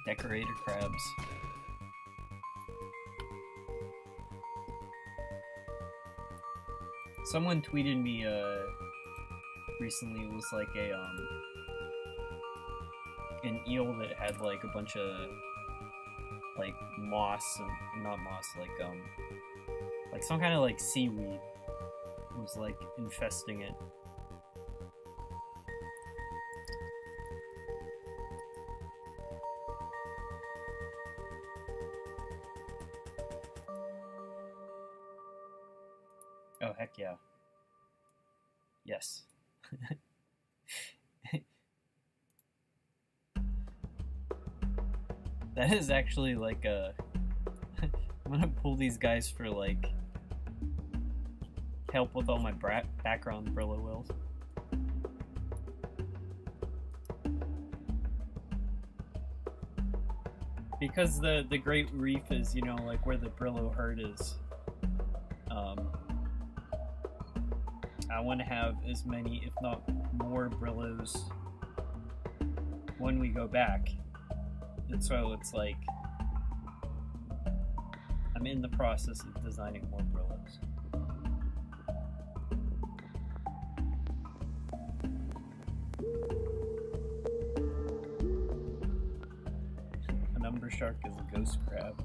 Decorator crabs. Someone tweeted me recently. It was like an eel that had like a bunch of like moss and not moss, like some kind of like seaweed was like infesting it. Oh, heck yeah. Yes. That is actually like a... I'm gonna pull these guys for like help with all my background Brillo wheels. Because the Great Reef is, you know, like where the Brillo herd is. I want to have as many, if not more, Brillos when we go back. And so it's like I'm in the process of designing more Brillos. An umber shark is a ghost crab.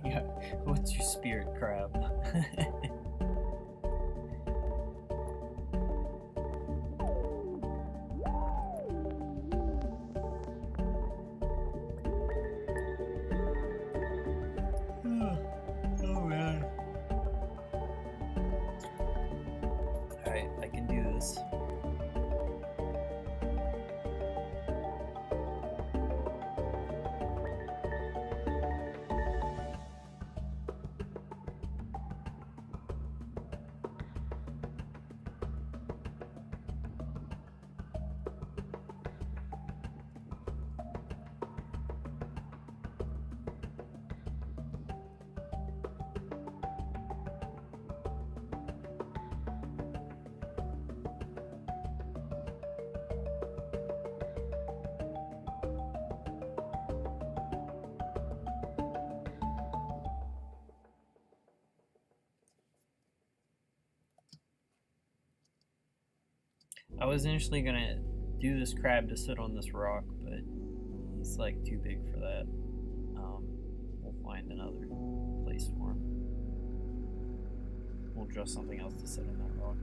Yeah, what's your spirit crab? Oh man. Alright, I can do this. I was initially gonna do this crab to sit on this rock, but he's like too big for that. We'll find another place for him. We'll draw something else to sit on that rock.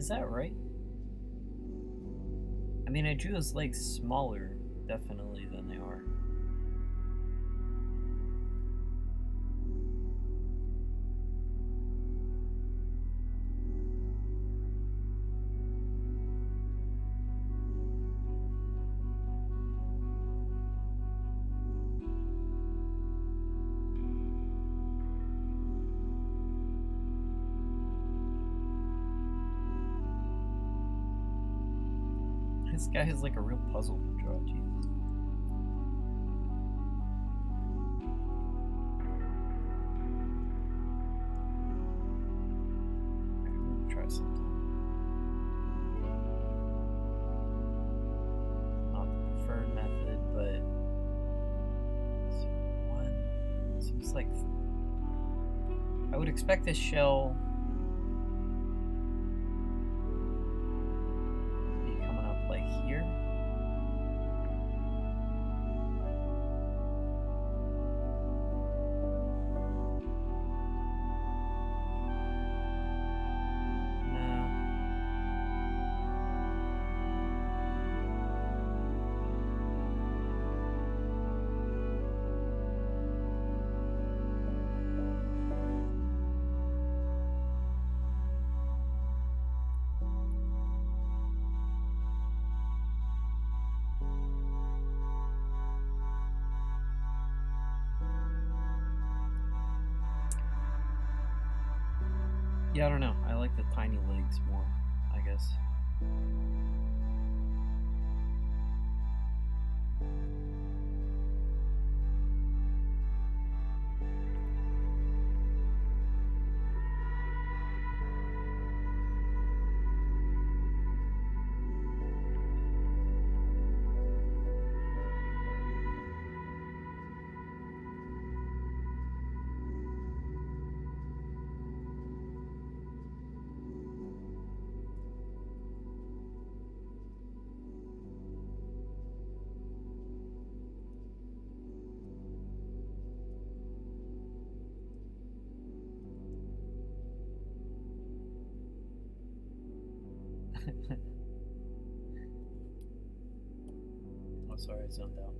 Is that right? I mean, I drew his legs smaller, definitely, than they are. This guy is like a real puzzle to draw, Jesus. I'm gonna try something. Not the preferred method, but one seems like I would expect this shell here. Yeah, I don't know. I like the tiny legs more, I guess. Oh, sorry, I zoned out.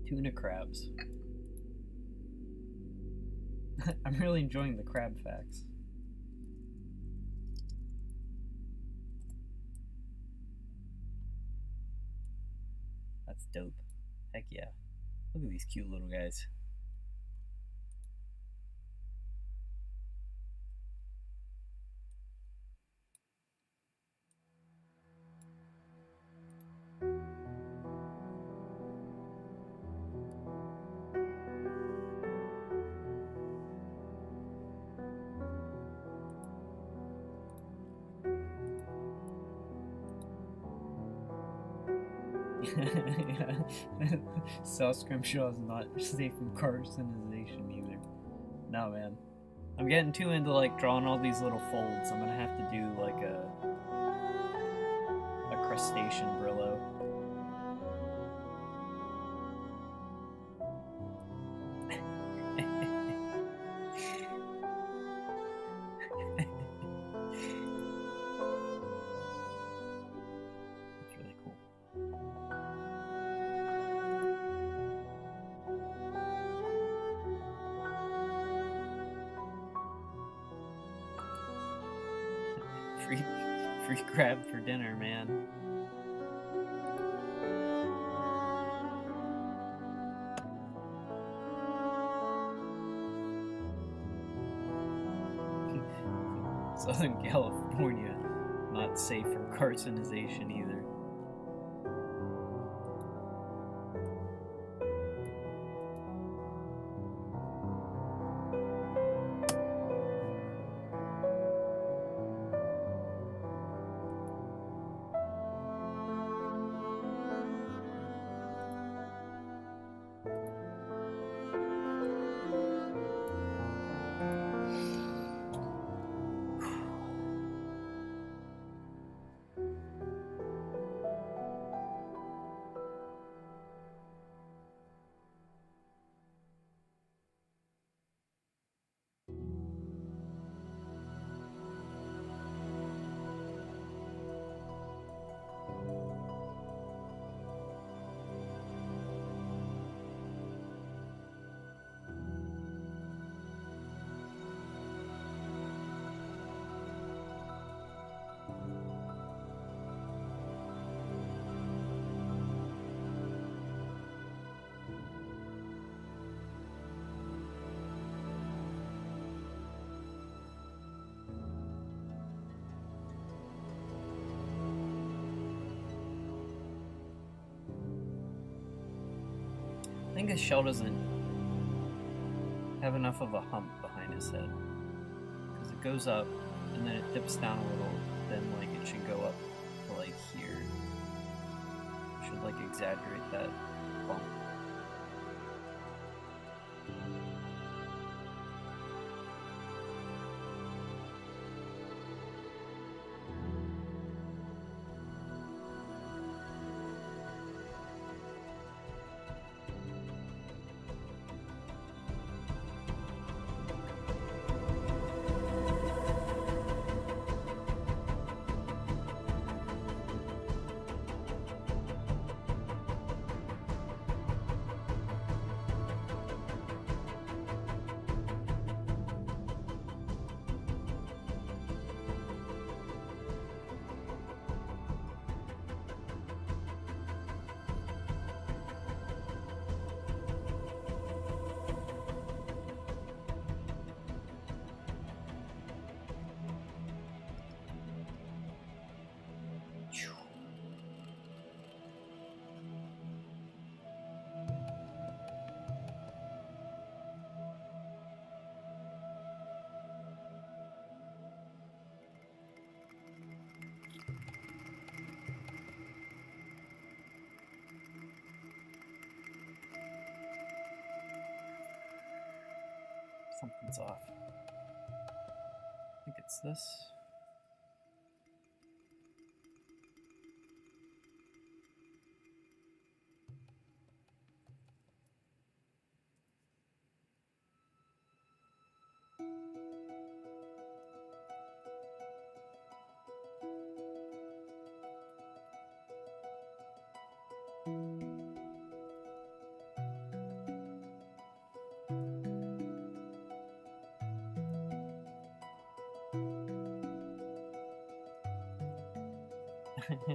Tuna crabs. I'm really enjoying the crab facts. That's dope. Heck yeah. Look at these cute little guys. Yeah. South Scrimshaw is not safe from carcinization either. No, man. I'm getting too into like drawing all these little folds. I'm gonna have to do like a crustacean Brillo. Free crab for dinner, man. Southern California, not safe from carcinization either. think his shell doesn't have enough of a hump behind his head. Because it goes up, and then it dips down a little, then like it should go up to like here. I should like exaggerate that bump. Something's off. I think it's this.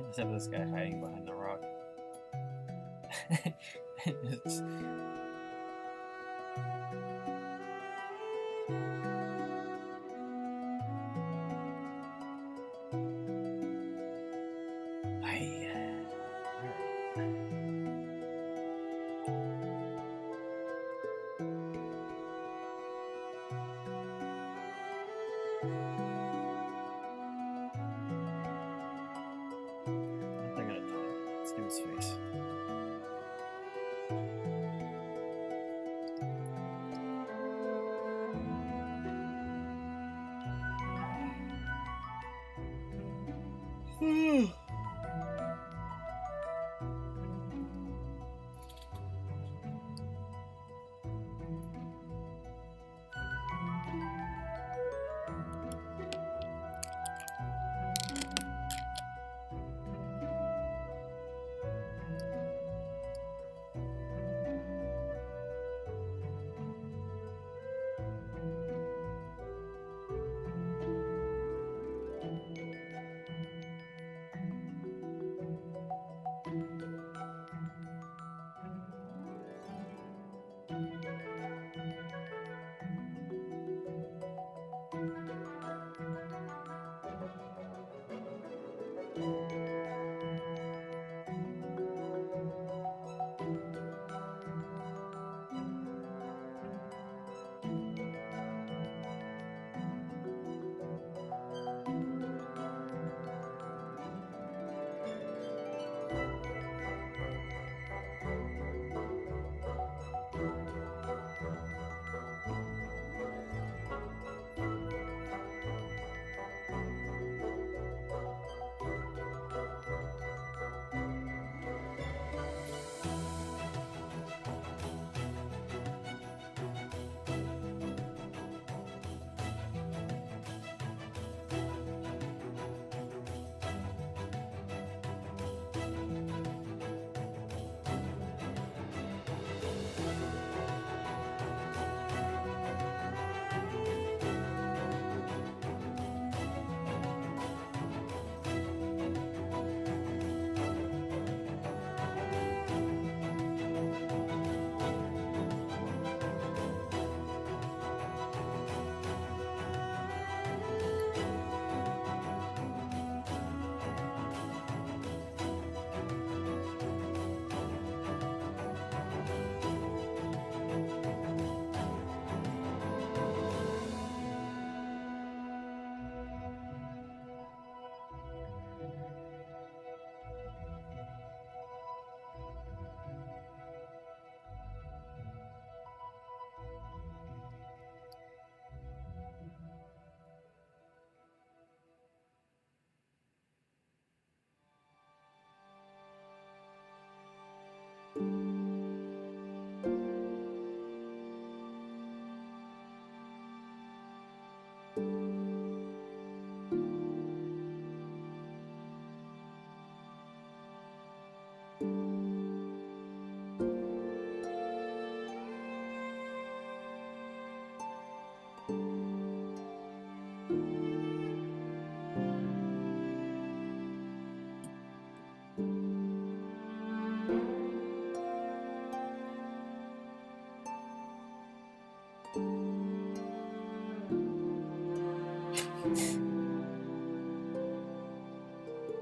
Just have this guy hiding behind the rock. It's... Let's do his face.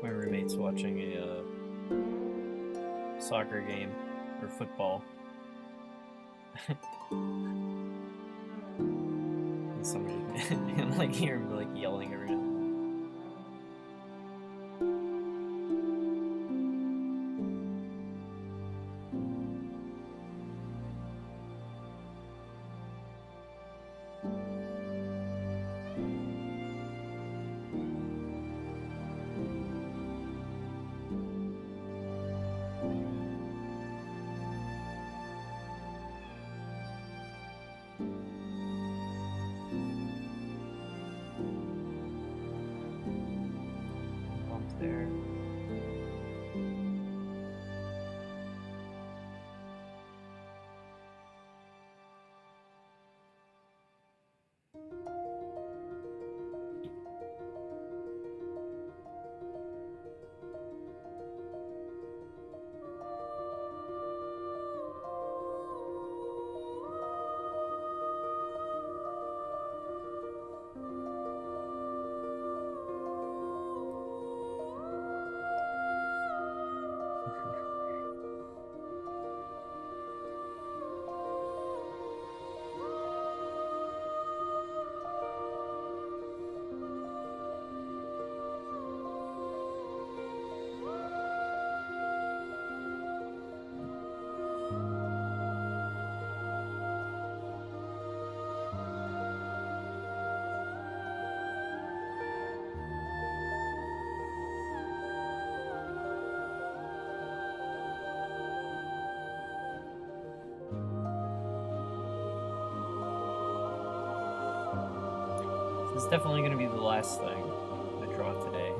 My roommate's watching a soccer game or football. And somebody, I'm like hear him like yelling every now. There. This is definitely going to be the last thing I draw today.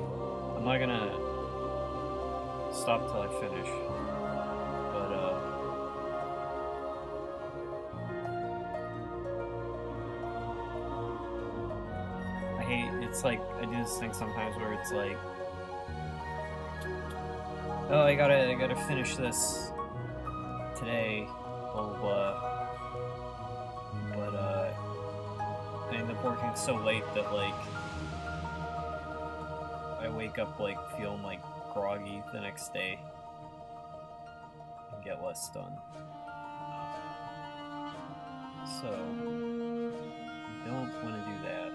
I'm not going to stop till I finish. But, I hate, it's like, I do this thing sometimes where it's like, oh, I gotta finish this today, blah, blah, blah. I end up working so late that, like, I wake up, like, feeling, like, groggy the next day and get less done. So, you don't want to do that.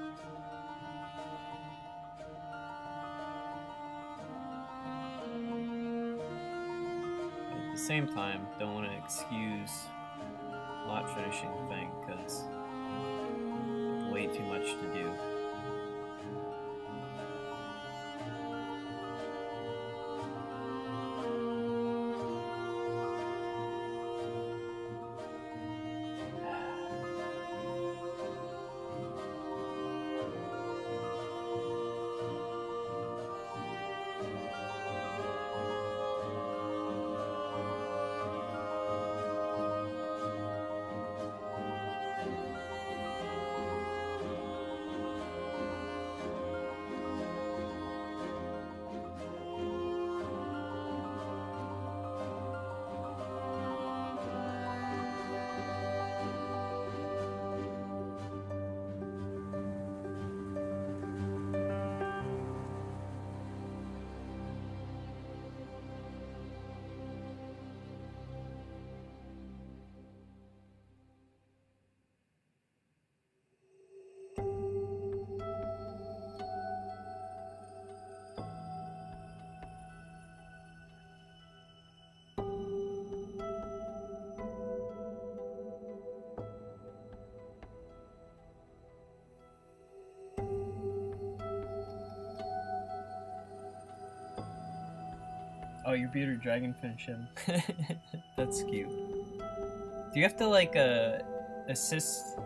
But at the same time, don't want to excuse not finishing the thing, because way too much to do. Oh, your bearded dragon finished him. That's cute. Do you have to, like, assist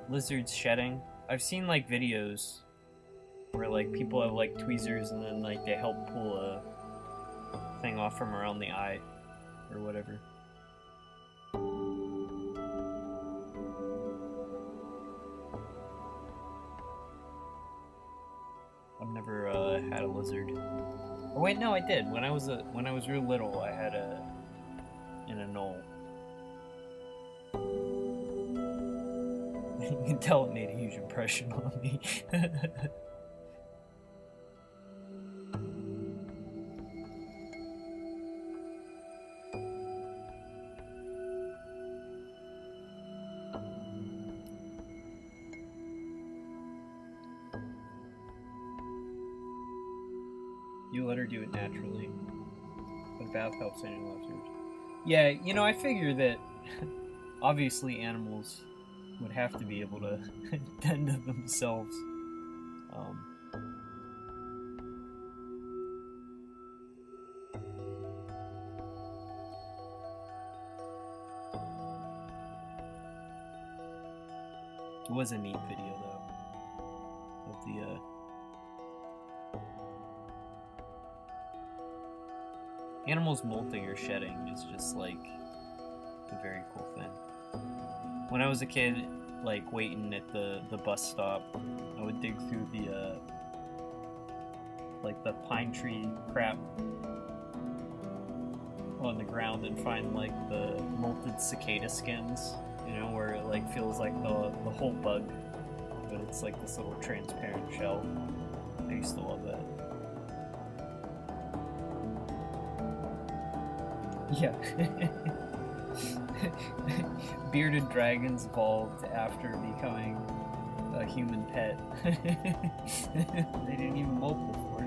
lizards shedding I've seen like videos where like people have like tweezers and then like they help pull a thing off from around the eye or whatever. I've never had a lizard. Oh wait, no, I did. When I was real little, I had in a knoll. You can tell it made a huge impression on me. You let her do it naturally. The bath helps animal lizards. Yeah, you know, I figure that obviously animals would have to be able to tend to themselves. It was a neat video though of the animals molting or shedding is just like a very cool thing. When I was a kid, like waiting at the bus stop, I would dig through the like the pine tree crap on the ground and find like the molted cicada skins, you know, where it like feels like the whole bug, but it's like this little transparent shell. I used to love that. Yeah. Bearded dragons evolved after becoming a human pet. They didn't even molt before.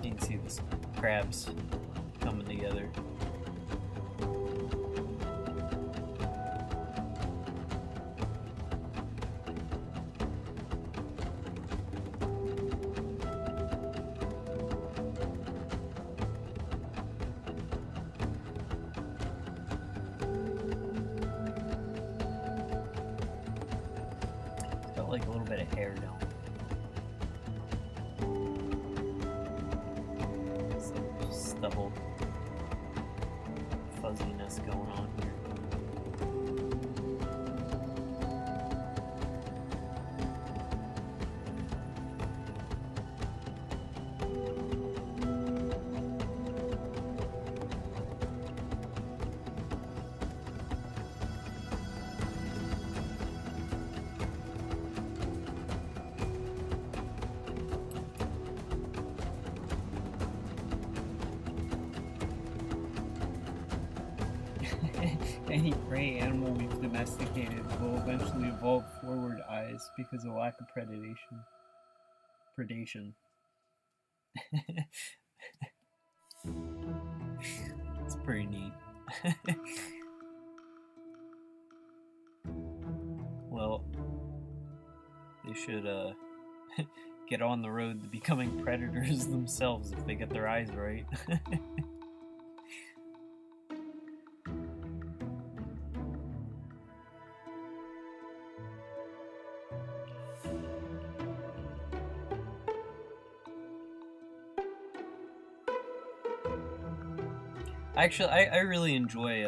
You can see this crabs coming together. It's got like a little bit of hair down. Stubble fuzziness going on here. Any prey animal we've domesticated will eventually evolve forward eyes because of lack of predation. It's pretty neat. Well, they should get on the road to becoming predators themselves if they get their eyes right. Actually, I really enjoy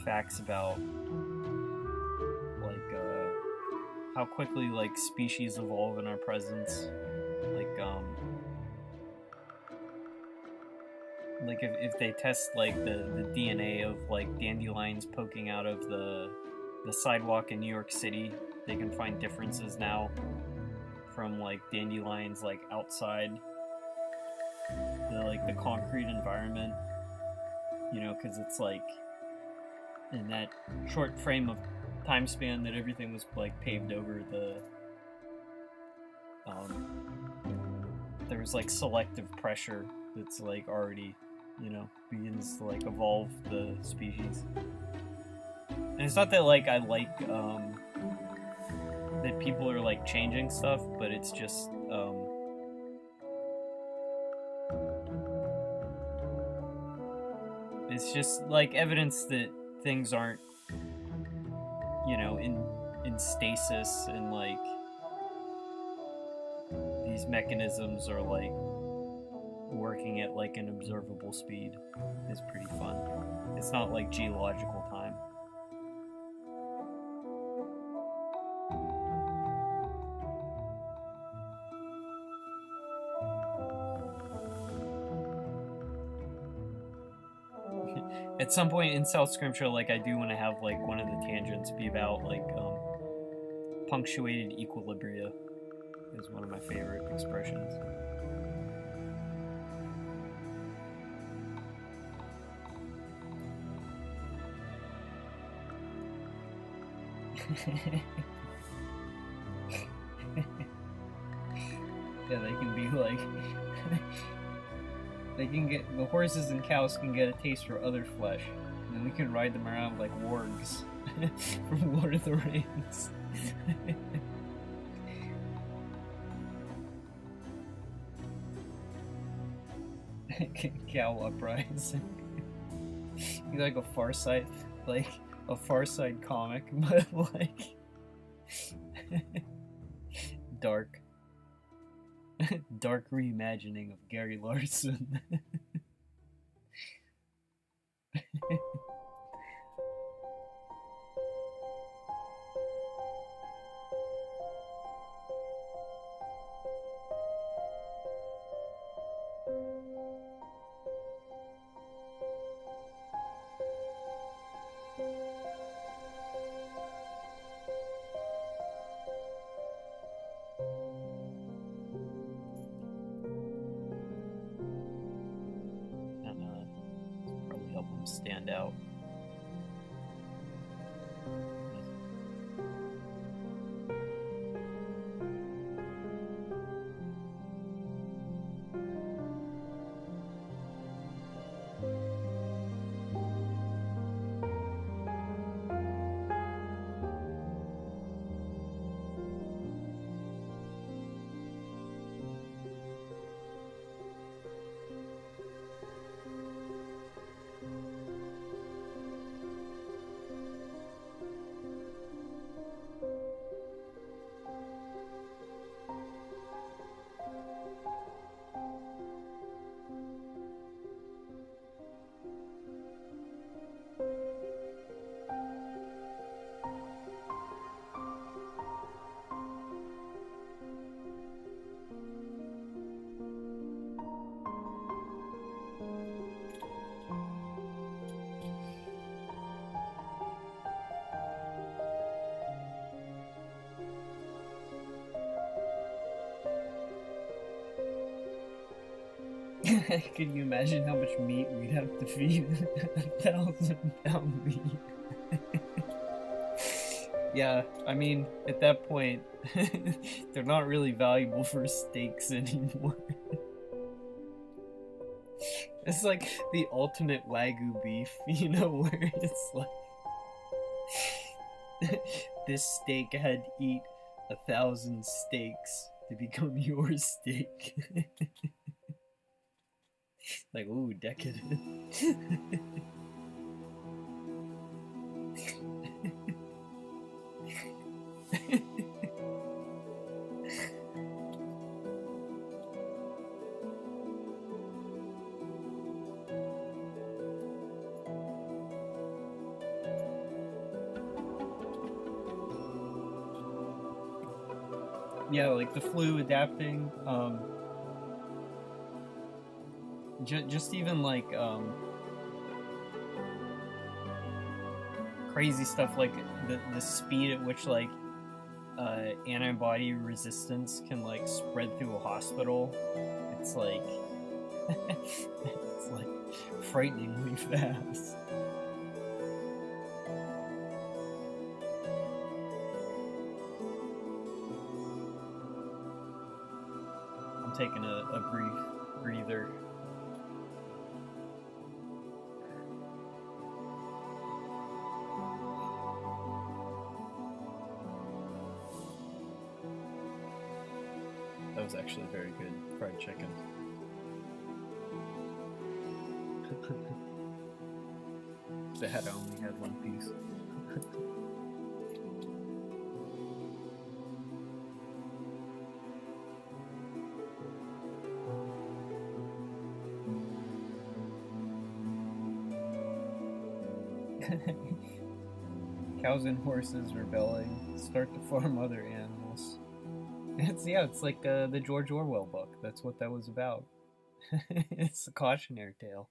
facts about like how quickly like species evolve in our presence. Like if they test like the DNA of like dandelions poking out of the sidewalk in New York City, they can find differences now from like dandelions like outside the concrete environment, you know, because it's like in that short frame of time span that everything was like paved over, there was like selective pressure that's like already, you know, begins to like evolve the species. And it's not that like I like that people are like changing stuff, but it's just like evidence that things aren't, you know, in stasis, and like these mechanisms are like working at like an observable speed is pretty fun. It's not like geological time. At some point in South Scrimshaw, like I do want to have like one of the tangents be about like punctuated equilibria is one of my favorite expressions. Yeah, they can be like they can get, the horses and cows can get a taste for other flesh, and then we can ride them around like wargs from Lord of the Rings. Cow uprising. Be like a Far Side, like a Far Side comic, but like dark. Dark reimagining of Gary Larson. Probably help him stand out. Can you imagine how much meat we'd have to feed a 1,000-pound meat? Yeah, I mean, at that point, they're not really valuable for steaks anymore. It's like the ultimate Wagyu beef, you know, where it's like this steak had to eat 1,000 steaks to become your steak. Like, ooh, decadent. Yeah, like the flu adapting, just even like crazy stuff like the speed at which like antibody resistance can like spread through a hospital. It's like it's like frighteningly fast. I'm taking a brief breather. was actually very good fried chicken. Sad I only had one piece. Cows and horses rebelling, start to farm other animals. It's like the George Orwell book. That's what that was about. It's a cautionary tale.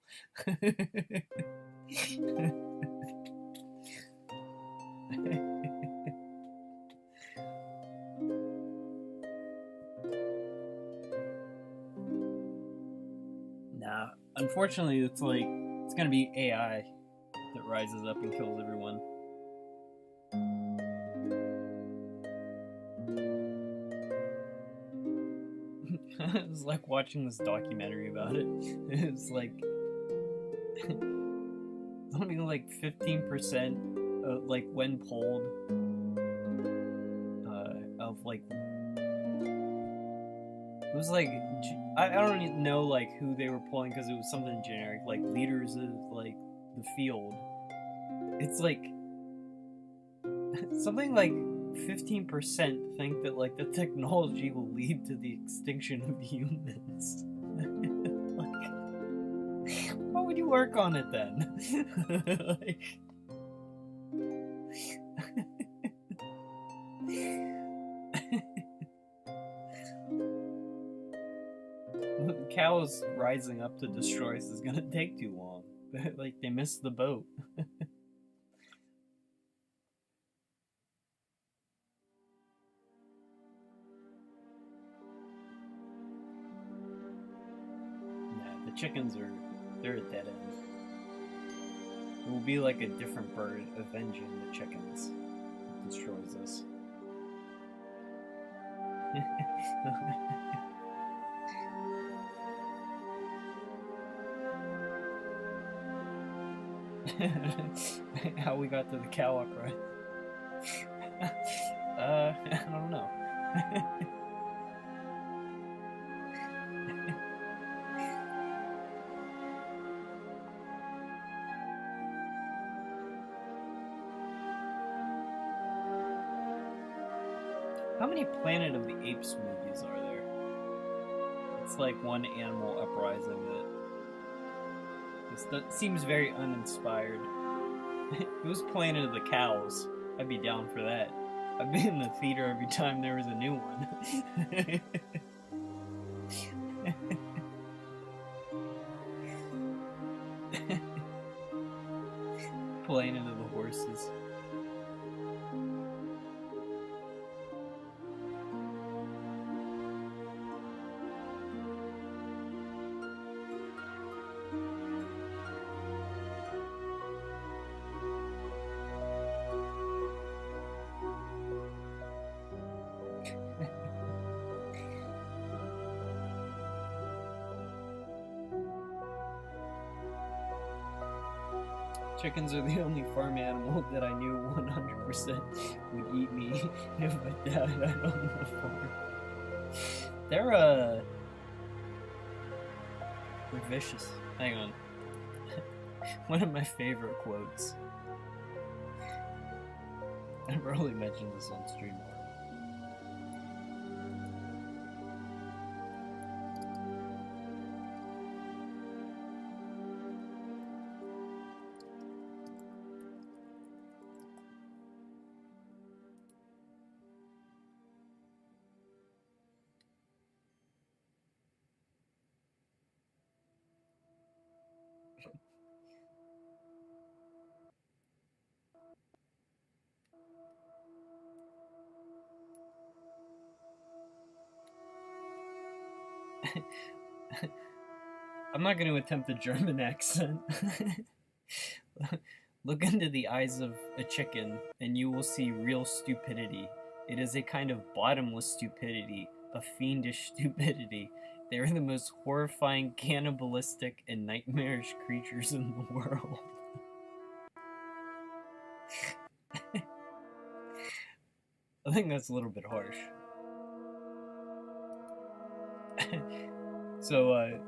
Nah, unfortunately, it's gonna be AI that rises up and kills everyone. It was like watching this documentary about it. It was like something like 15%, like when polled, of like it was like I don't even know like who they were polling because it was something generic, like leaders of like the field. It's like something like 15% think that like the technology will lead to the extinction of humans. Like, why would you work on it then? Like, the cows rising up to destroy us is gonna take too long. Like they missed the boat. Chickens they're a dead end. It will be like a different bird avenging the chickens. It destroys us. How we got to the cow upright? I don't know. How many Planet of the Apes movies are there? It's like one animal uprising that seems very uninspired. If it was Planet of the Cows, I'd be down for that. I'd be in the theater every time there was a new one. Planet of the Horses. Chickens are the only farm animal that I knew 100% would eat me if I died on the farm. They're vicious. Hang on. One of my favorite quotes. I probably mentioned this on stream. I'm not going to attempt a German accent. Look into the eyes of a chicken, and you will see real stupidity. It is a kind of bottomless stupidity, a fiendish stupidity. They are the most horrifying, cannibalistic, and nightmarish creatures in the world. I think that's a little bit harsh. So,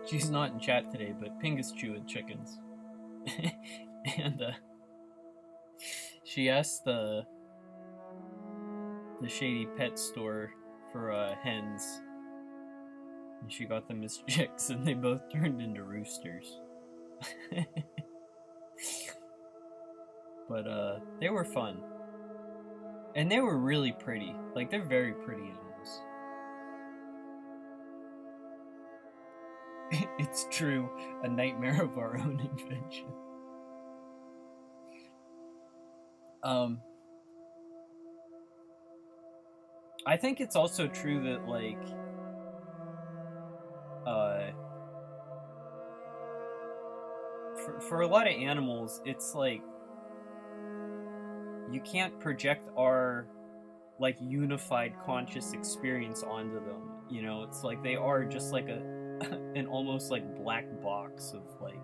she's not in chat today, but Pingus chewing chickens. And, she asked the shady pet store for, hens. And she got them as chicks, and they both turned into roosters. But, they were fun. And they were really pretty. Like, they're very pretty animals. It's true, a nightmare of our own invention. I think it's also true that, like, for a lot of animals, it's like, you can't project our, like, unified conscious experience onto them, you know? It's like they are just like an almost like black box of, like,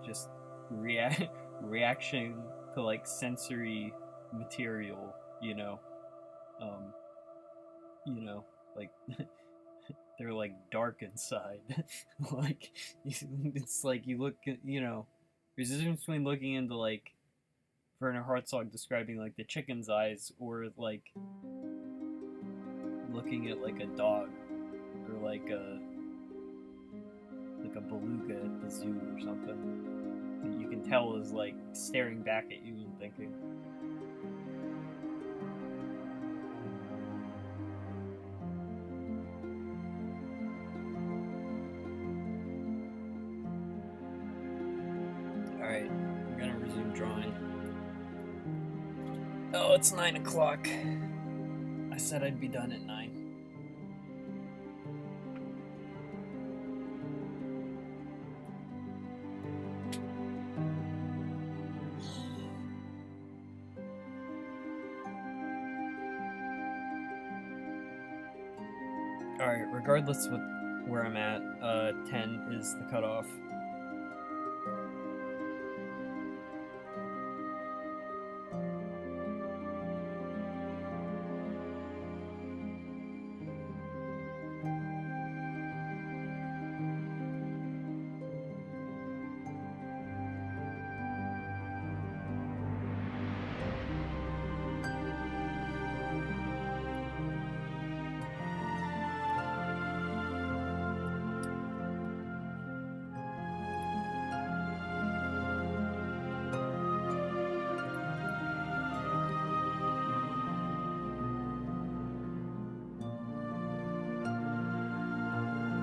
just reaction to, like, sensory material, you know? Like, they're, like, dark inside. Like, it's like you look at, you know, there's a difference between looking into, like, Werner Herzog describing, like, the chicken's eyes, or, like, looking at, like, a dog, or, like a beluga at the zoo or something that you can tell is, like, staring back at you and thinking. Alright, I'm gonna resume drawing. Oh, it's 9 o'clock. I said I'd be done at 9. Alright, regardless of where I'm at, 10 is the cutoff.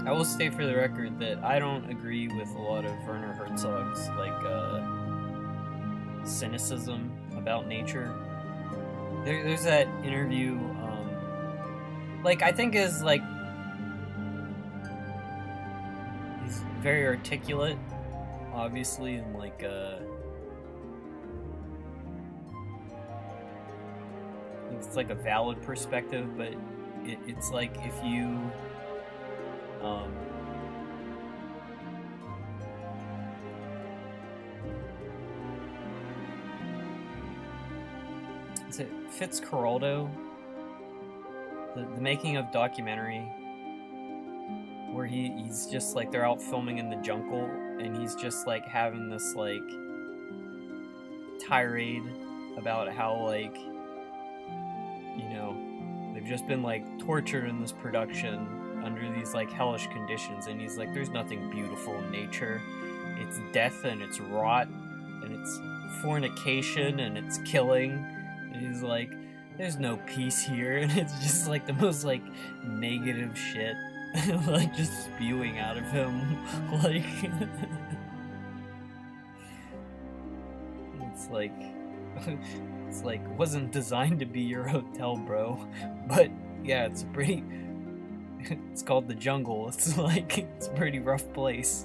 I will state for the record that I don't agree with a lot of Werner Herzog's, like, cynicism about nature. There's that interview, like, I think is, like, he's very articulate, obviously, and, like, it's, like, a valid perspective, but it's, like, if you... is it Fitzcarraldo? The making of documentary where he's just like, they're out filming in the jungle and he's just like having this like tirade about how, like, you know, they've just been like tortured in this production under these like hellish conditions, and he's like, there's nothing beautiful in nature. It's death and it's rot and it's fornication and it's killing. And he's like, there's no peace here, and it's just like the most like negative shit like just spewing out of him. Like it's like wasn't designed to be your hotel, bro. But yeah, it's pretty. It's called the jungle. It's like, it's a pretty rough place.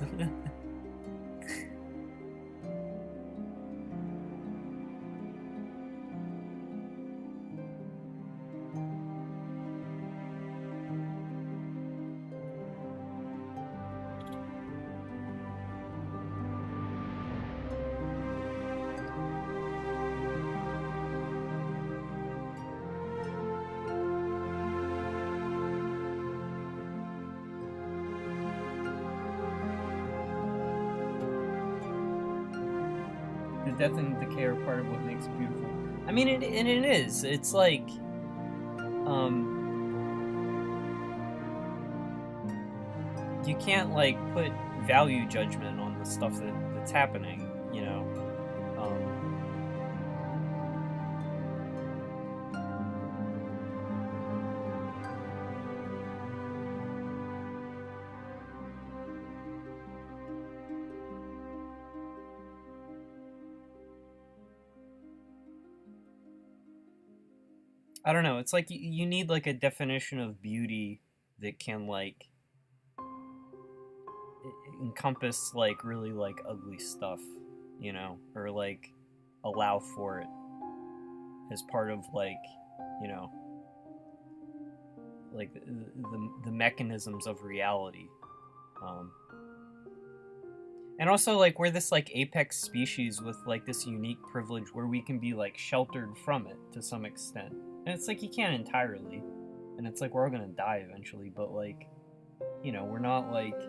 The death and decay are part of what makes it beautiful. I mean, it is. It's like, you can't like put value judgment on the stuff that's happening, you know. I don't know. It's like you need like a definition of beauty that can like encompass like really like ugly stuff, you know, or like allow for it as part of like, you know, like the mechanisms of reality. And also like we're this like apex species with like this unique privilege where we can be like sheltered from it to some extent. And it's like you can't entirely. And it's like we're all gonna die eventually, but like, you know, we're not like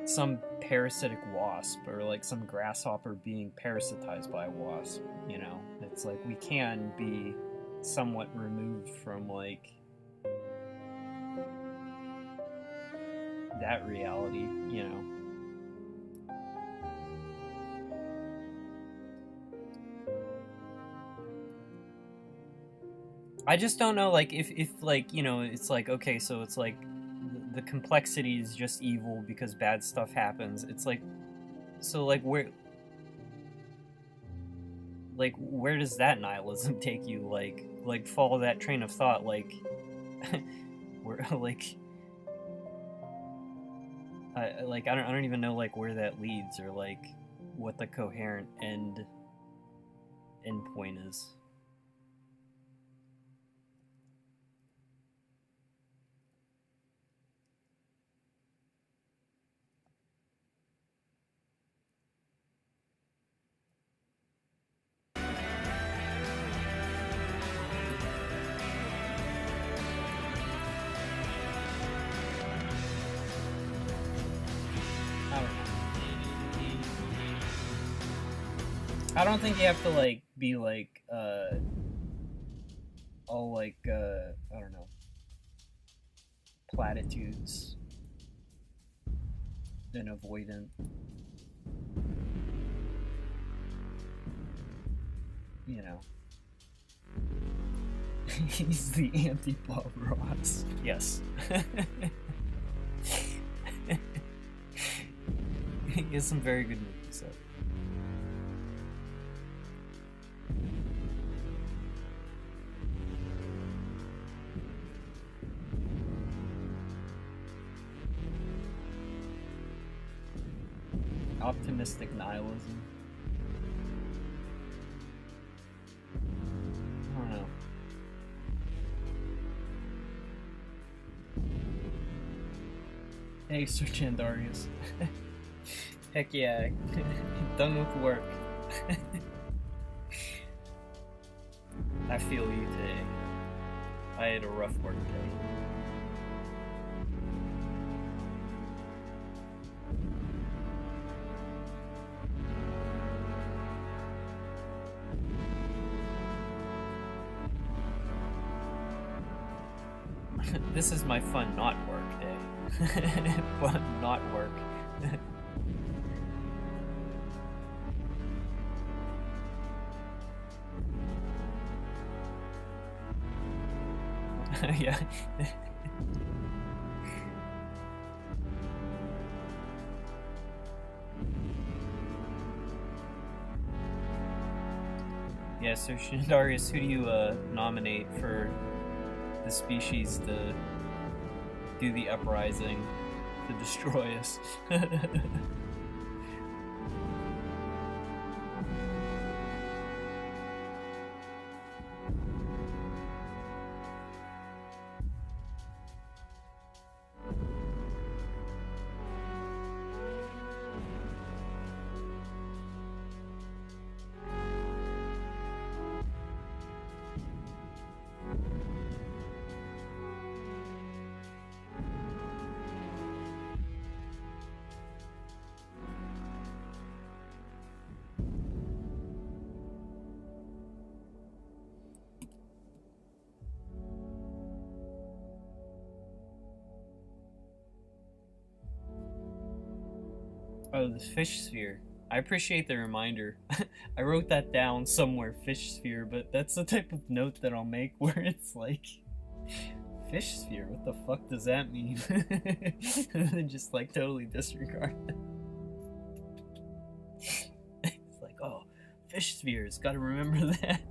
some parasitic wasp or like some grasshopper being parasitized by a wasp, you know. It's like we can be somewhat removed from like that reality, you know. I just don't know, like, if like, you know, it's like, okay, so it's like the complexity is just evil because bad stuff happens. It's like, so like where does that nihilism take you? Like follow that train of thought, like where like I don't even know like where that leads or like what the coherent end point is. I don't think you have to like be like all like I don't know, platitudes and avoidant. You know. He's the anti-Bob Ross. Yes. He has some very good movies, though. Optimistic nihilism. I don't know. Hey, Sir Chandarius. Heck yeah. Done with work. I feel you today. I had a rough work day. This is my fun not work day. Fun not work. Yeah. Yeah, so Shandarius, who do you nominate for the species to do the uprising to destroy us? Oh, the fish sphere. I appreciate the reminder. I wrote that down somewhere, fish sphere, but that's the type of note that I'll make where it's like, fish sphere, what the fuck does that mean? And then just like totally disregard it. It's like, oh, fish spheres, gotta remember that.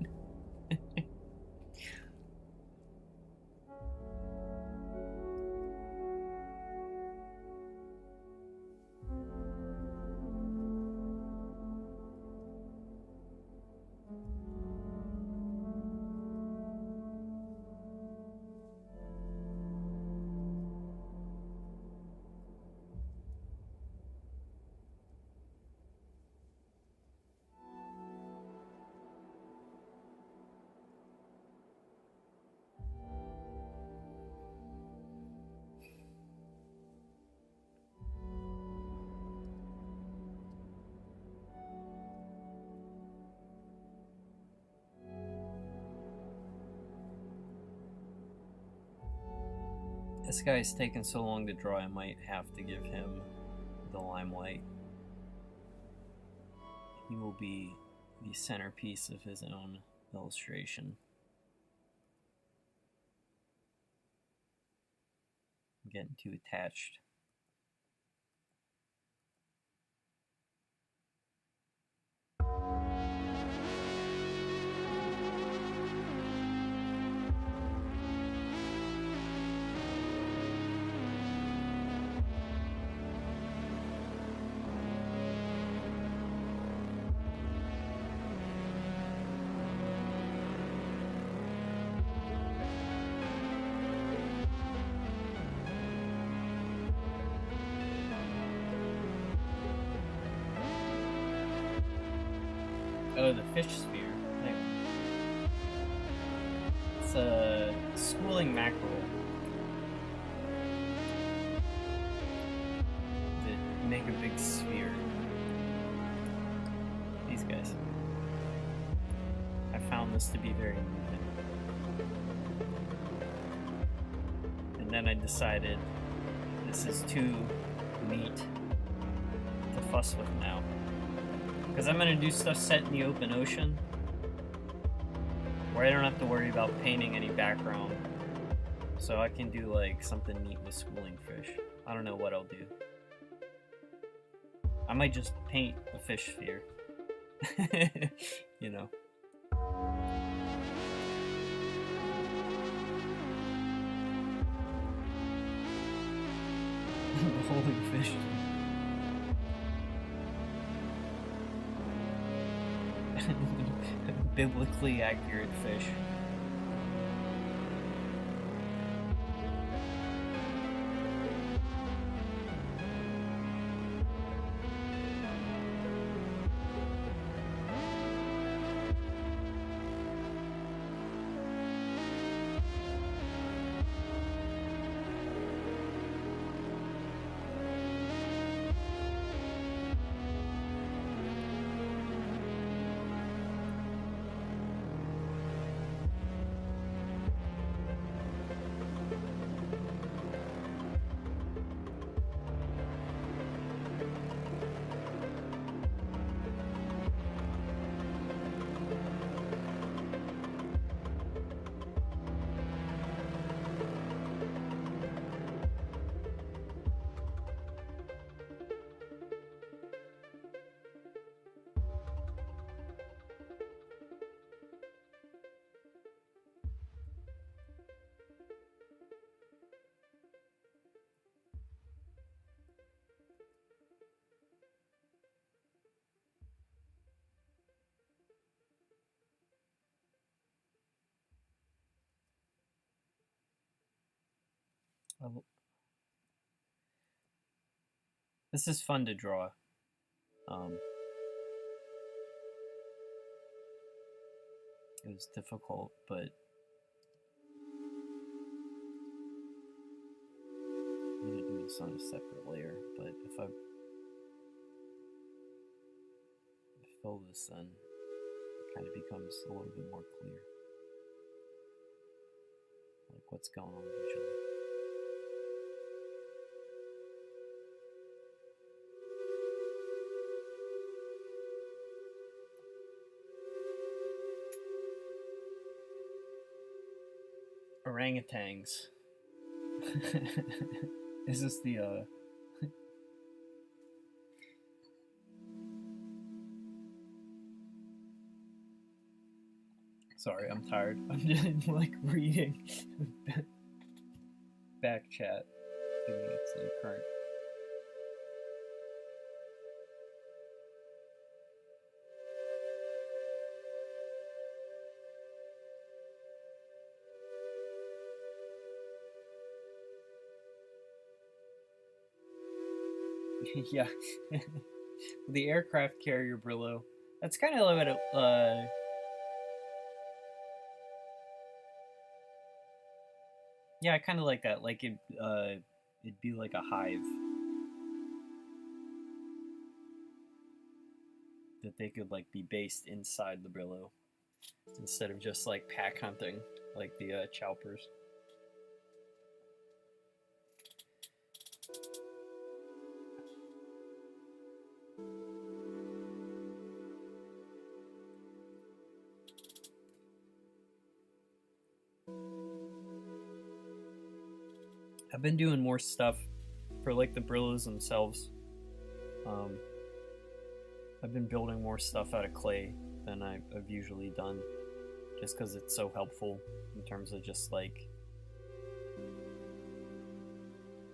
This guy's taken so long to draw, I might have to give him the limelight. He will be the centerpiece of his own illustration. I'm getting too attached. Oh, the fish sphere. It's a schooling mackerel that make a big sphere. These guys. I found this to be very moving. And then I decided this is too neat to fuss with now. Because I'm going to do stuff set in the open ocean where I don't have to worry about painting any background. So I can do like something neat with schooling fish. I don't know what I'll do. I might just paint a fish sphere. You know. Holy fish. Biblically accurate fish. This is fun to draw. It was difficult, but I'm going to do this on a separate layer. But if I fill this in, it kind of becomes a little bit more clear. Like what's going on visually. orangutans. Is this the Sorry, I'm tired. I'm just like reading back chat. It's like current. Yeah. The aircraft carrier Brillo. That's kind of like what yeah, I kind of like that. Like it'd be like a hive that they could like be based inside the Brillo instead of just like pack hunting like the Choppers. I've been doing more stuff for like the Brillos themselves. I've been building more stuff out of clay than I've usually done, just because it's so helpful in terms of just like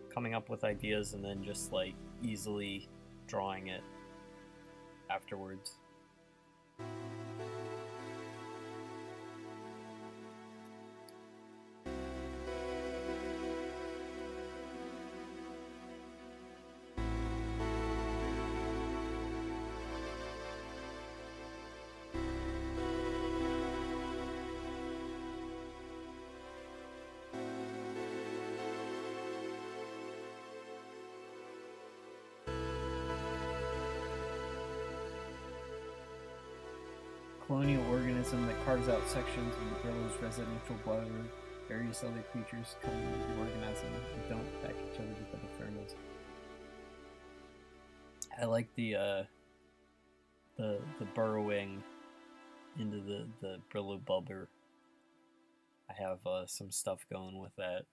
coming up with ideas and then just like easily drawing it afterwards. Colonial organism that carves out sections of the Brillo's residential bladder. Various other creatures come into the organism and don't attack each other with other pheromones. I like the burrowing into the Brillo bubber. I have some stuff going with that.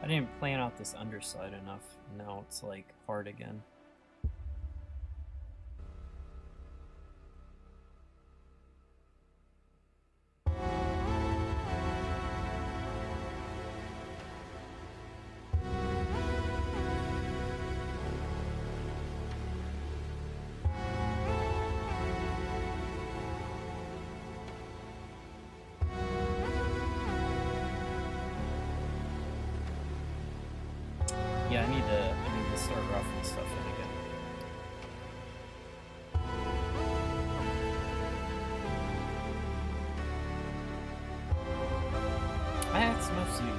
I didn't plan out this underside enough. Now it's like hard again. Yeah, I need to start roughing stuff in again. That's mostly.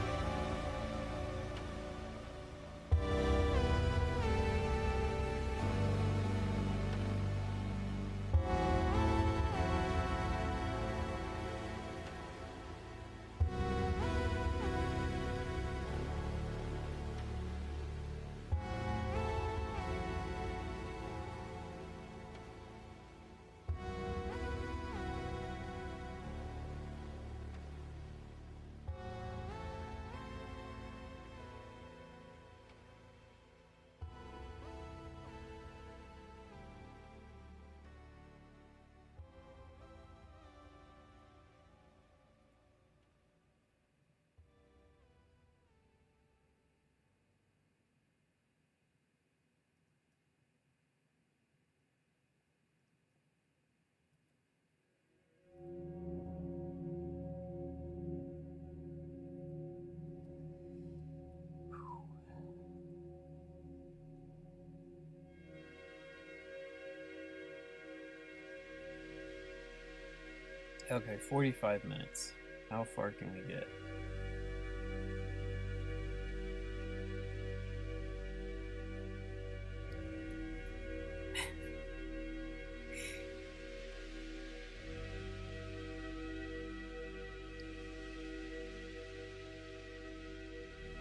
Okay, 45 minutes. How far can we get?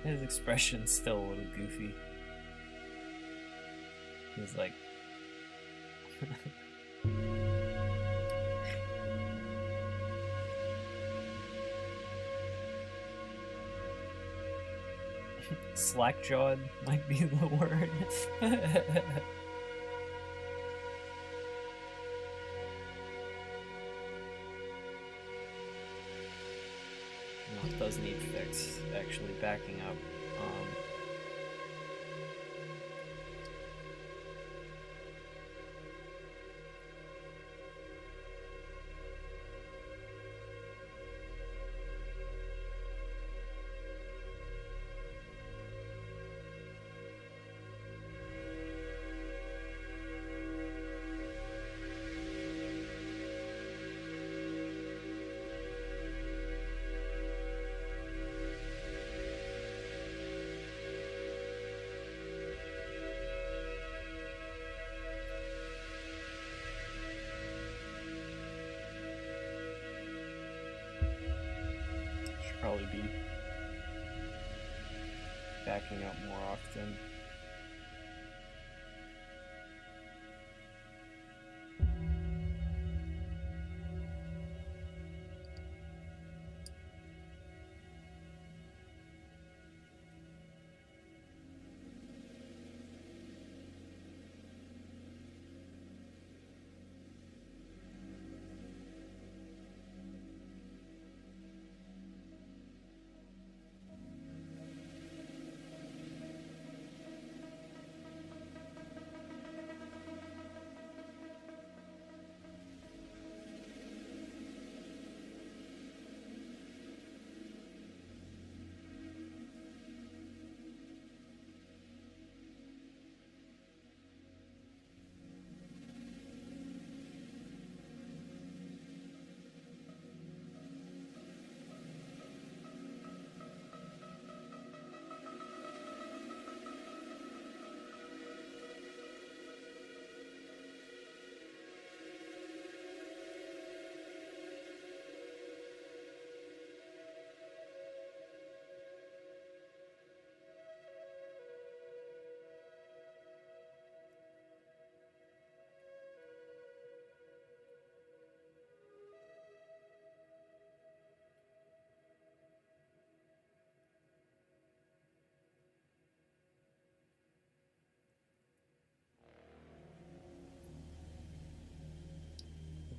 His expression's still a little goofy. He's like... slack-jawed might be the word. No, it does need fixed, actually backing up. Probably be backing up more often.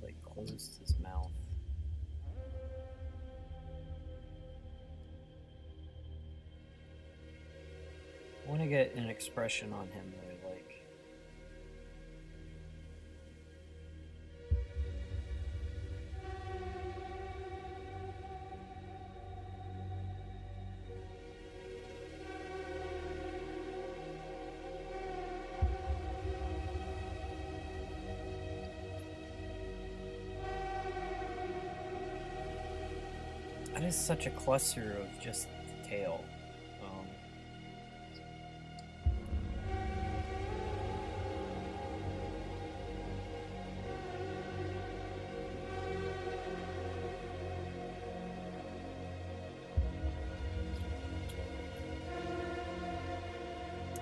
Like closed his mouth. I want to get an expression on him that I like. That is such a cluster of just tail.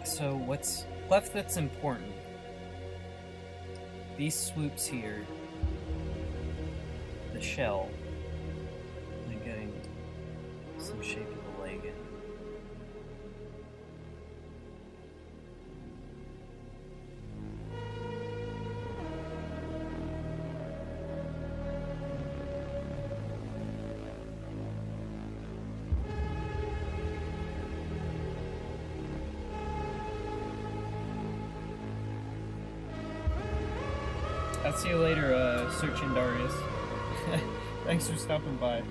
So what's left that's important? These swoops here, the shell, and getting some shape of the leg in. I'll see you later, Search and Darius. Thanks for stopping by.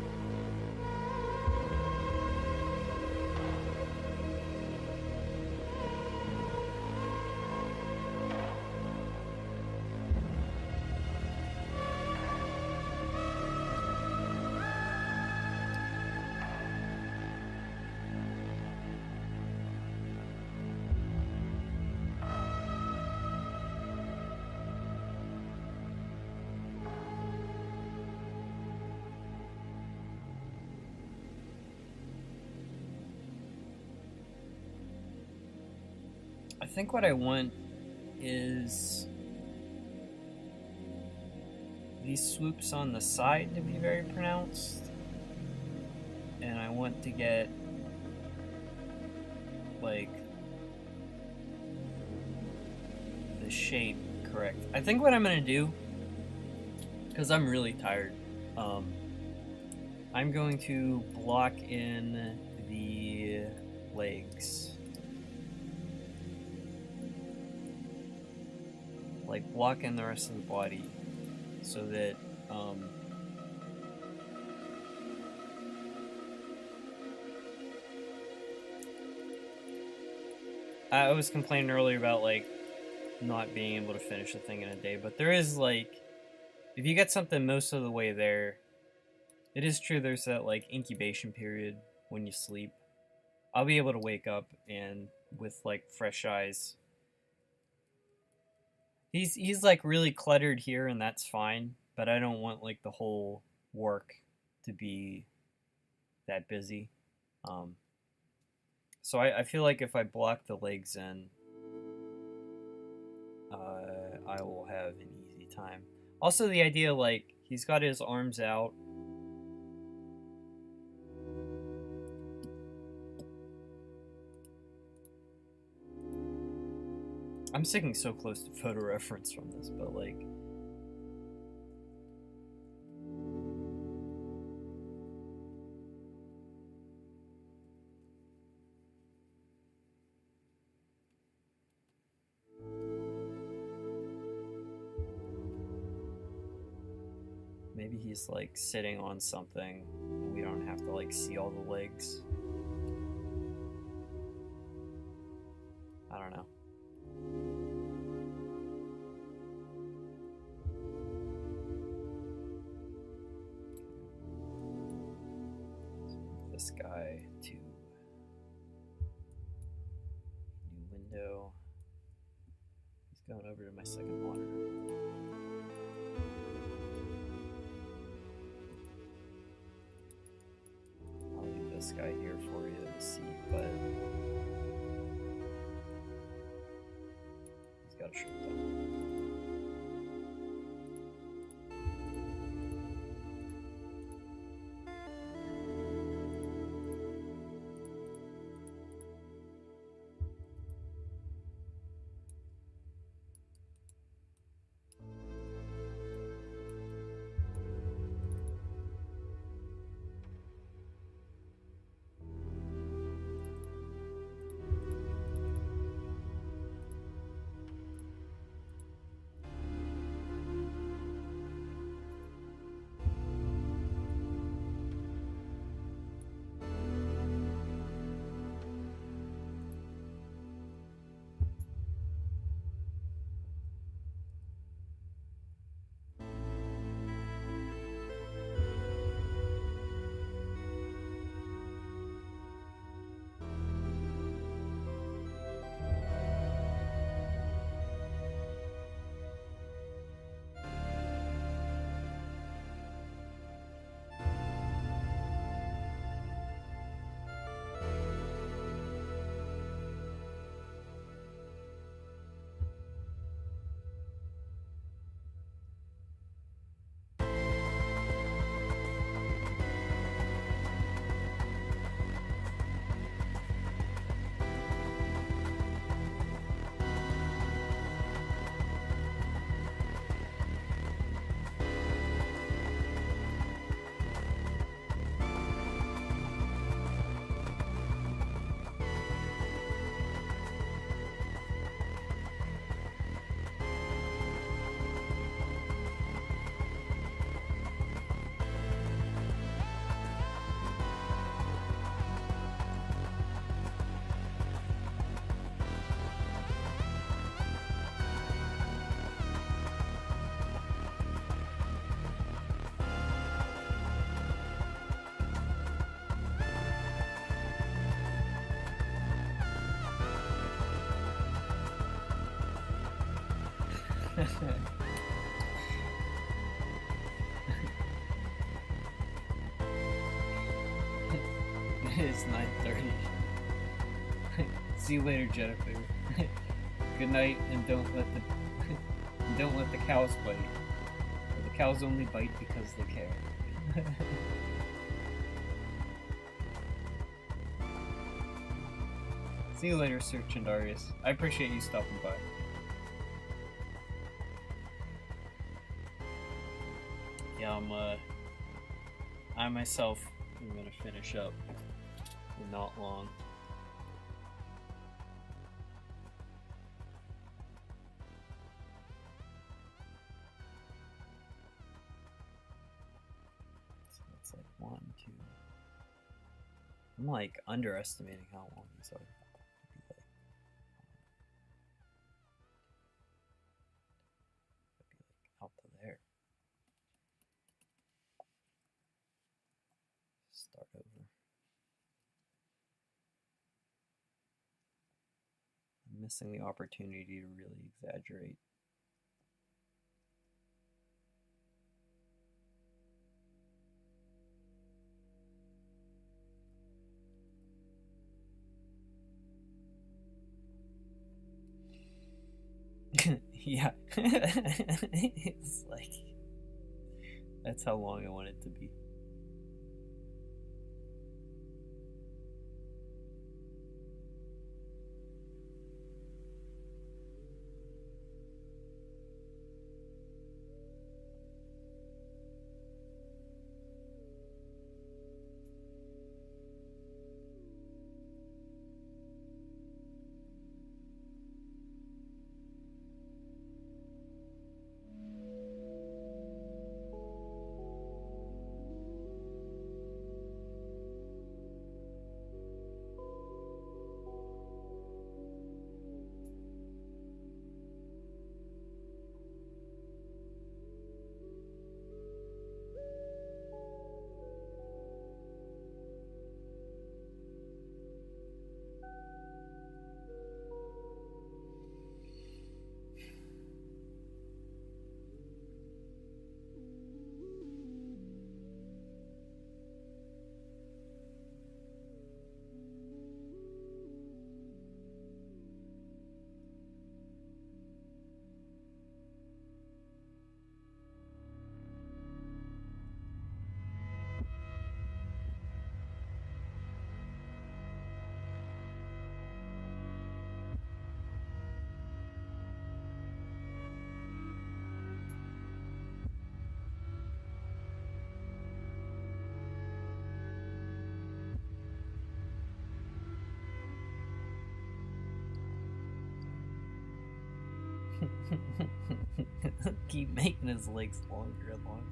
think what I want is these swoops on the side to be very pronounced, and I want to get like the shape correct. I think what I'm gonna do, because I'm really tired, I'm going to block in the legs. Like block in the rest of the body so that I was complaining earlier about like not being able to finish the thing in a day, but there is like, if you get something most of the way there, it is true there's that like incubation period when you sleep. I'll be able to wake up and with like fresh eyes. He's like really cluttered here, and that's fine, but I don't want like the whole work to be that busy. So I feel like if I block the legs in, I will have an easy time. Also, the idea, like, he's got his arms out. I'm sticking so close to photo reference from this, but like... Maybe he's like sitting on something and we don't have to like see all the legs. I don't know. This guy to new window. He's going over to my second monitor. This guy here for you to see, but he's got a shirt down. It's 9:30. See you later, Jennifer. Good night, and don't let the don't let the cows bite. The cows only bite because they care. See you later, Sir Chandarius. I appreciate you stopping by. Yeah, I myself am gonna finish up in not long. So it's like 1, 2. I'm like underestimating how long these are. Out to there. Start over. I'm missing the opportunity to really exaggerate. Yeah. It's like, that's how long I want it to be. Keep making his legs longer and longer.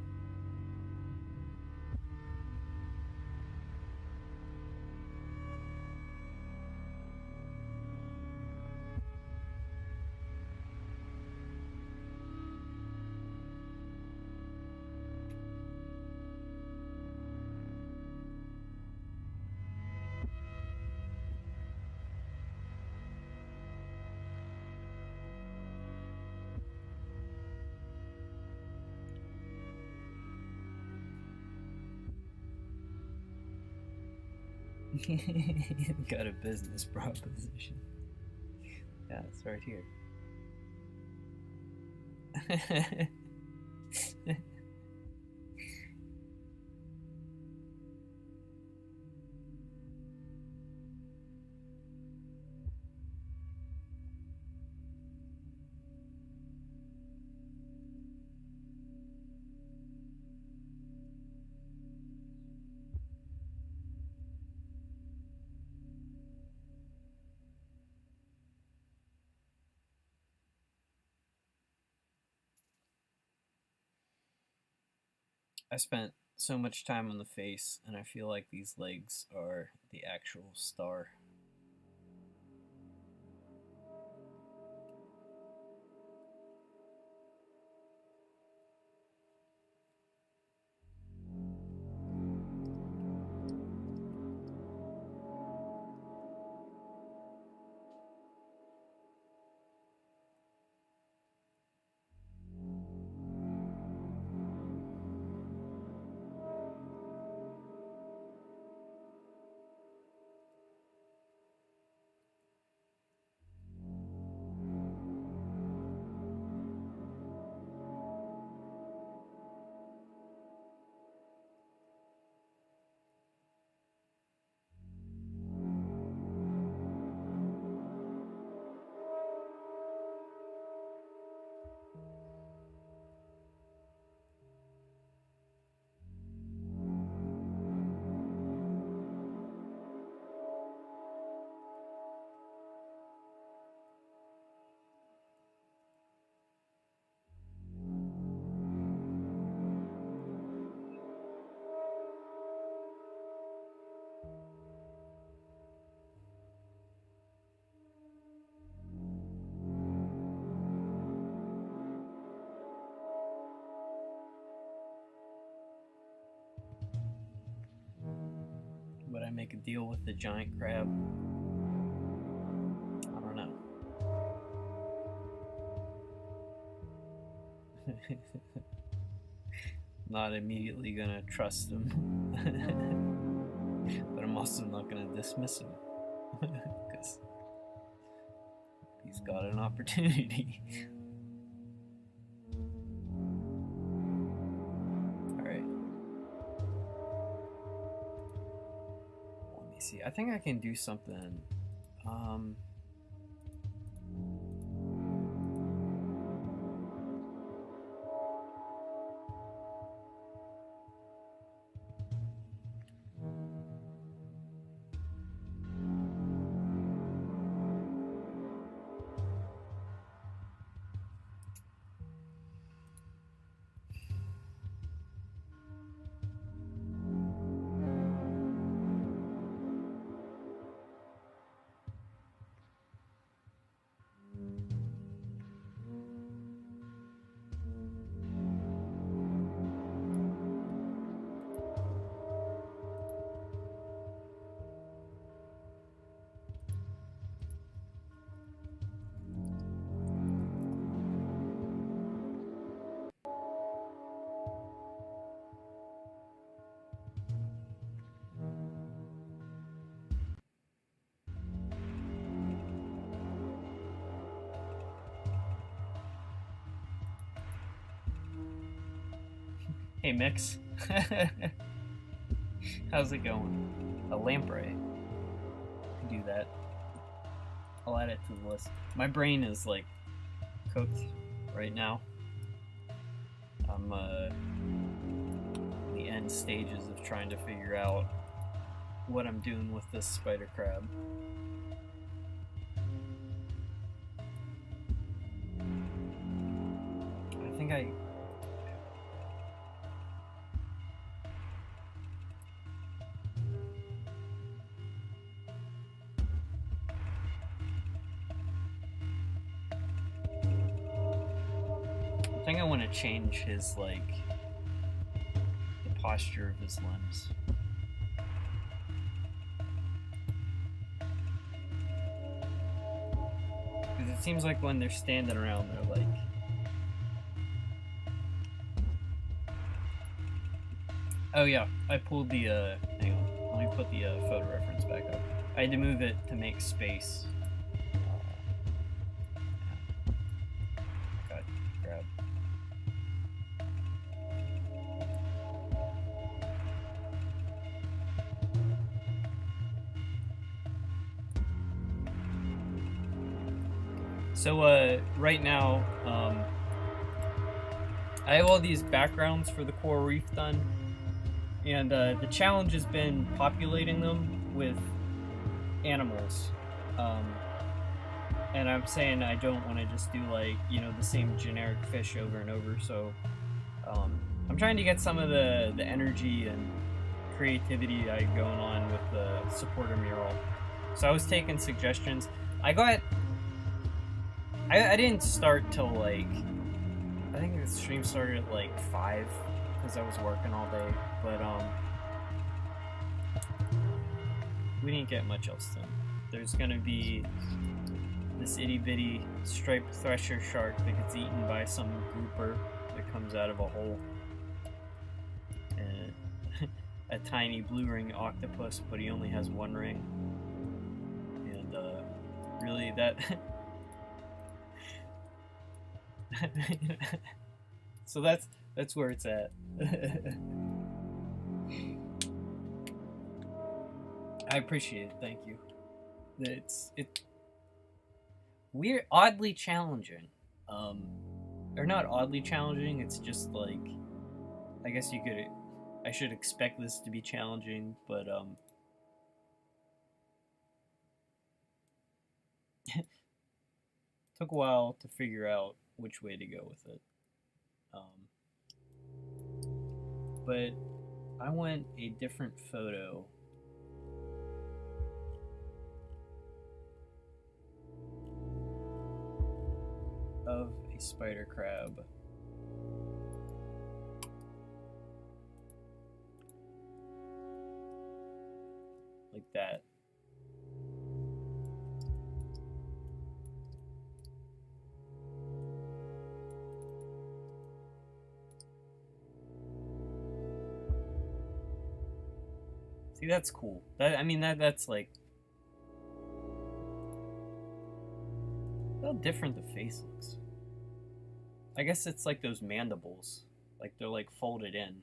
Got a business proposition. Yeah, it's right here. I spent so much time on the face, and I feel like these legs are the actual star. Would I make a deal with the giant crab? I don't know. Not immediately gonna trust him. But I'm also not gonna dismiss him. Because he's got an opportunity. Alright. Let me see. I think I can do something. Hey Mix. How's it going? A lamprey. I can do that. I'll add it to the list. My brain is like cooked right now. I'm the end stages of trying to figure out what I'm doing with this spider crab. I think I want to change his, like, the posture of his limbs. Because it seems like when they're standing around, they're like... Oh yeah, I pulled the, hang on, let me put the photo reference back up. I had to move it to make space. So right now, I have all these backgrounds for the coral reef done, and the challenge has been populating them with animals. And I'm saying I don't want to just do, like, you know, the same generic fish over and over, so I'm trying to get some of the energy and creativity I got going on with the supporter mural. So I was taking suggestions. I didn't start till, like, I think the stream started at like 5 because I was working all day, but we didn't get much else done. There's gonna be this itty bitty striped thresher shark that gets eaten by some grouper that comes out of a hole, and a tiny blue ring octopus, but he only has one ring, and really that. So that's where it's at. I appreciate it, thank you. It's weird, oddly challenging. Or not oddly challenging, it's just like, I guess I should expect this to be challenging, but took a while to figure out which way to go with it. But I want a different photo of a spider crab. like that. See, that's cool. I mean, that's like... How different the face looks. I guess it's like those mandibles. Like, they're like folded in.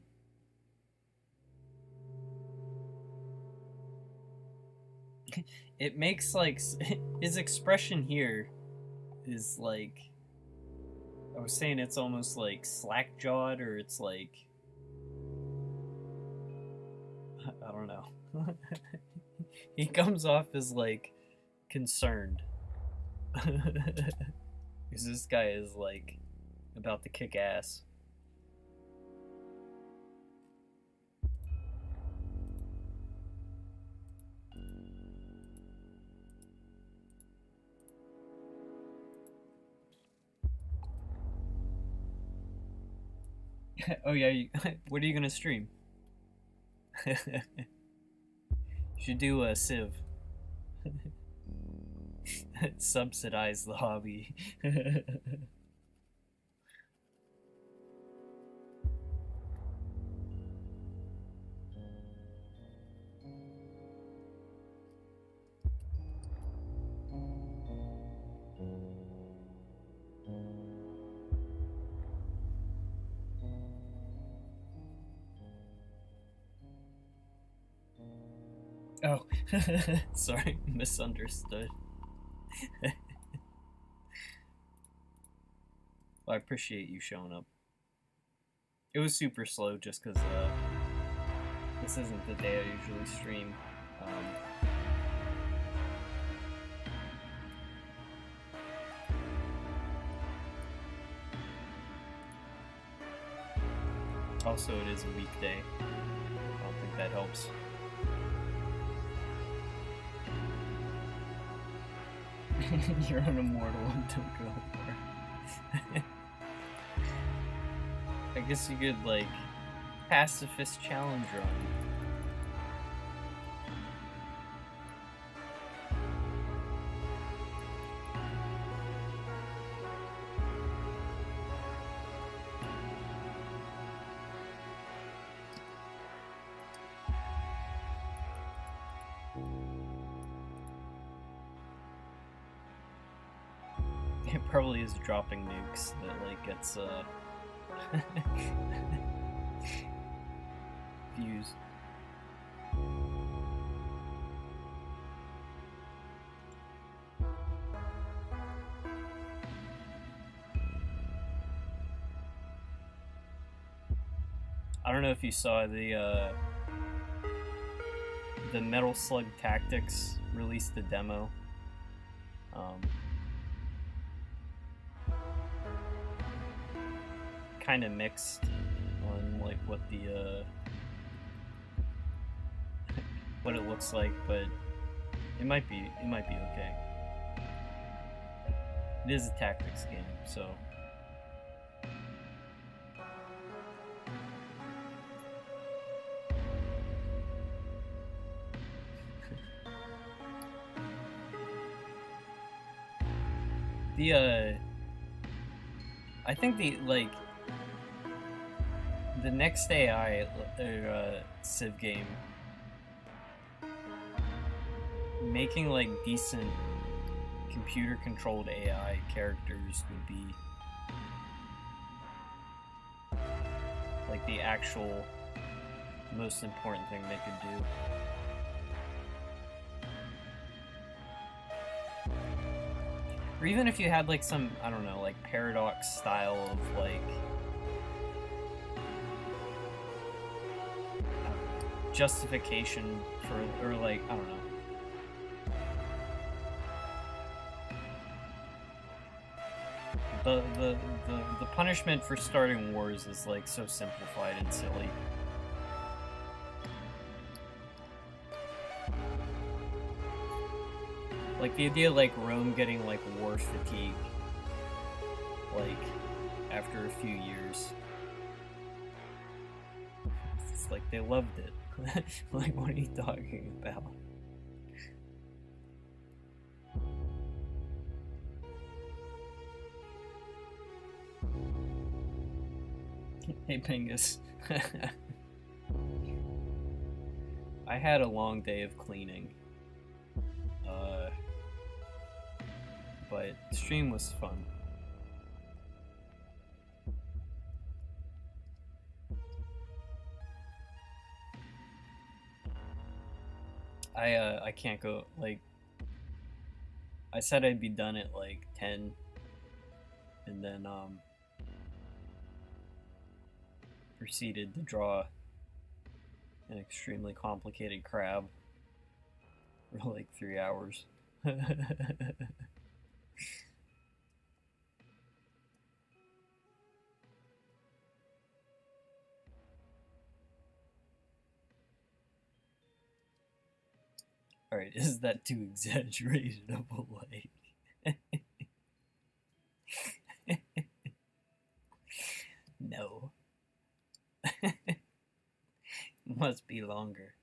It makes like... His expression here is like... I was saying it's almost like slack-jawed, or it's like... I don't know. He comes off as like concerned. Because this guy is like about to kick ass. Oh yeah, what are you gonna stream? You should do a Civ. Subsidize the hobby. Oh, sorry, misunderstood. Well, I appreciate you showing up. It was super slow just because this isn't the day I usually stream. Also, it is a weekday. I don't think that helps. You're an immortal and don't go more. I guess you could, like, pacifist challenge run. It probably is dropping nukes that, like, gets, views. I don't know if you saw the Metal Slug Tactics released the demo. Kind of mixed on like what the what it looks like, but it might be okay. It is a tactics game, so I think the next AI Civ game, making like decent computer controlled AI characters would be like the actual most important thing they could do. Or even if you had like some, I don't know, like Paradox style of like justification for, or like, I don't know. The punishment for starting wars is like so simplified and silly. Like the idea of like Rome getting like war fatigue, like after a few years. It's like they loved it. Like, what are you talking about? Hey, Pingus. I had a long day of cleaning. But the stream was fun. I can't go, like, I said I'd be done at like 10, and then proceeded to draw an extremely complicated crab for like 3 hours. Alright, is that too exaggerated of a like? No. Must be longer.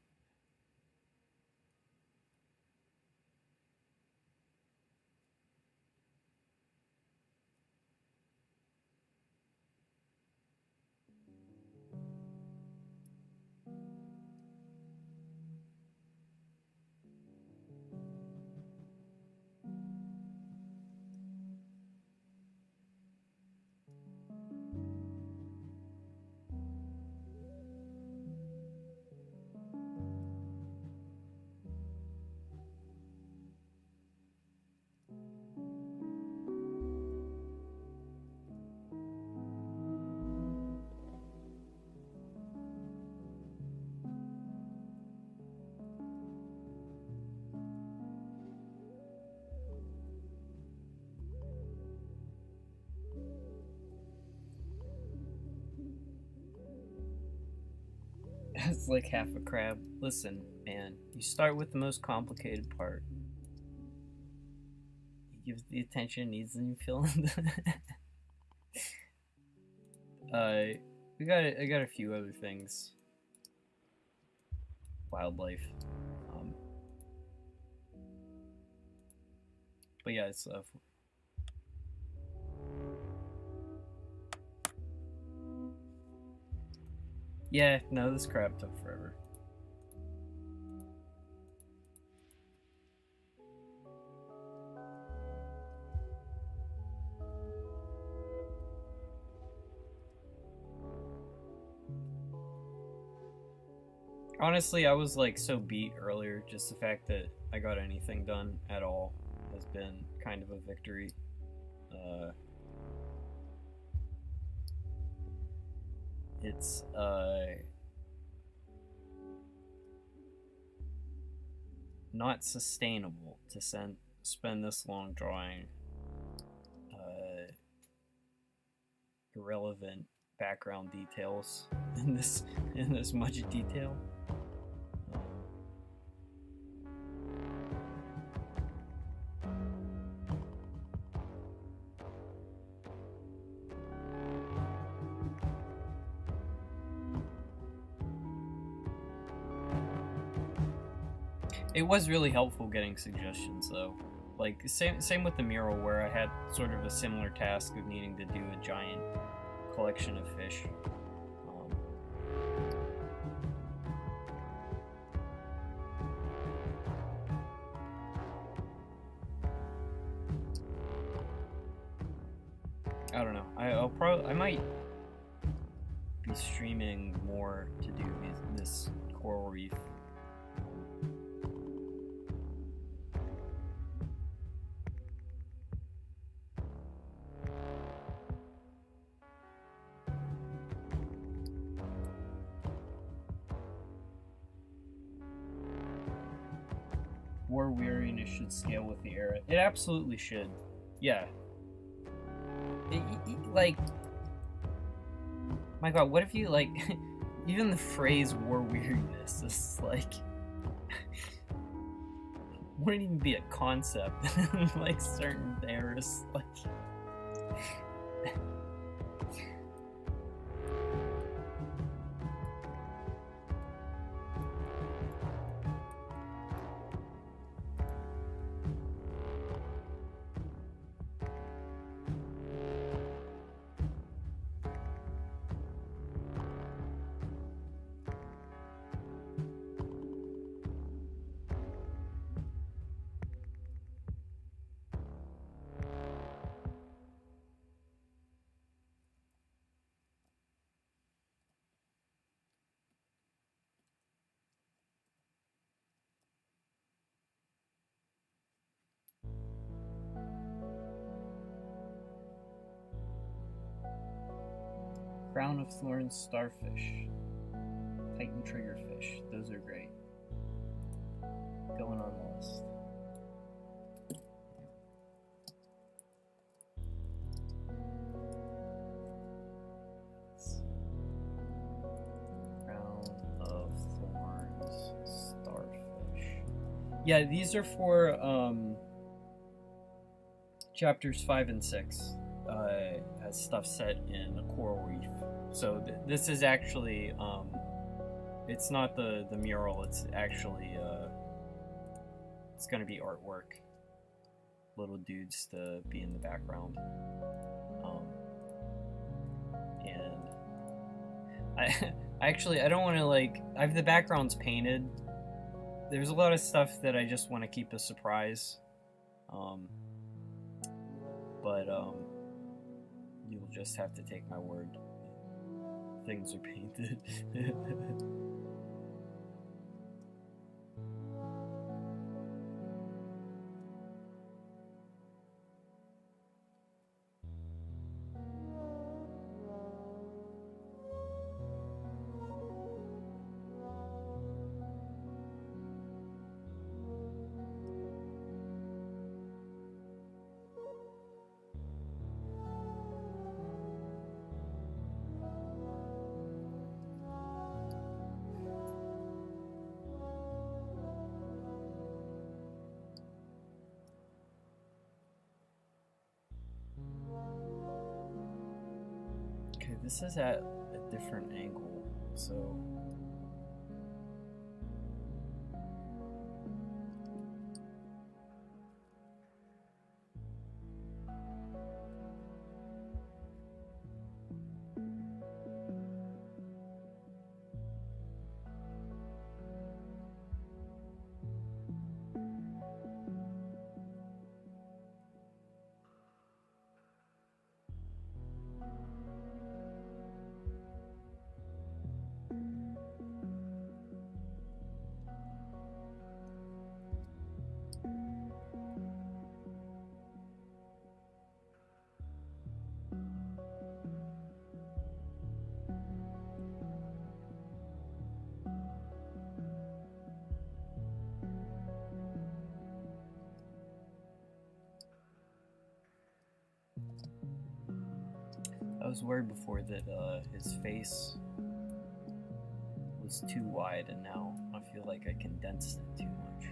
It's like half a crab. Listen, man, you start with the most complicated part. You give the attention it needs, and you fill in the... I got a few other things. Wildlife. But yeah, it's yeah, no, this crab took forever. Honestly, I was like so beat earlier, just the fact that I got anything done at all has been kind of a victory. It's not sustainable to spend this long drawing irrelevant background details in this much detail. It was really helpful getting suggestions, though. Like, same with the mural, where I had sort of a similar task of needing to do a giant collection of fish. I don't know. I might be streaming more to do this coral reef. War weariness should scale with the era. It absolutely should. Yeah. Like, my god, what if you, like, even the phrase war weariness is like, wouldn't even be a concept in, like, certain eras, like... Crown of Thorns starfish. Titan triggerfish. Those are great. Going on the list. Yeah, these are for chapters 5 and 6. Has stuff set in a coral reef. So this is actually it's not the mural. It's actually it's gonna be artwork. Little dudes to be in the background. And I don't want to I have the backgrounds painted. There's a lot of stuff that I just want to keep a surprise, but you'll just have to take my word. Things are painted. This is at a different angle, so I was worried before that his face was too wide, and now I feel like I condensed it too much.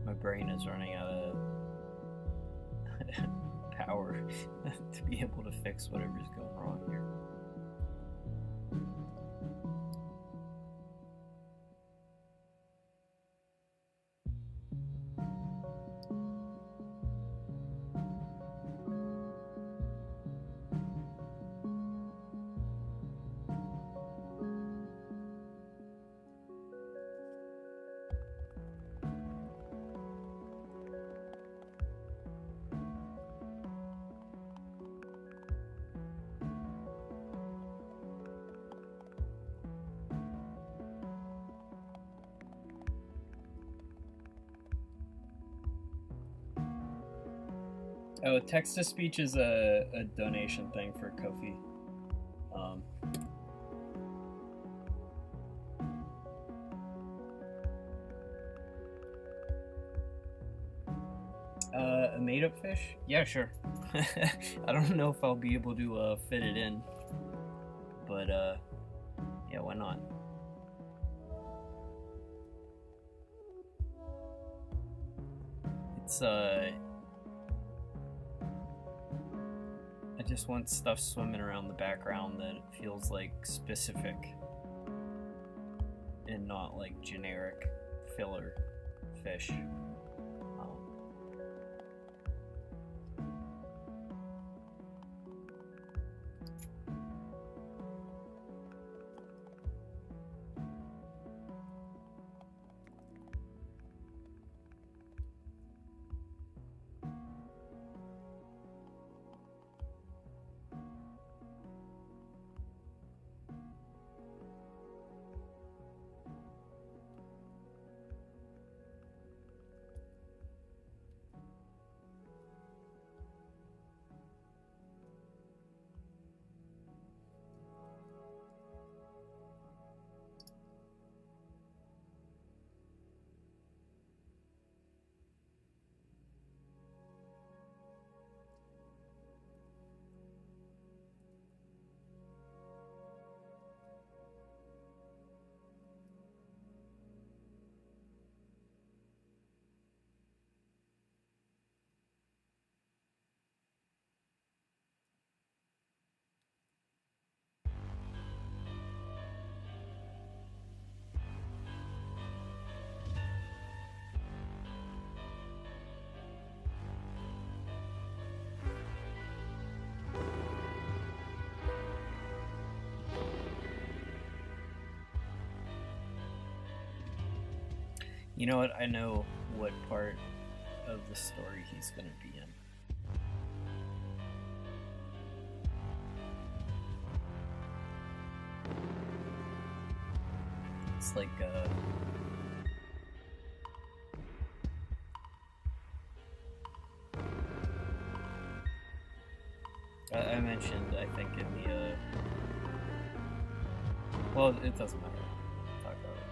My brain is running out of power to be able to fix whatever's going wrong here. Oh, text-to-speech is a donation thing for Ko-fi. A made-up fish? Yeah, sure. I don't know if I'll be able to fit it in, but yeah, why not? It's I just want stuff swimming around the background that feels like specific and not like generic filler fish. You know what? I know what part of the story he's gonna be in. It's like I mentioned, I think, in the well, it doesn't matter. Talk about it.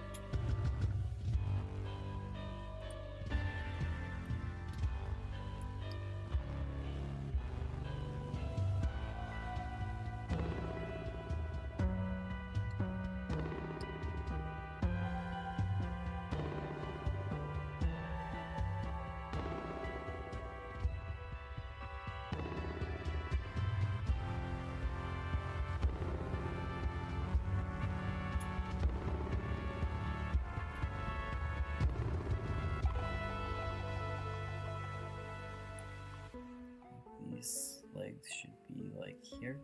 These legs should be like here.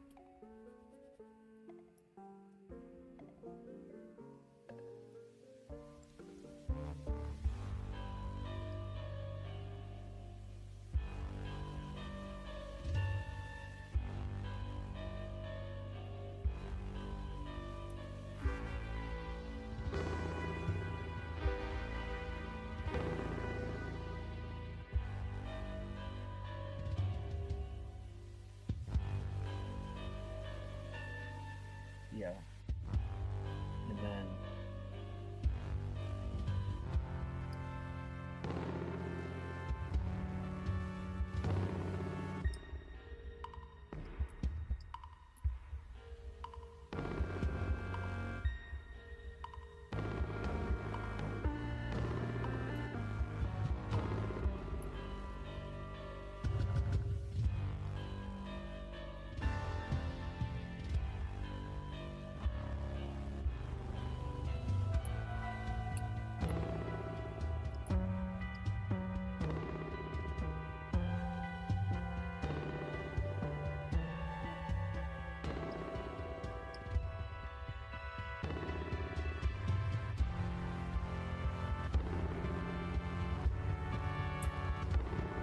Yeah. And then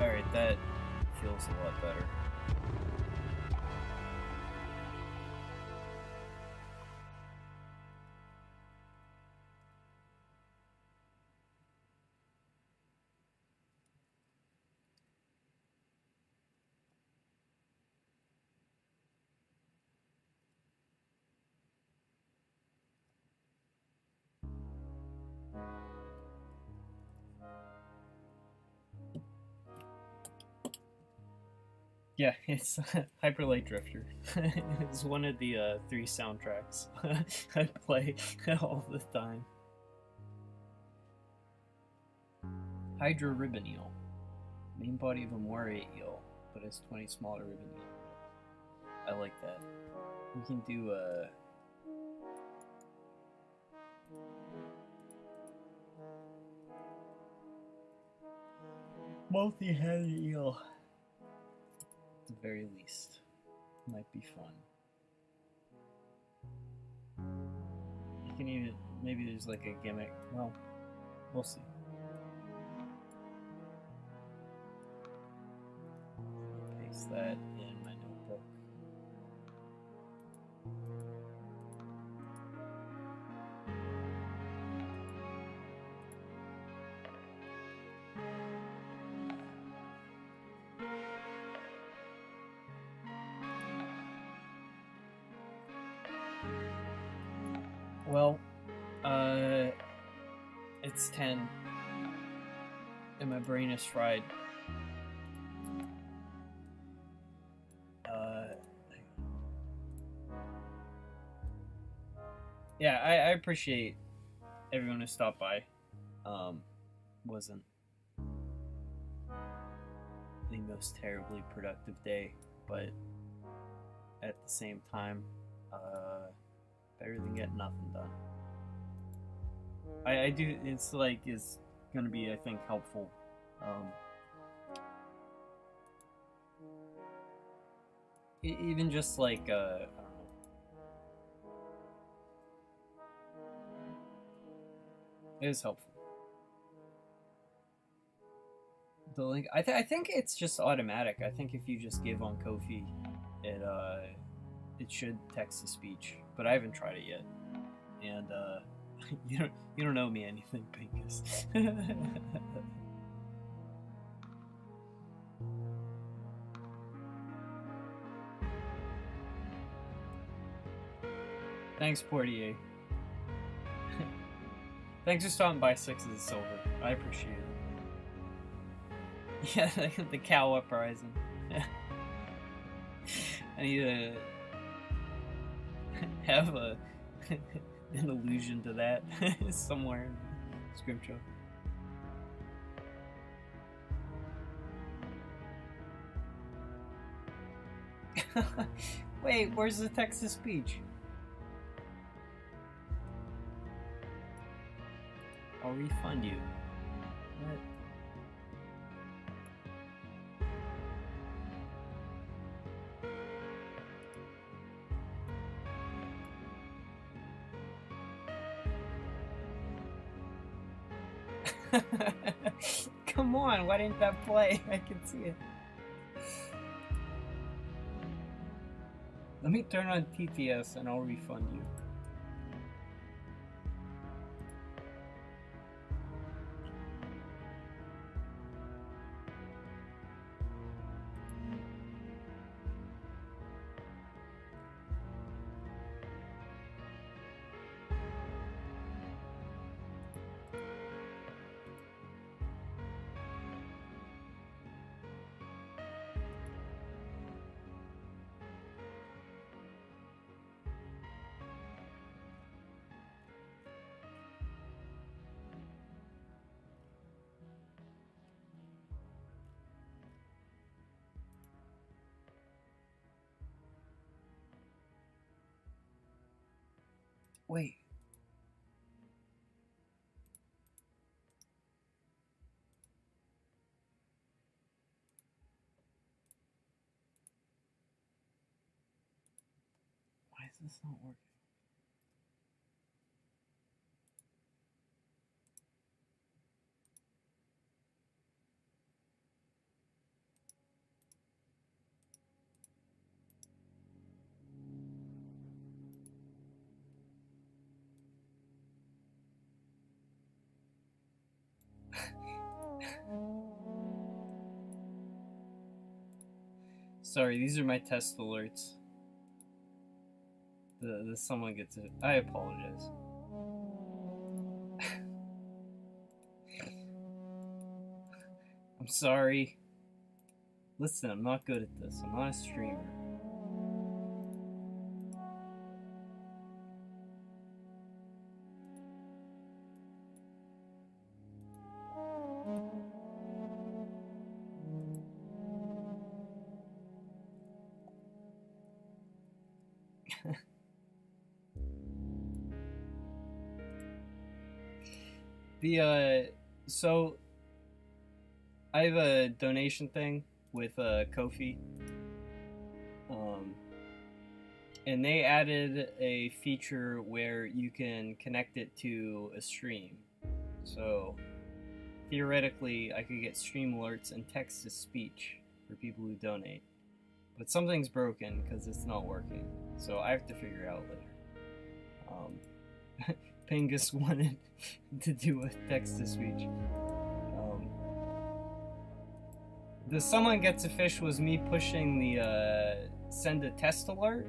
alright, that feels a lot better. Yeah, it's Hyper Light Drifter. It's one of the 3 soundtracks I play all the time. Hydra Ribbon Eel. Main body of a moray eel, but has 20 smaller ribbon eels. I like that. We can do a... multi-headed eel. At the very least. Might be fun. You can even... maybe there's like a gimmick. Well, we'll see. Paste that in my notebook. Well, it's 10, and my brain is fried. Yeah, I appreciate everyone who stopped by. Wasn't the most terribly productive day, but at the same time, better than getting nothing done. I do, it's like, is gonna be, I think, helpful. Even just like, I don't know. It is helpful. The link. I think it's just automatic. I think if you just give on Ko-fi, it should text to speech. But I haven't tried it yet. And you don't know me anything, Pinkus. Thanks, Portier. Thanks for stopping by 6 of the silver. I appreciate it. Yeah, the cow uprising. I need to have an allusion to that somewhere in Scrimshaw. Wait, where's the text to speech? I'll refund you. What? Come on, why didn't that play? I can see it. Let me turn on TTS and I'll refund you. Wait. Why is this not working? Sorry, these are my test alerts. The someone gets it. I apologize. I'm sorry. Listen, I'm not good at this. I'm not a streamer. So I have a donation thing with Ko-fi, and they added a feature where you can connect it to a stream. So theoretically, I could get stream alerts and text to speech for people who donate, but something's broken because it's not working. So I have to figure it out later. Pingus wanted to do a text-to-speech. The someone gets a fish was me pushing the send a test alert.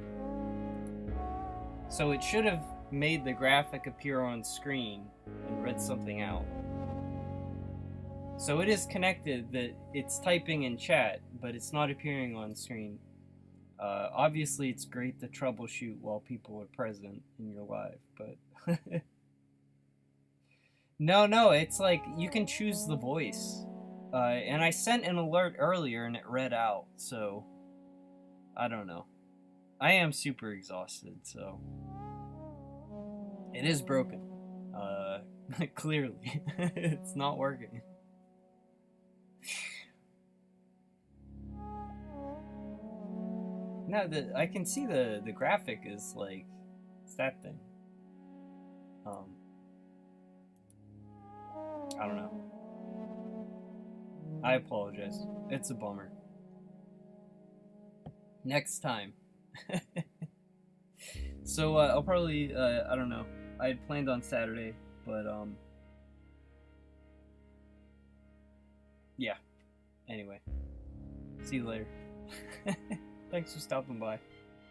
So it should have made the graphic appear on screen and read something out. So it is connected that it's typing in chat, but it's not appearing on screen. Obviously it's great to troubleshoot while people are present in your live, but No, it's like you can choose the voice. And I sent an alert earlier and it read out, so I don't know. I am super exhausted, so it is broken. Clearly. It's not working. No, I can see the graphic is like, it's that thing. I don't know. I apologize. It's a bummer. Next time. So I'll probably I don't know. I had planned on Saturday, but yeah. Anyway, see you later. Thanks for stopping by.